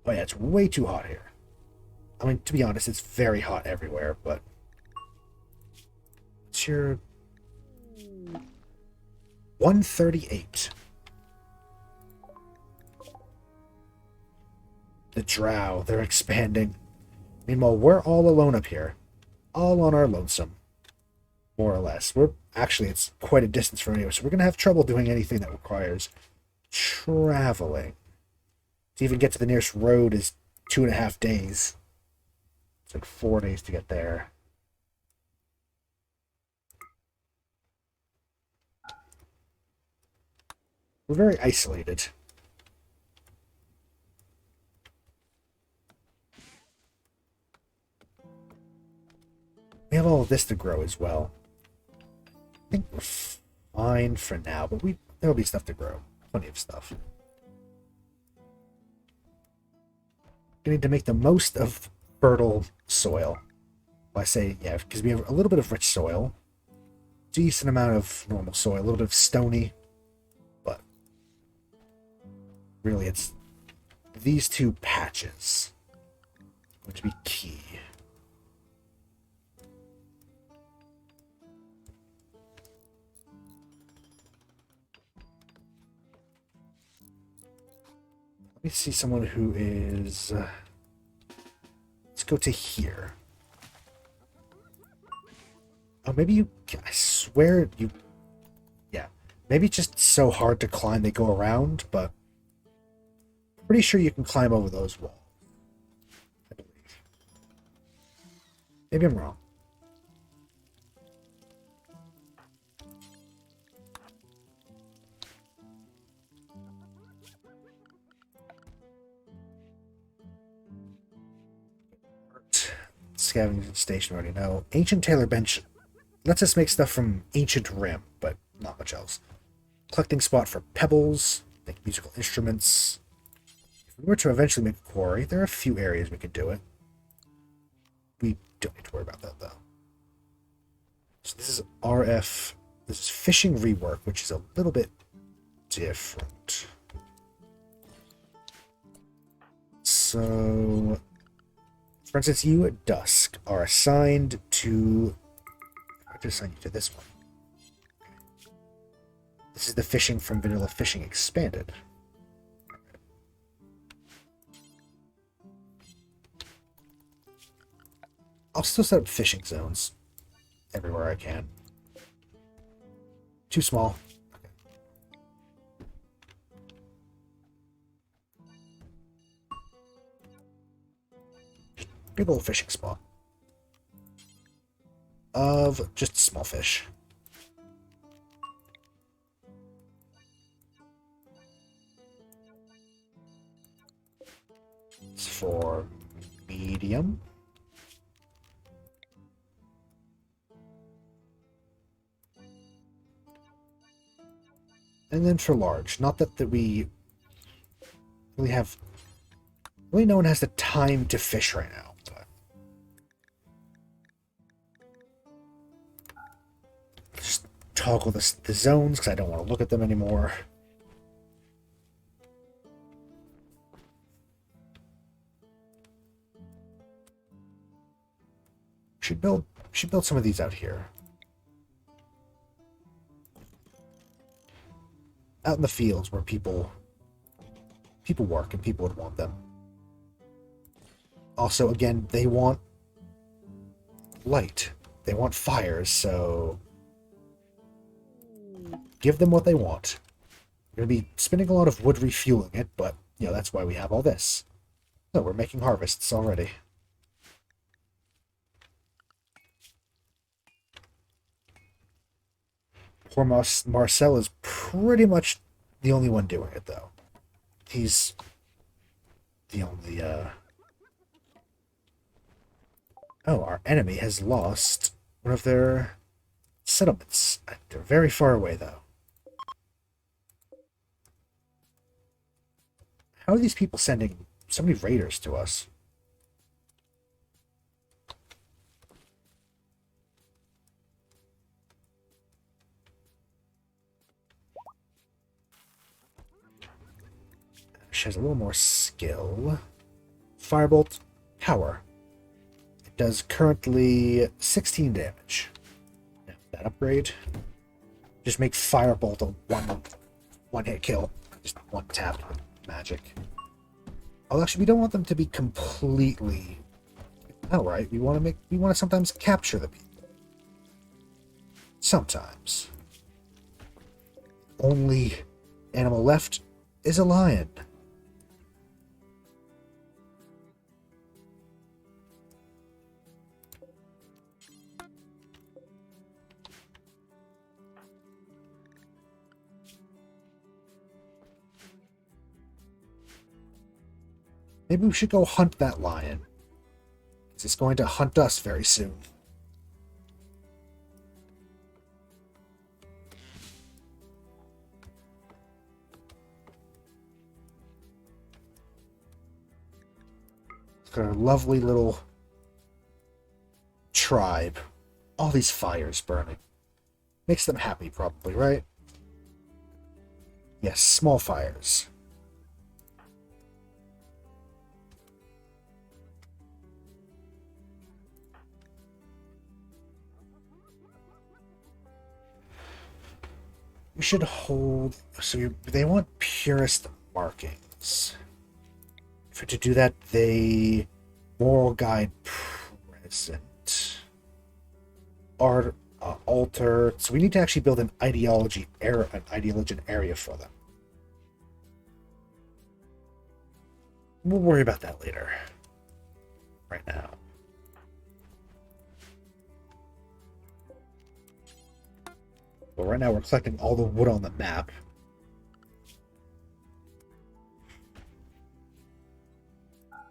[SPEAKER 1] Oh yeah, it's way too hot here. I mean, to be honest, it's very hot everywhere, but... It's your... 138. The drow, they're expanding. Meanwhile, we're all alone up here. All on our lonesome. More or less. Actually, it's quite a distance from anywhere, so we're going to have trouble doing anything that requires traveling. To even get to the nearest road is 2.5 days. It's like 4 days to get there. We're very isolated. We have all of this to grow as well. I think we're fine for now, but there'll be stuff to grow. Plenty of stuff. We need to make the most of fertile soil. Well, I say, yeah, because we have a little bit of rich soil, decent amount of normal soil, a little bit of stony, but really it's these two patches going to be key. Let me see someone who is... let's go to here. Oh, maybe you... I swear you... Yeah. Maybe it's just so hard to climb they go around, but... pretty sure you can climb over those walls. I believe. Maybe I'm wrong. Scavenging station, already know. Ancient Tailor Bench lets us make stuff from ancient rim, but not much else. Collecting spot for pebbles, make musical instruments. If we were to eventually make a quarry, there are a few areas we could do it. We don't need to worry about that, though. So this is RF. This is fishing rework, which is a little bit different. So... for instance, you at dusk are assigned to... I just assign you to this one. This is the fishing from vanilla fishing expanded. I'll still set up fishing zones everywhere I can. Too small. Big old fishing spot. Of just small fish. It's for medium. And then for large. Not that we really have... really no one has the time to fish right now. Just toggle the zones because I don't want to look at them anymore. Should build We should build some of these out here. Out in the fields where people work and people would want them. Also, again, they want light. They want fires, so give them what they want. We're going to be spending a lot of wood refueling it, but, you know, that's why we have all this. So we're making harvests already. Poor Marcel is pretty much the only one doing it, though. He's the only, Oh, our enemy has lost one of their settlements. They're very far away, though. How are these people sending so many raiders to us? She has a little more skill. Firebolt, power. It does currently 16 damage. Now, that upgrade. Just make Firebolt a one-hit kill. Just one tap magic. Oh, actually, we don't want them to be completely outright. We want to sometimes capture the people. Sometimes. Only animal left is a lion. Maybe we should go hunt that lion. It's going to hunt us very soon. Look at our lovely little tribe. All these fires burning. Makes them happy, probably, right? Yes, small fires. We should hold... So they want purest markings. To do that, they... Moral guide present. Art, altar. So we need to actually build an ideology area for them. We'll worry about that later. Right now. But right now we're collecting all the wood on the map.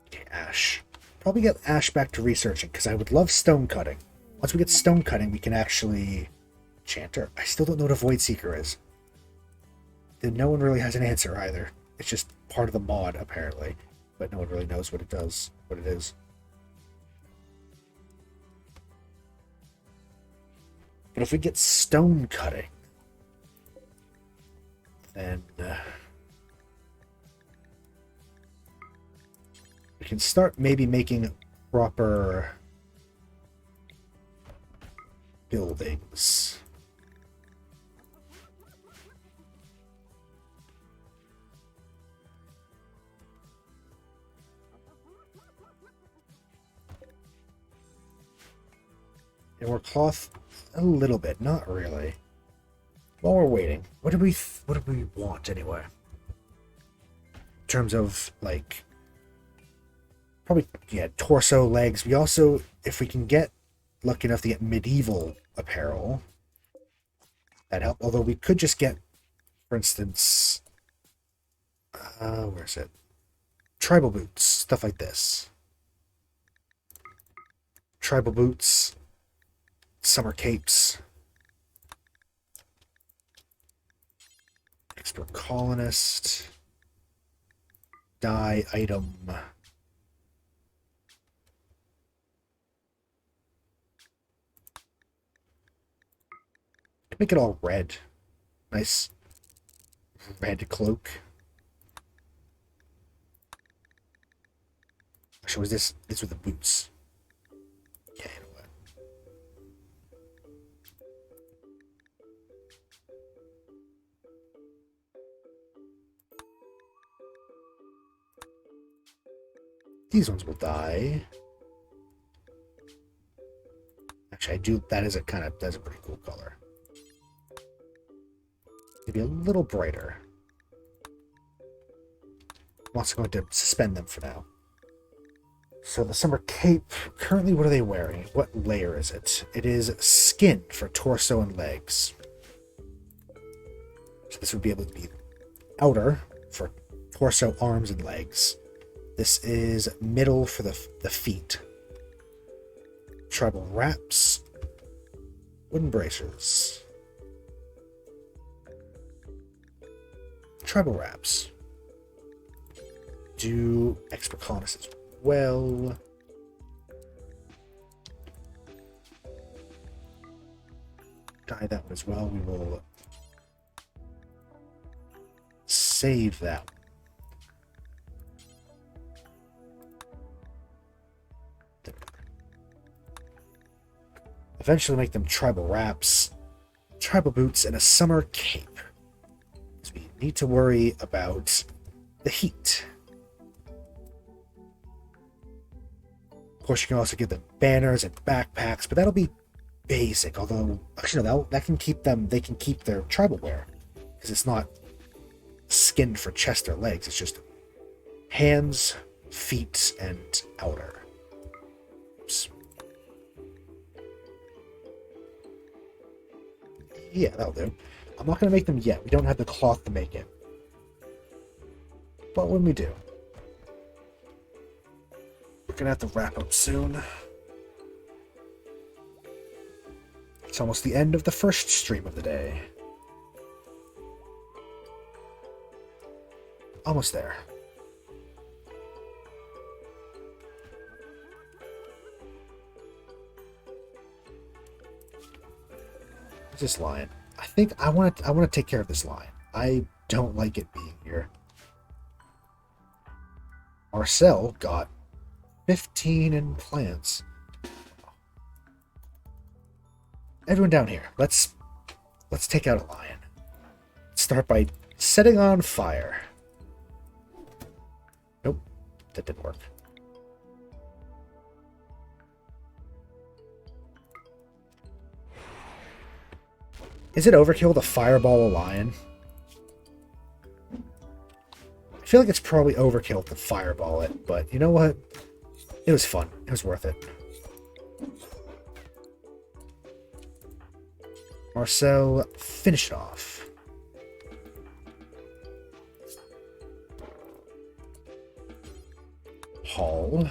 [SPEAKER 1] Okay, ash. Probably get ash back to researching, because I would love stone cutting. Once we get stone cutting, we can actually... Enchanter? I still don't know what a Void Seeker is. Then no one really has an answer either. It's just part of the mod, apparently. But no one really knows what it does, what it is. But if we get stone cutting, then we can start maybe making proper buildings. And we're cloth a little bit, not really. While we're waiting, what do we want anyway? In terms of like, probably torso, legs. We also, if we can get lucky enough to get medieval apparel, that help. Although we could just get, for instance, where is it? Tribal boots, stuff like this. Tribal boots. Summer capes. Expert colonist. Dye item. Make it all red. Nice red cloak. Actually, was this with the boots? Yeah, you know what? These ones will die. Actually, I do. That's a pretty cool color. Maybe a little brighter. I'm also going to suspend them for now. So the summer cape, currently what are they wearing? What layer is it? It is skin for torso and legs. So this would be able to be outer for torso, arms, and legs. This is middle for the feet. Tribal wraps. Wooden bracers. Tribal wraps. Do expert colonists as well. Dye that one as well. We will save that. Eventually make them tribal wraps, tribal boots, and a summer cape. Because we need to worry about the heat. Of course, you can also give them banners and backpacks, but that'll be basic. Although, actually, no, that can keep them. They can keep their tribal wear because it's not skin for chest or legs. It's just hands, feet, and outer. Oops. Yeah, that'll do. I'm not going to make them yet. We don't have the cloth to make it. But when we do, we're going to have to wrap up soon. It's almost the end of the first stream of the day. Almost there. Where's this lion? I think I want to take care of this lion. I don't like it being here. Marcel got 15 in plants. Everyone down here. Let's take out a lion. Start by setting on fire. Nope, that didn't work. Is it overkill to fireball a lion? I feel like it's probably overkill to fireball it, but you know what? It was fun. It was worth it. Marcel, finish it off. Haul.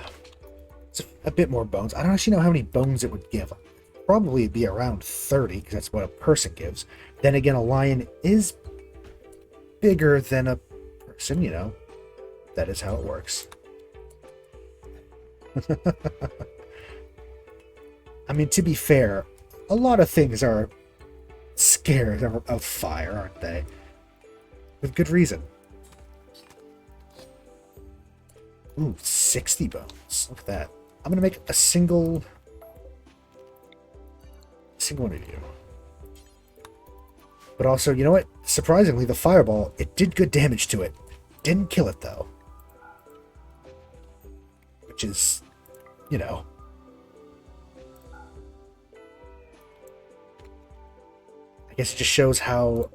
[SPEAKER 1] It's a bit more bones. I don't actually know how many bones it would give. Probably be around 30, because that's what a person gives. Then again, a lion is bigger than a person, you know. That is how it works. I mean, to be fair, a lot of things are scared of fire, aren't they? With good reason. Ooh, 60 bones. Look at that. I'm going to make a single one of you. But also, you know what? Surprisingly, the fireball, it did good damage to it. Didn't kill it, though. Which is, you know. I guess it just shows how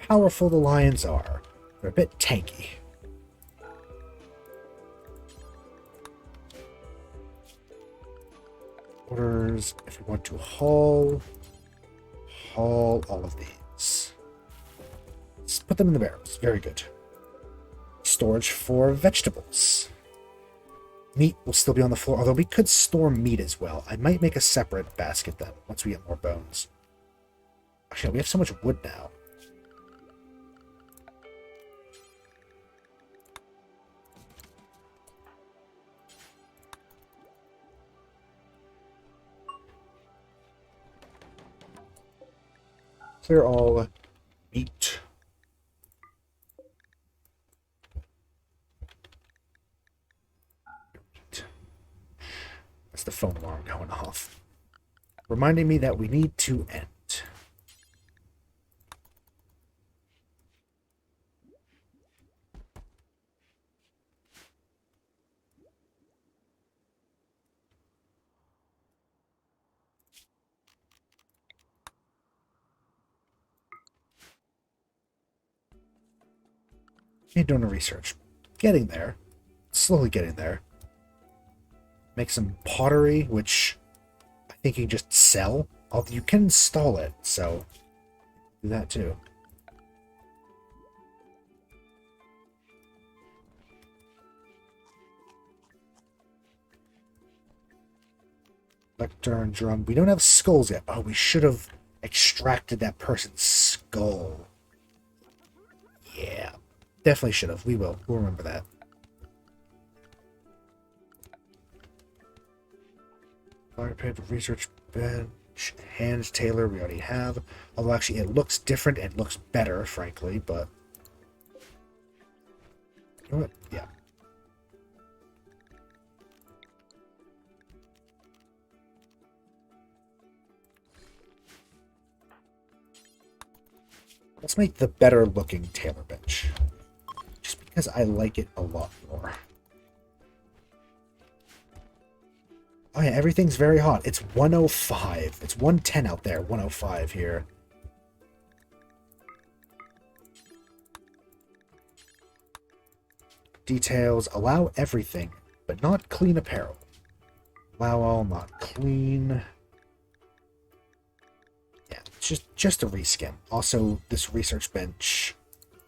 [SPEAKER 1] powerful the lions are. They're a bit tanky. Orders, if we want to haul all of these. Let's put them in the barrels. Very good. Storage for vegetables. Meat will still be on the floor, although we could store meat as well. I might make a separate basket then, once we get more bones. Actually, we have so much wood now. They're all meat. That's the phone alarm going off, reminding me that we need to end. Keep doing the research. Getting there. Slowly getting there. Make some pottery, which I think you can just sell. Although you can install it, so do that too. Lectern drum. We don't have skulls yet. Oh, we should have extracted that person's skull. Yeah. Definitely should have. We will. We'll remember that. Fire pit, research bench, hand tailor, we already have. Although actually it looks different and looks better, frankly, but you know what? Yeah. Let's make the better looking tailor bench. Just because I like it a lot more. Oh yeah, everything's very hot. It's 105. It's 110 out there, 105 here. Details. Allow everything, but not clean apparel. Allow all, not clean. Yeah, it's just a reskin. Also, this research bench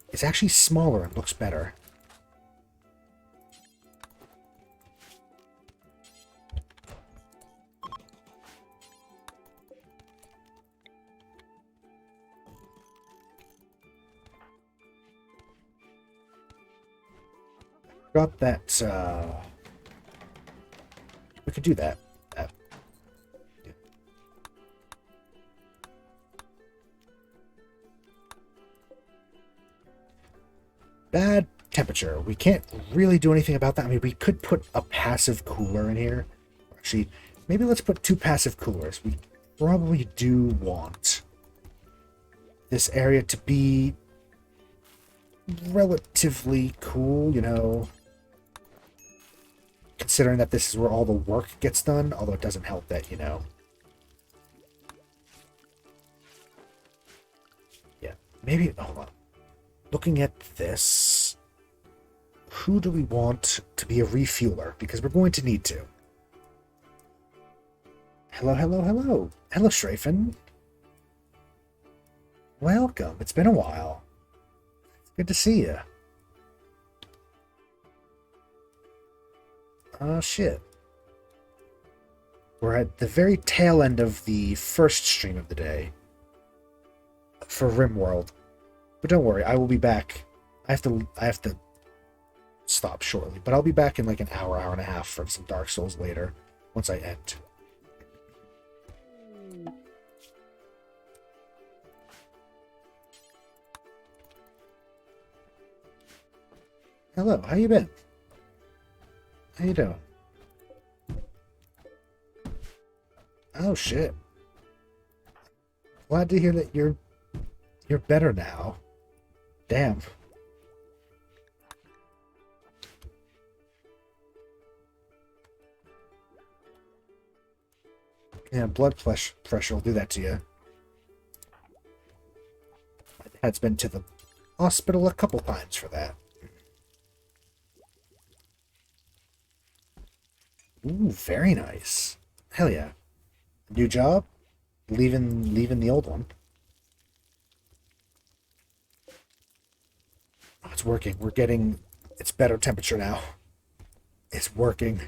[SPEAKER 1] is actually smaller and looks better. Got that, we could do that. Yeah. Bad temperature. We can't really do anything about that. I mean, we could put a passive cooler in here. Actually, maybe let's put 2 passive coolers. We probably do want this area to be relatively cool, you know, considering that this is where all the work gets done, although it doesn't help that, you know. Yeah, maybe, hold on. Looking at this, who do we want to be a refueler? Because we're going to need to. Hello, hello, hello. Hello, Strafen. Welcome. It's been a while. Good to see you. Oh, shit. We're at the very tail end of the first stream of the day for Rimworld. But don't worry, I will be back. I have to stop shortly, but I'll be back in like an hour, hour and a half for some Dark Souls later, once I end. Hello, how you been? How you doing? Oh shit. Glad to hear that you're better now. Damn. Yeah, blood pressure will do that to you. My dad's been to the hospital a couple times for that. Ooh, very nice. Hell yeah. New job? Leaving the old one. Oh, it's working. We're getting... It's better temperature now. It's working.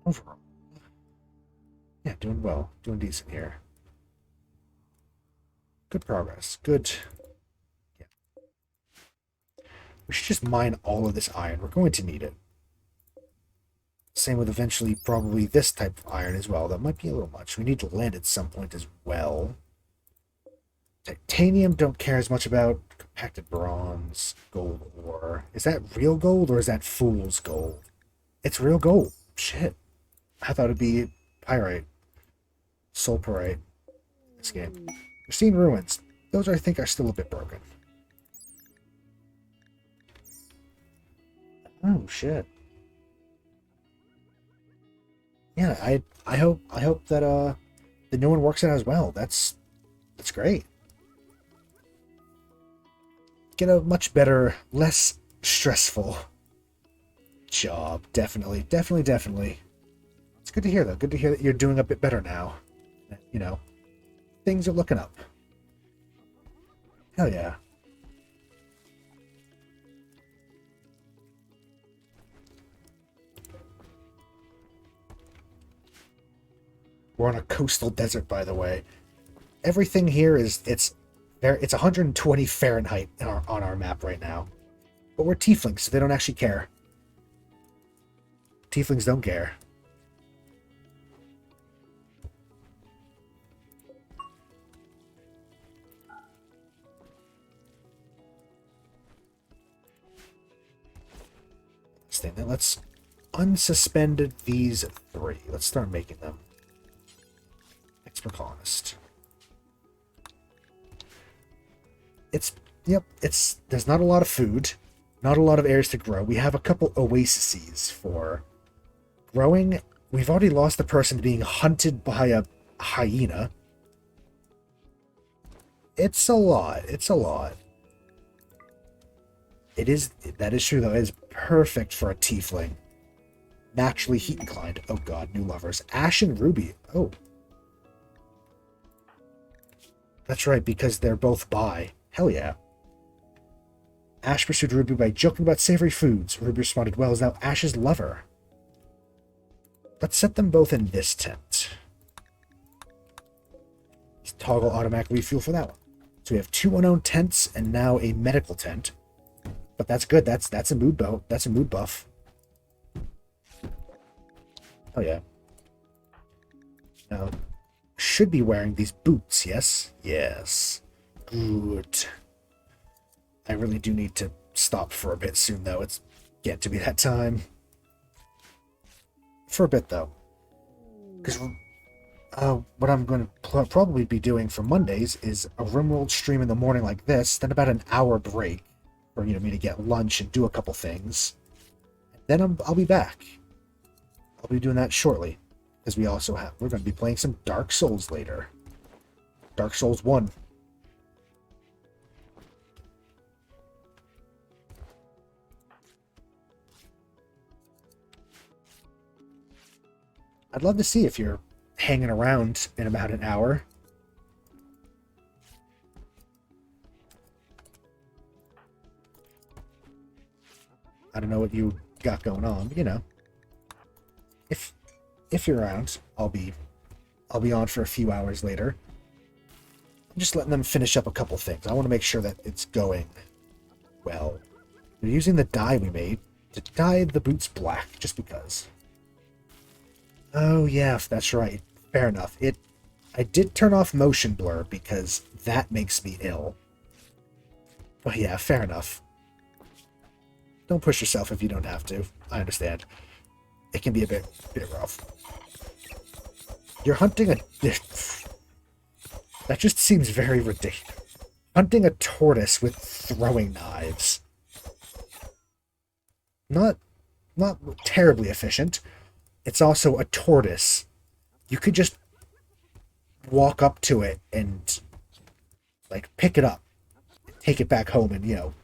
[SPEAKER 1] Overall. Yeah, doing well. Doing decent here. Good progress. Good. Yeah. We should just mine all of this iron. We're going to need it. Same with eventually probably this type of iron as well. That might be a little much. We need to land at some point as well. Titanium, don't care as much about. Compacted bronze, gold ore. Is that real gold or is that fool's gold? It's real gold. Shit. I thought it'd be pyrite. Sulfurite. This game. Pristine ruins. Those I think are still a bit broken. Oh shit. Yeah, I hope that the new one works out as well. That's great. Get a much better, less stressful job. Definitely. It's good to hear though. Good to hear that you're doing a bit better now. You know, things are looking up. Hell yeah. We're on a coastal desert, by the way. Everything here it's 120 Fahrenheit on our map right now. But we're tieflings, so they don't actually care. Tieflings don't care. Let's unsuspended these 3. Let's start making them. Expert colonist. There's not a lot of food, not a lot of areas to grow. We have a couple oases for growing. We've already lost the person to being hunted by a hyena. It's a lot. That is true though. It is perfect for a tiefling. Naturally heat inclined. Oh god, new lovers. Ash and Ruby. Oh. That's right, because they're both bi. Hell yeah. Ash pursued Ruby by joking about savory foods. Ruby responded well as now Ash's lover. Let's set them both in this tent. Let's toggle automatic refuel for that one. So we have 2 unknown tents and now a medical tent. But that's good. That's a mood boat. That's a mood buff. Oh yeah. Now, should be wearing these boots, yes? Yes. Good. I really do need to stop for a bit soon, though. It's getting to be that time. For a bit, though. Because what I'm going to probably be doing for Mondays is a Rimworld stream in the morning like this, then about an hour break for me to get lunch and do a couple things. Then I'll be back. I'll be doing that shortly. Because we're going to be playing some Dark Souls later. Dark Souls 1. I'd love to see if you're hanging around in about an hour. I don't know what you got going on, but if you're around, I'll be on for a few hours later. I'm just letting them finish up a couple things. I want to make sure that it's going well. We're using the dye we made to dye the boots black, just because. Oh yeah, that's right. Fair enough. I did turn off motion blur because that makes me ill. But yeah, fair enough. Don't push yourself if you don't have to. I understand. It can be a bit rough. You're hunting a... That just seems very ridiculous. Hunting a tortoise with throwing knives. Not terribly efficient. It's also a tortoise. You could just walk up to it and, pick it up. Take it back home and,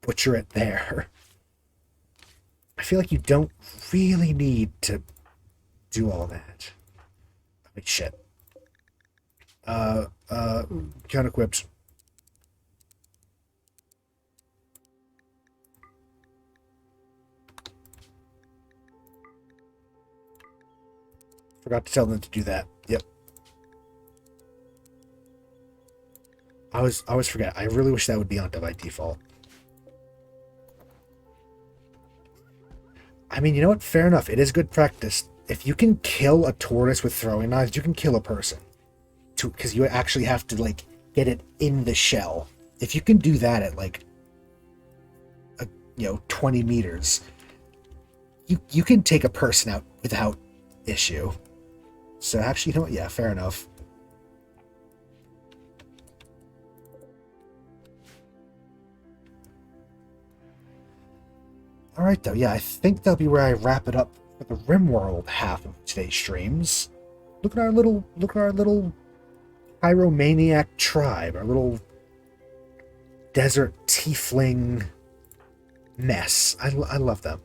[SPEAKER 1] butcher it there. I feel like you don't really need to do all that. Like, shit. Count equipped. Forgot to tell them to do that. Yep. I always forget. I really wish that would be on by default. I mean, you know what? Fair enough. It is good practice. If you can kill a tortoise with throwing knives, you can kill a person. Because you actually have to, like, get it in the shell. If you can do that at, like, 20 meters, you can take a person out without issue. So actually, you know what? Yeah, fair enough. Alright, though. Yeah, I think that'll be where I wrap it up for the Rimworld half of today's streams. Look at our little pyromaniac tribe, our little desert tiefling mess. I love them.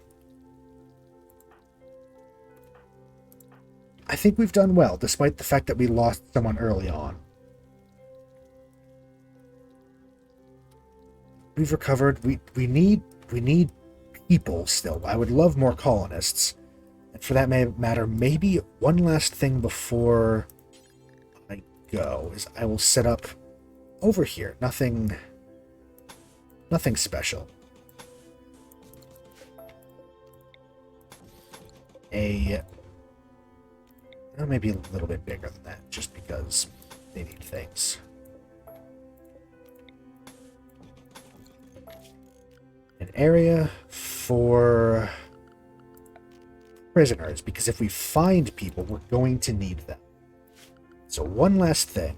[SPEAKER 1] I think we've done well, despite the fact that we lost someone early on. We've recovered. We need people still. I would love more colonists. And for that matter, maybe one last thing before I go is I will set up over here. Nothing special. Maybe a little bit bigger than that, just because they need things. An area for prisoners, because if we find people, we're going to need them. So one last thing.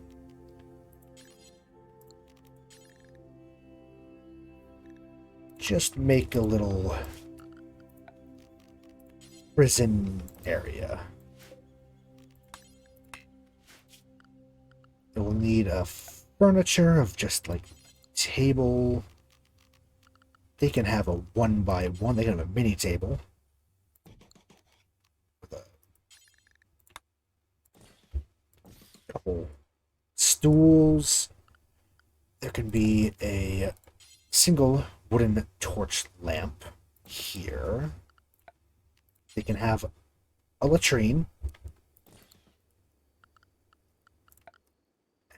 [SPEAKER 1] Just make a little prison area. It will need a furniture of just like table. They can have a 1x1. They can have a mini table with a couple stools. There can be a single wooden torch lamp here. They can have a latrine.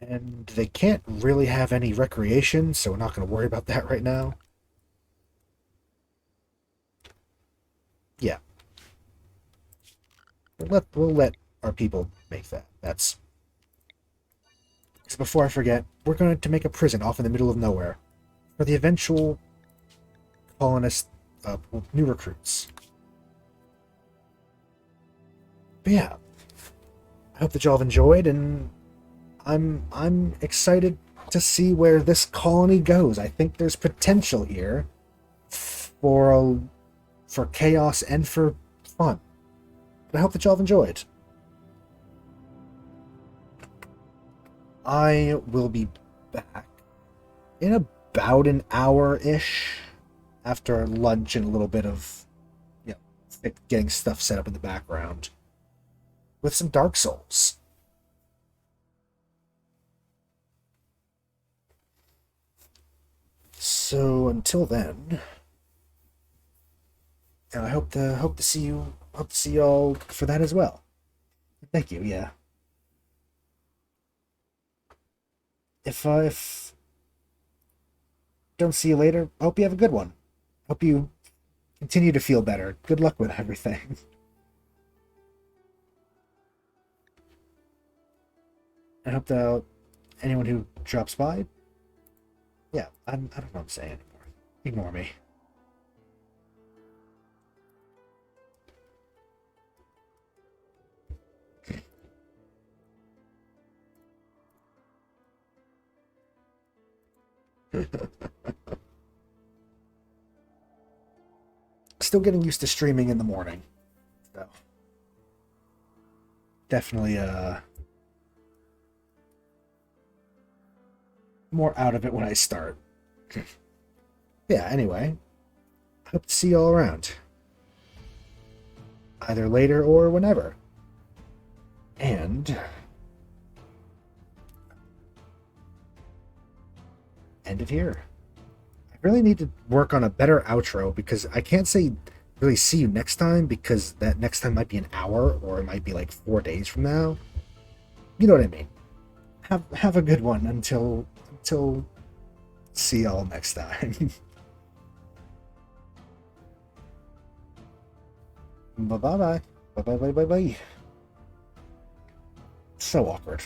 [SPEAKER 1] And they can't really have any recreation, so we're not going to worry about that right now. Yeah. We'll let our people make that. That's... Because before I forget, we're going to make a prison off in the middle of nowhere for the eventual colonist, new recruits. But yeah, I hope that y'all have enjoyed, and I'm excited to see where this colony goes. I think there's potential here for chaos and for fun. But I hope that y'all have enjoyed. I will be back in about an hour-ish after lunch and a little bit of, getting stuff set up in the background with some Dark Souls. So until then, I hope to see y'all for that as well. Thank you. Yeah. If don't see you later, I hope you have a good one. Hope you continue to feel better. Good luck with everything. I hope that anyone who drops by, yeah, I don't know what I'm saying anymore. Ignore me. Still getting used to streaming in the morning. So definitely more out of it when I start. Yeah, anyway. Hope to see you all around. Either later or whenever. And end it here. I really need to work on a better outro, because I can't say really see you next time, because that next time might be an hour, or it might be like 4 days from now. You know what I mean. Have a good one until see y'all next time. Bye-bye. Bye-bye. So awkward.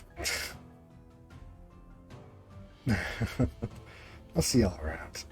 [SPEAKER 1] I'll see y'all around.